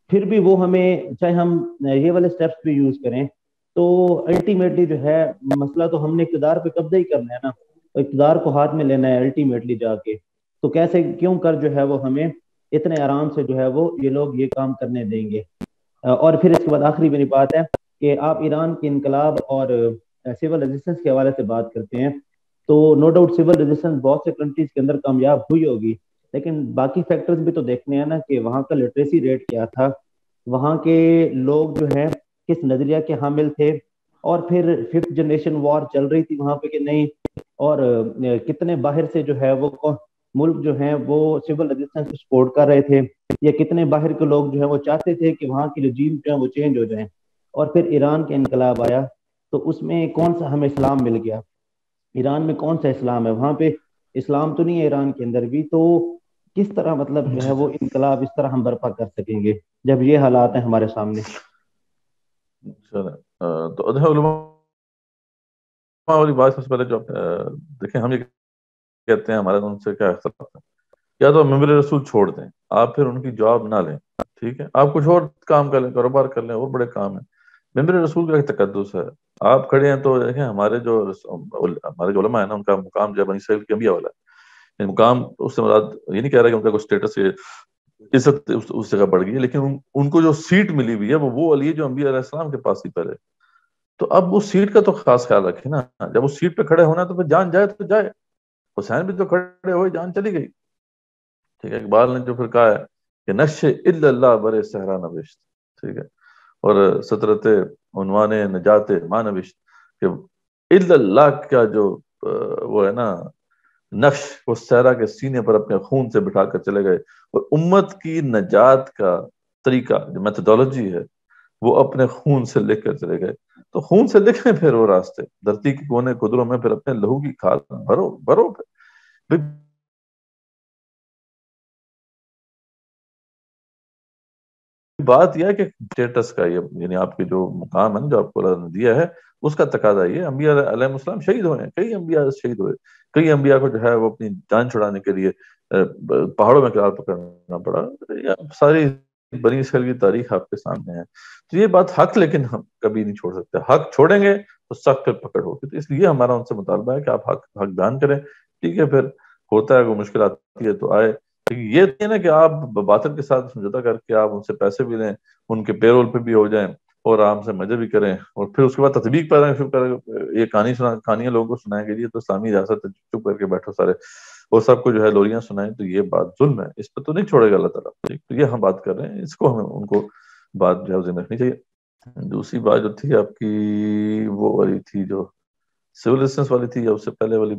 پھر بھی وہ ہمیں چاہے ہم یہ والے سٹیپس بھی یوز کریں تو الٹیمیٹلی جو ہے مسئلہ تو ہم نے اقتدار پہ قبضہ ہی کرنا ہے نا, اقتدار کو ہاتھ میں لینا ہے الٹیمیٹلی جا کے. تو کیسے کیوں کر جو ہے وہ ہمیں اتنے آرام سے جو ہے وہ یہ لوگ یہ کام کرنے دیں گے. اور پھر اس کے بعد آخری میری بات ہے کہ آپ ایران کے انقلاب اور سول ریزسٹنس کے حوالے سے بات کرتے ہیں تو نو ڈاؤٹ سول ریزسٹنس بہت سے کنٹریز کے اندر کامیاب ہوئی ہوگی, لیکن باقی فیکٹرز بھی تو دیکھنے ہیں نا کہ وہاں کا لٹریسی ریٹ کیا تھا, وہاں کے لوگ جو ہیں کس نظریہ کے حامل تھے, اور پھر 5th جنریشن وار چل رہی تھی وہاں پہ کہ نہیں, اور کتنے باہر سے جو ہے وہ ملک جو ہیں وہ سول ریزسٹنس کو سپورٹ کر رہے تھے, یا کتنے باہر کے لوگ جو ہیں وہ چاہتے تھے کہ وہاں کی رجیم جو ہے وہ چینج ہو جائیں. اور پھر ایران کا انقلاب آیا تو اس میں کون سا ہمیں اسلام مل گیا, ایران میں کون سا اسلام ہے, وہاں پہ اسلام تو نہیں ہے ایران کے اندر بھی. تو کس طرح مطلب جو ہے وہ انقلاب اس طرح ہم برپا کر سکیں گے جب یہ حالات ہیں ہمارے سامنے؟ تو علماء والی بات سب سے پہلے جو دیکھیں ہم یہ کہتے ہیں ہمارا ان سے کیا اختلاف ہے, یا تو ممبر رسول چھوڑ دیں, آپ پھر ان کی جواب نہ لیں, ٹھیک ہے, آپ کچھ اور کام کر لیں, کاروبار کر لیں, اور بڑے کام ہیں. ممبر رسول کا ایک تقدس ہے, آپ کھڑے ہیں تو دیکھیں ہمارے جو علماء ہیں نا ان کا مقام جو ہے بنی اسرائیل کے انبیاء والا ہے. مقام اس سے مراد یہ نہیں کہہ رہا کہ ان کا کوئی اسٹیٹس عزت اس جگہ بڑھ گئی, لیکن ان کو جو سیٹ ملی ہوئی ہے وہ علی جو انبیاء علیہ السلام کے پاس ہی پہلے. تو اب اس سیٹ کا تو خاص خیال رکھیں نا, جب اس سیٹ پہ کھڑے ہونا تو پھر جان جائے تو جائے, حسین بھی تو کھڑے ہوئے، جان چلی گئی. ٹھیک ہے. اقبال نے جو پھر کہا ہے کہ نقش الا اللہ برے صحرا نوشت، ٹھیک ہے، اور سطرت عنوان نجات ماں نوشت، کہ الا اللہ کا جو وہ ہے نا نقش، وہ صحرا کے سینے پر اپنے خون سے بٹھا کر چلے گئے، اور امت کی نجات کا طریقہ جو میتھڈولوجی ہے وہ اپنے خون سے لکھ کر چلے گئے. تو خون سے لکھیں پھر وہ راستے دھرتی کے کونے قدروں میں، پھر اپنے لہو کی کھال بھرو بھرو. بات یہ ہے کہ اسٹیٹس کا، یہ یعنی آپ کے جو مقام ہے جو آپ کو اللہ نے دیا ہے اس کا تقاضا یہ. انبیاء علیہ السلام شہید ہوئے ہیں، کئی انبیاء شہید ہوئے، کئی انبیاء کو جو ہے وہ اپنی جان چھڑانے کے لیے پہاڑوں میں قرار پکڑنا پڑا. ساری بنی اسرائیل کی تاریخ آپ کے سامنے ہے. تو یہ بات حق، لیکن ہم کبھی نہیں چھوڑ سکتے. حق چھوڑیں گے تو سخت پھر پکڑ ہوگی. تو اس لیے ہمارا ان سے مطالبہ ہے کہ آپ حق بیان کریں. ٹھیک ہے، پھر ہوتا ہے کوئی مشکل آتی ہے تو آئے. یہ نہیں نا کہ آپ باطل کے ساتھ سمجھوتہ کر کے آپ ان سے پیسے بھی لیں، ان کے پے رول پہ بھی ہو جائیں اور آرام سے مزے بھی کریں، اور پھر اس کے بعد تطبیق پیدا شروع کریں. یہ کہانیاں لوگوں کو سنائیں گے، یہ تو اسلامی ریاست چپ کر کے بیٹھو سارے اور سب کو جو ہے لوریاں سنائیں، تو یہ بات ظلم ہے. اس پہ تو نہیں چھوڑے گا اللہ تعالیٰ. تو یہ ہم بات کر رہے ہیں، اس کو ہمیں ان کو بات جو ہے ذہن رکھنی چاہیے. دوسری بات جو تھی آپ کی وہ والی تھی جو سول لائسنس والی تھی، یا اس سے پہلے والی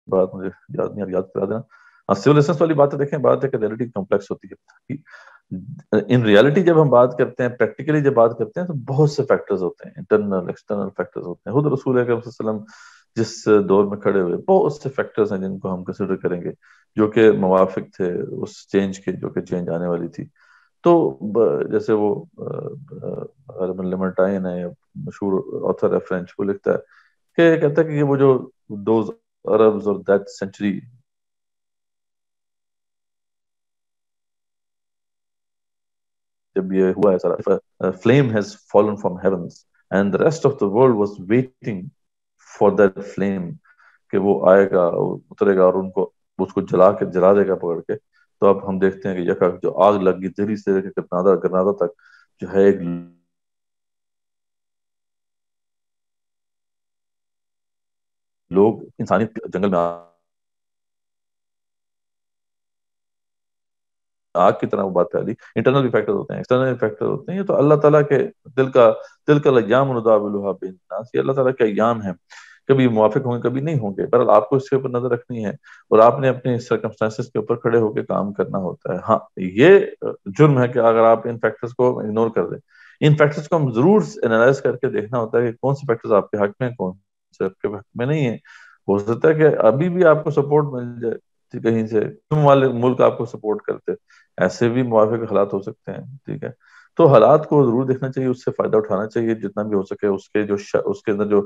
بات مجھے یاد نہیں، یاد کرا دینا. سول لائسنس والی بات دیکھیں، بات ہے کہ ریئلٹی کمپلیکس ہوتی ہے. ان ریالٹی جب ہم بات کرتے ہیں، پریکٹیکلی جب بات کرتے ہیں، تو بہت سے فیکٹرز ہوتے ہیں، انٹرنل ایکسٹرنل فیکٹرز ہوتے ہیں. خود رسول اکرم صلی اللہ علیہ وسلم جس دور میں کھڑے ہوئے، بہت سے فیکٹرز ہیں جن کو ہم کنسیڈر کریں گے جو کہ موافق تھے اس چینج کے، جو کہ چینج آنے والی تھی. تو جیسے وہ غالباً لیمرٹائن ہے، مشہور آتھر ہے فرینچ، وہ لکھتا ہے کہ کہتا ہے کہ وہ جو دوز عربز اور دیٹ سینچری، جب یہ ہوا ہے سارا، flame has fallen from heavens and the rest of the world was waiting for that flame، کہ وہ آئے گا، اترے گا اور ان کو اس کو جلا دے گا پکڑ کے. تو اب ہم دیکھتے ہیں کہ یکا جو آگ لگ گئی دہلی سے لے کے گرنادا تک، جو ہے ایک لوگ انسانی جنگل میں آگ کی طرح وہ بات پھیلی. انٹرنل فیکٹر ہوتے ہیں، ایکسٹرنل فیکٹر ہوتے ہیں. یہ تو اللہ تعالیٰ کے دل کا ایام نداولها بین الناس، یہ اللہ تعالیٰ کے ایام ہیں، کبھی موافق ہوں گے کبھی نہیں ہوں گے. بہرحال آپ کو اس کے اوپر نظر رکھنی ہے اور آپ نے اپنے سرکمسٹانسز کے اوپر کھڑے ہو کے کام کرنا ہوتا ہے. ہاں، یہ جرم ہے کہ اگر آپ ان فیکٹرز کو اگنور کر دیں. ان فیکٹرز کو ہم ضرور انالائز کر کے دیکھنا ہوتا ہے کہ کون سے فیکٹرز آپ کے حق میں ہیں، کون سے آپ کے حق میں نہیں ہیں. ہو سکتا ہے کہ ابھی بھی آپ کو سپورٹ مل جائے کہیں سے، تم والے ملک آپ کو سپورٹ کرتے، ایسے بھی موافق حالات ہو سکتے ہیں. ٹھیک ہے، تو حالات کو ضرور دیکھنا چاہیے، اس سے فائدہ اٹھانا چاہیے جتنا بھی ہو سکے. اس کے جو اس کے اندر جو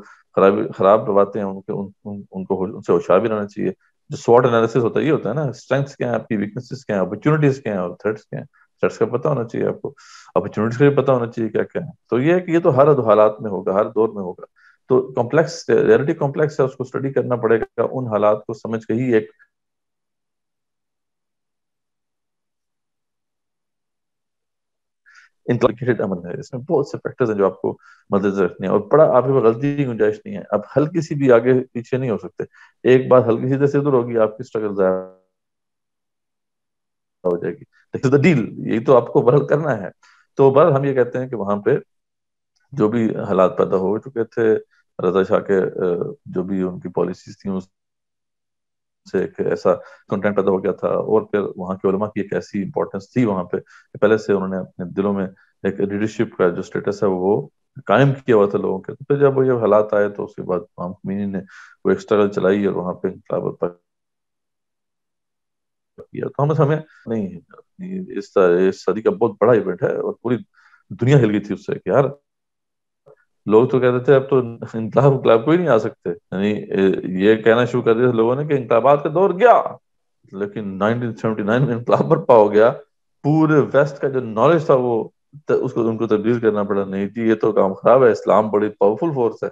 خراب باتیں ہیں ان کو ان سے ہوشیار بھی رہنا چاہیے. جو سوٹ انالیسس ہوتا ہے، یہ ہوتا ہے نا، اسٹرینگس کیا ہیں آپ کی، ویکنیسز کیا ہیں، اپرچونیٹیز کیا ہیں اور تھریٹس کیا ہیں. تھریٹس کا پتہ ہونا چاہیے آپ کو، اپرچونیٹیز کا بھی پتہ ہونا چاہیے کیا کیا ہے. تو یہ ہے کہ یہ تو ہر حالات میں ہوگا، ہر دور میں ہوگا. تو کمپلیکس ریئلٹی کمپلیکس ہے، اس کو اسٹڈی کرنا پڑے گا، ان حالات کو سمجھ کے ہی ایک انٹرلیکیٹڈ عمل ہے. اس میں بہت سے فیکٹرز ہیں جو آپ کو مدد رکھنے ہیں، اور بڑا آپ کے غلطی کی گنجائش نہیں ہے. اب ہلکی سی بھی آگے پیچھے نہیں ہو سکتے. ایک بات ہلکی سی سے ادھر ہوگی، آپ کی اسٹرگل ضائع ہو جائے گی. ڈیل یہی تو آپ کو بہرحال کرنا ہے. تو بہرحال ہم یہ کہتے ہیں کہ وہاں پہ جو بھی حالات پیدا ہو چکے تھے، رضا شاہ کے جو بھی ان کی پالیسیز تھیں اس سے ایک ایسا کنٹینٹ پیدا ہو گیا تھا، اور پھر وہاں کے علماء کی ایک ایسی امپورٹنس تھی وہاں پہ کہ پہلے سے انہوں نے اپنے دلوں میں ایک لیڈرشپ کا جو سٹیٹس ہے وہ قائم کیا ہوا تھا لوگوں کے. تو پھر جب وہ یہ حالات آئے تو اس کے بعد امام خمینی نے وہ ایک اسٹرگل چلائی اور وہاں پہ انقلاب کیا. تو ہمیں نہیں ہے، اس صدی کا بہت بڑا ایونٹ ہے اور پوری دنیا ہل گئی تھی اس سے کہ یار لوگ تو کہتے تھے اب تو انقلاب کوئی نہیں آ سکتے. یعنی یہ کہنا شروع کر دیا لوگوں نے کہ انقلابات کا دور گیا، لیکن 1979 میں انقلاب برپا ہو گیا. پورے ویسٹ کا جو نالج تھا وہ اس کو ان کو تبدیل کرنا پڑا. نہیں جی، یہ تو کام خراب ہے، اسلام بڑی پاورفل فورس ہے.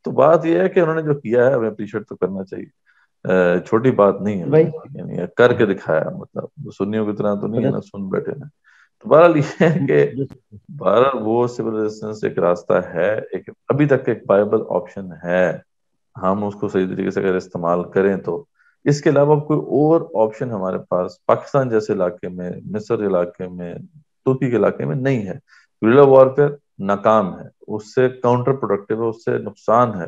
تو بات یہ ہے کہ انہوں نے جو کیا ہے ہمیں اپریشیٹ تو کرنا چاہیے، چھوٹی بات نہیں ہے. یعنی کر کے دکھایا، مطلب سنیوں کی طرح تو نہیں ہے نا سن بیٹھے نا. تو بہرحال یہ ہے کہ بہرحال وہ سول ریزسٹنس ایک راستہ ہے، ایک ابھی تک ایک وائبل آپشن ہے. ہم اس کو صحیح طریقے سے اگر استعمال کریں تو اس کے علاوہ کوئی اور آپشن ہمارے پاس پاکستان جیسے علاقے میں، مصر علاقے میں، ترکی کے علاقے میں نہیں ہے. گریلا وارفیئر ناکام ہے، اس سے کاؤنٹر پروڈکٹیو ہے، اس سے نقصان ہے،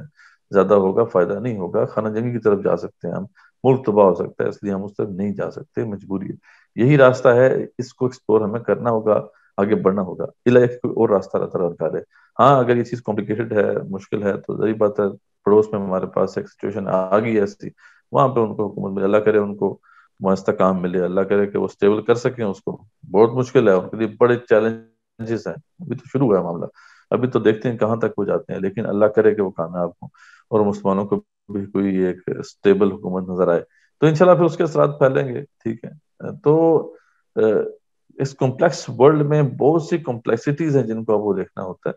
زیادہ ہوگا، فائدہ نہیں ہوگا. خانہ جنگی کی طرف جا سکتے ہیں ہم، ملک تباہ ہو سکتا ہے، اس لیے ہم اس طرف نہیں جا سکتے، مجبوری ہے. یہی راستہ ہے، اس کو ایکسپلور ہمیں کرنا ہوگا، آگے بڑھنا ہوگا. کوئی اور راستہ اللہ تعالیٰ نکالے. ہاں اگر یہ چیز کمپلیکیٹڈ ہے، مشکل ہے، تو ظاہر بات ہے پڑوس میں ہمارے پاس ایک سچویشن آ گئی ہے ایسی، وہاں پہ ان کو حکومت ملے، اللہ کرے ان کو واسطہ کام ملے، اللہ کرے کہ وہ اسٹیبل کر سکیں اس کو. بہت مشکل ہے، ان کے لیے بڑے چیلنجز ہیں. ابھی تو شروع ہوا ہے معاملہ، ابھی تو دیکھتے ہیں کہاں تک وہ جاتے ہیں، لیکن اللہ کرے کہ وہ کامیاب ہوں اور مسلمانوں کو بھی کوئی ایک اسٹیبل حکومت نظر آئے، تو انشاءاللہ پھر اس کے اثرات پھیلیں گے. ٹھیک ہے، تو اس کمپلیکس ورلڈ میں بہت سی کمپلیکسٹیز ہیں جن کو آپ وہ دیکھنا ہوتا ہے.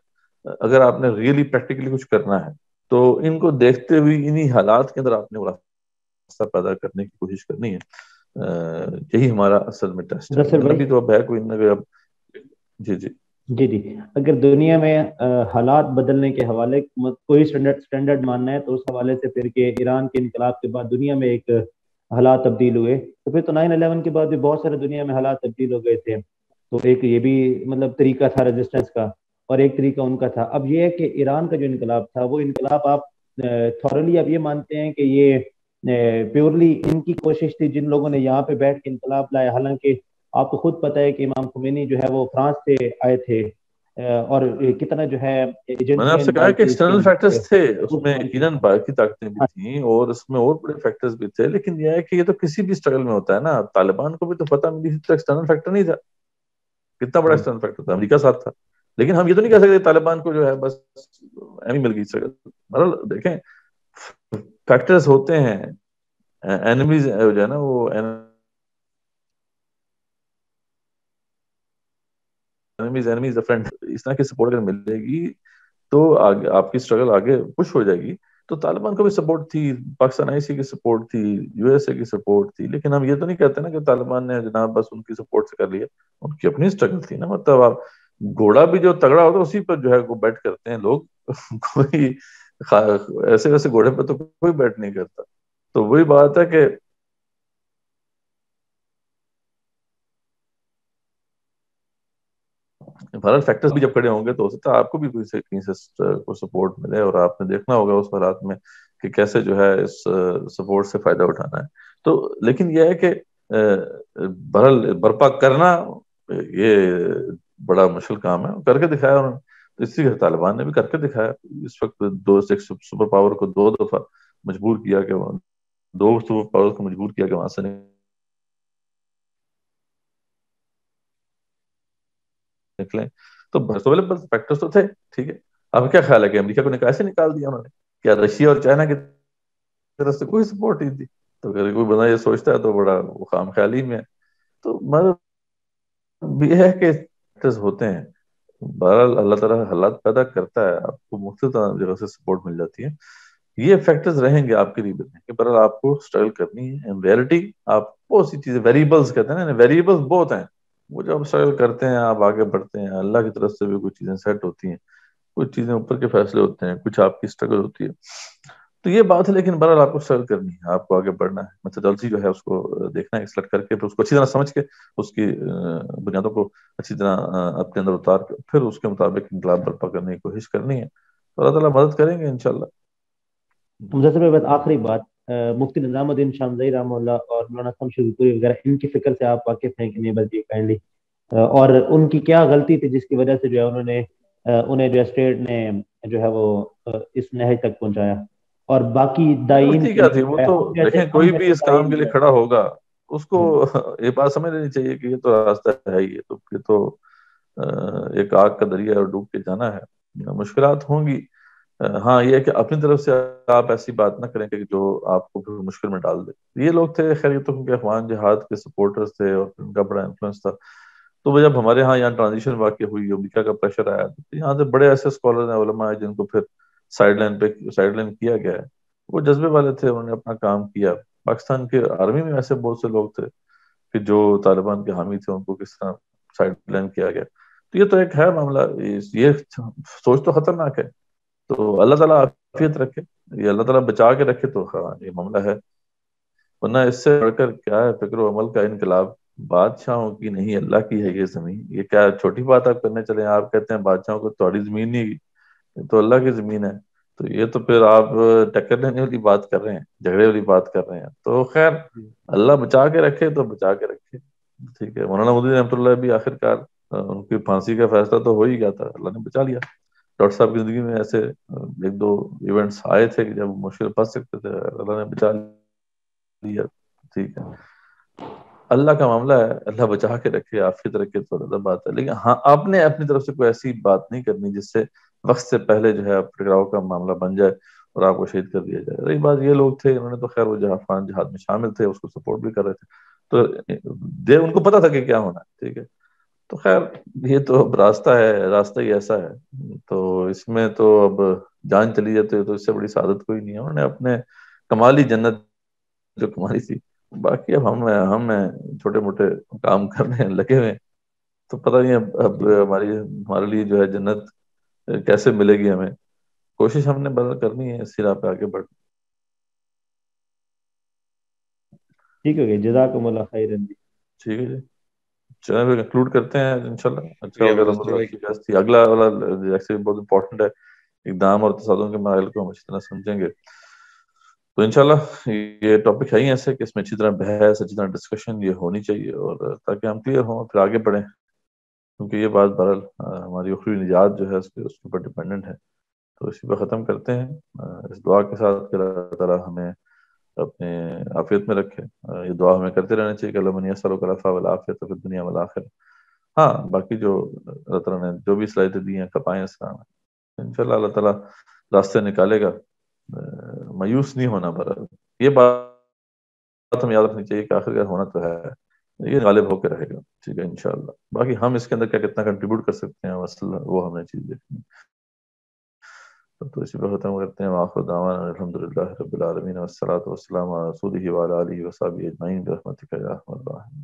اگر آپ نے ریئلی پریکٹیکلی کچھ کرنا ہے تو ان کو دیکھتے ہوئے انہی حالات کے اندر آپ نے راستہ پیدا کرنے کی کوشش کرنی ہے. یہی ہمارا اصل میں ٹیسٹ ہے. نصر ابھی بھائی، تو اب ہے کوئی نہ اب. جی جی جی جی، اگر دنیا میں حالات بدلنے کے حوالے کوئی سٹینڈرڈ ماننا ہے تو اس حوالے سے پھر کہ ایران کے انقلاب کے بعد دنیا میں ایک حالات تبدیل ہوئے، تو پھر تو 9/11 کے بعد بھی بہت سارے دنیا میں حالات تبدیل ہو گئے تھے. تو ایک یہ بھی مطلب طریقہ تھا ریزسٹنس کا، اور ایک طریقہ ان کا تھا. اب یہ ہے کہ ایران کا جو انقلاب تھا، وہ انقلاب آپ تھورلی اب یہ مانتے ہیں کہ یہ پیورلی ان کی کوشش تھی، جن لوگوں نے یہاں پہ بیٹھ کے انقلاب لایا؟ حالانکہ آپ کو خود پتہ ہے کہ امام خمینی جو ہے وہ فرانس سے آئے تھے، اور کتنا جو ہے میں نے آپ ایجنسیاں سے کہا انوالو کہ تھی اس کے ایکسٹرنل اندر. فیکٹرز تھے اس اس میں، زمانے کے یقیناً باہر کی طاقتیں بھی تھیں اور اس میں اور بڑے فیکٹرز بھی تھے. لیکن یہ ہے کہ یہ تو کسی بھی اسٹرگل میں ہوتا ہے نا. طالبان کو بھی تو فتح ملی تھی تو ایکسٹرنل فیکٹر نہیں تھا. کتنا بڑا ایکسٹرنل فیکٹر تھا، امریکہ ساتھ تھا. لیکن ہم یہ تو نہیں کہہ سکتے طالبان کو جو ہے بس ایمی مل گئی اسٹرگل. مطلب دیکھیں فیکٹرز ہوتے ہیں، اینیمیز جو ہے نا وہ اینیمیز فرینڈ، اس طرح کی سپورٹ اگر ملے گی تو آپ کی اسٹرگل آگے پش ہو جائے گی. تو طالبان کو بھی سپورٹ تھی، پاکستان آئی سی کی سپورٹ تھی، یو ایس اے کی سپورٹ تھی. لیکن ہم یہ تو نہیں کہتے نا کہ طالبان نے جناب بس ان کی سپورٹ سے کر لیا، ان کی اپنی اسٹرگل تھی نا. مطلب آپ گھوڑا بھی جو تگڑا ہوتا ہے اسی پر جو ہے وہ بیٹ کرتے ہیں لوگ. کوئی ایسے ویسے گھوڑے پہ تو کوئی بیٹ نہیں کرتا. تو وہی بات ہے کہ بہرحال فیکٹرز بھی جب کھڑے ہوں گے تو ہو سکتا ہے آپ کو بھی کہیں سے کوئی سپورٹ ملے، اور آپ نے دیکھنا ہوگا اس حالات میں کہ کیسے جو ہے اس سپورٹ سے فائدہ اٹھانا ہے. تو لیکن یہ ہے کہ بہرحال برپا کرنا یہ بڑا مشکل کام ہے. کر کے دکھایا انہوں نے، تو اسی کے طالبان نے بھی کر کے دکھایا. اس وقت ایک سپر پاور کو 2 دفعہ مجبور کیا کہ 2 سپر پاور کو مجبور کیا کہ وہاں سے نکلیں. تو اویلیبل فیکٹرز تو تھے. ٹھیک ہے، اب کیا خیال ہے کہ امریکہ کو کیسے نکال دیا انہوں نے؟ کیا رشیا اور چائنا کی طرف سے کوئی سپورٹ نہیں تھی؟ تو اگر کوئی بندہ یہ سوچتا ہے تو بڑا خام خیالی میں ہے. تو مطلب یہ ہے کہ فیکٹرز ہوتے ہیں. بہرحال اللہ تعالیٰ حالات پیدا کرتا ہے، آپ کو مختلف جگہ سے سپورٹ مل جاتی ہے. یہ فیکٹرز رہیں گے آپ کے لیے کہ بہرحال آپ کو اسٹرگل کرنی ہے. ان ریئلٹی آپ بہت سی چیزیں، ویریبلز کہتے ہیں نا، ویریبلز بہت ہیں. وہ جب اسٹرگل کرتے ہیں آپ آگے بڑھتے ہیں، اللہ کی طرف سے بھی کچھ چیزیں سیٹ ہوتی ہیں، کچھ چیزیں اوپر کے فیصلے ہوتے ہیں، کچھ آپ کی اسٹرگل ہوتی ہے. تو یہ بات ہے. لیکن بہرحال آپ کو اسٹرگل کرنی ہے، آپ کو آگے بڑھنا ہے. میتھڈالوجی جو ہے اس کو دیکھنا ہے، ایکسپلٹ کر کے پھر اس کو اچھی طرح سمجھ کے اس کی بنیادوں کو اچھی طرح اپنے اندر اتار کے پھر اس کے مطابق انقلاب برپا کرنے کی کوشش کرنی ہے. اللہ تعالیٰ مدد کریں گے انشاءاللہ. مظفر بھائی، آخری بات، مفتی نظام الدین شامزئی رحمہ اللہ اور مولانا شمشید پوری وغیرہ، ان کی فکر سے آپ واقف ہیں کہ نہیں؟ بلکہ کائنڈلی، اور ان کی کیا غلطی تھی جس کی وجہ سے جو ہے انہیں جو اسٹیٹ نے جو ہے وہ اس نہج تک پہنچایا؟ اور باقی دائین غلطی کے کیا تھی؟ وہ لیے تو ہم جیسے دیکھیں کوئی بھی اس کام دائین کے جو لیے ہے. کھڑا ہوگا اس کو یہ بات سمجھ لینی چاہیے کہ یہ تو راستہ ہے ہی، یہ تو ایک آگ کا دریا اور ڈوب کے جانا ہے. مشکلات ہوں گی. ہاں یہ ہے کہ اپنی طرف سے آپ ایسی بات نہ کریں کہ جو آپ کو پھر مشکل میں ڈال دے. یہ لوگ تھے خیر، یہ تو کیونکہ اخوان جہاد کے سپورٹرز تھے اور ان کا بڑا انفلوئنس تھا. تو جب ہمارے ہاں یہاں ٹرانزیشن واقع ہوئی، امریکہ کا پریشر آیا، تو یہاں سے بڑے ایسے اسکالر ہیں، علماء ہیں، جن کو پھر سائڈ لائن کیا گیا ہے. وہ جذبے والے تھے، انہوں نے اپنا کام کیا. پاکستان کے آرمی میں ایسے بہت سے لوگ تھے کہ جو طالبان کے حامی تھے، ان کو کس طرح سائڈ لائن کیا گیا. تو یہ تو ایک ہے معاملہ، یہ سوچ تو خطرناک ہے. تو اللہ تعالیٰ عافیت رکھے، یہ اللہ تعالیٰ بچا کے رکھے. تو ہاں یہ معاملہ ہے. ورنہ اس سے بڑھ کر کیا ہے فکر و عمل کا انقلاب. بادشاہوں کی نہیں اللہ کی ہے یہ زمین. یہ کیا چھوٹی بات آپ کرنے چلے ہیں؟ آپ کہتے ہیں بادشاہوں کو تھوڑی زمین نہیں, یہ تو اللہ کی زمین ہے. تو یہ تو پھر آپ ٹکر لینے والی بات کر رہے ہیں, جھگڑے والی بات کر رہے ہیں. تو خیر اللہ بچا کے رکھے تو بچا کے رکھے. ٹھیک ہے, مولانا مودودی رحمۃ اللہ بھی آخر کار ان کی پھانسی کا فیصلہ تو ہو ہی گیا تھا, اللہ نے بچا لیا. ڈاکٹر صاحب کی زندگی میں ایسے ایک دو ایونٹس آئے تھے کہ جب مشکل پھنس سکتے تھے, اللہ نے بچا لیا. ٹھیک ہے, اللہ کا معاملہ ہے, اللہ بچا کے رکھے. آپ کی طرح کی تو زیادہ بات ہے, لیکن ہاں آپ نے اپنی طرف سے کوئی ایسی بات نہیں کرنی جس سے وقت سے پہلے جو ہے ٹکراؤ کا معاملہ بن جائے اور آپ کو شہید کر دیا جائے. رہی بات, یہ لوگ تھے انہوں نے تو خیر وہ جہاد میں شامل تھے, اس کو سپورٹ بھی کر رہے تھے, تو ان کو پتا تھا کہ کیا ہونا ہے. ٹھیک ہے, تو خیر یہ تو اب راستہ ہے, راستہ ہی ایسا ہے. تو اس میں تو اب جان چلی جاتی ہے تو اس سے بڑی سعادت کوئی نہیں ہے. انہوں نے اپنے کمالی جنت جو کمالی تھی, باقی اب ہم چھوٹے موٹے کام کرنے لگے ہوئے. تو پتہ نہیں اب ہمارے لیے جو ہے جنت کیسے ملے گی ہمیں. کوشش ہم نے بدل کرنی ہے, اسی راہ پہ آگے بڑھ. ٹھیک ہے, جزاکم اللہ خیر. ٹھیک ہے جی, چلیں پھر کنکلوڈ کرتے ہیں انشاءاللہ. اچھا ہو شکریہ گیا مدثر بھائی. تھی. اگلا والا ایکچولی بہت امپورٹنٹ ہے, اقدام اور تصادم کے مراحل کو ہم اچھی طرح سمجھیں گے. تو انشاءاللہ یہ ٹاپک ہے ہی ایسے کہ اس میں اچھی طرح بحث, اچھی طرح ڈسکشن یہ ہونی چاہیے, اور تاکہ ہم کلیئر ہوں پھر آگے بڑھیں. کیونکہ یہ بات بہرحال ہماری اخروی نجات جو ہے اس کے اوپر ڈیپینڈنٹ ہے. تو اسی پہ ختم کرتے ہیں اس دعا کے ساتھ کہ اللہ تعالیٰ ہمیں اپنے عافیت میں رکھے. یہ دعا ہمیں کرتے رہنا چاہیے کہ اللہ من یسألک العفو والعافیۃ فی الدنیا والآخرہ. ہاں باقی جو اللہ تعالیٰ نے جو بھی صلاحیتیں دی ہیں کھپائیں اس کام میں, انشاءاللہ اللہ تعالیٰ راستے نکالے گا. مایوس نہیں ہونا, پر یہ بات ہم یاد رکھنی چاہیے کہ آخر کار ہونا تو ہے, یہ غالب ہو کے رہے گا. ٹھیک ہے انشاءاللہ. باقی ہم اس کے اندر کیا کتنا کنٹریبیوٹ کر سکتے ہیں وہ ہمیں چیز دیکھنی ہے. تو اسی پہ ختم کرتے ہیں. وآخر دعوانا الحمدللہ رب العالمین والصلاة والسلام علی رسولہ وعلی آلہ وصحبہ اجمعین برحمتک یا ارحم الراحمین.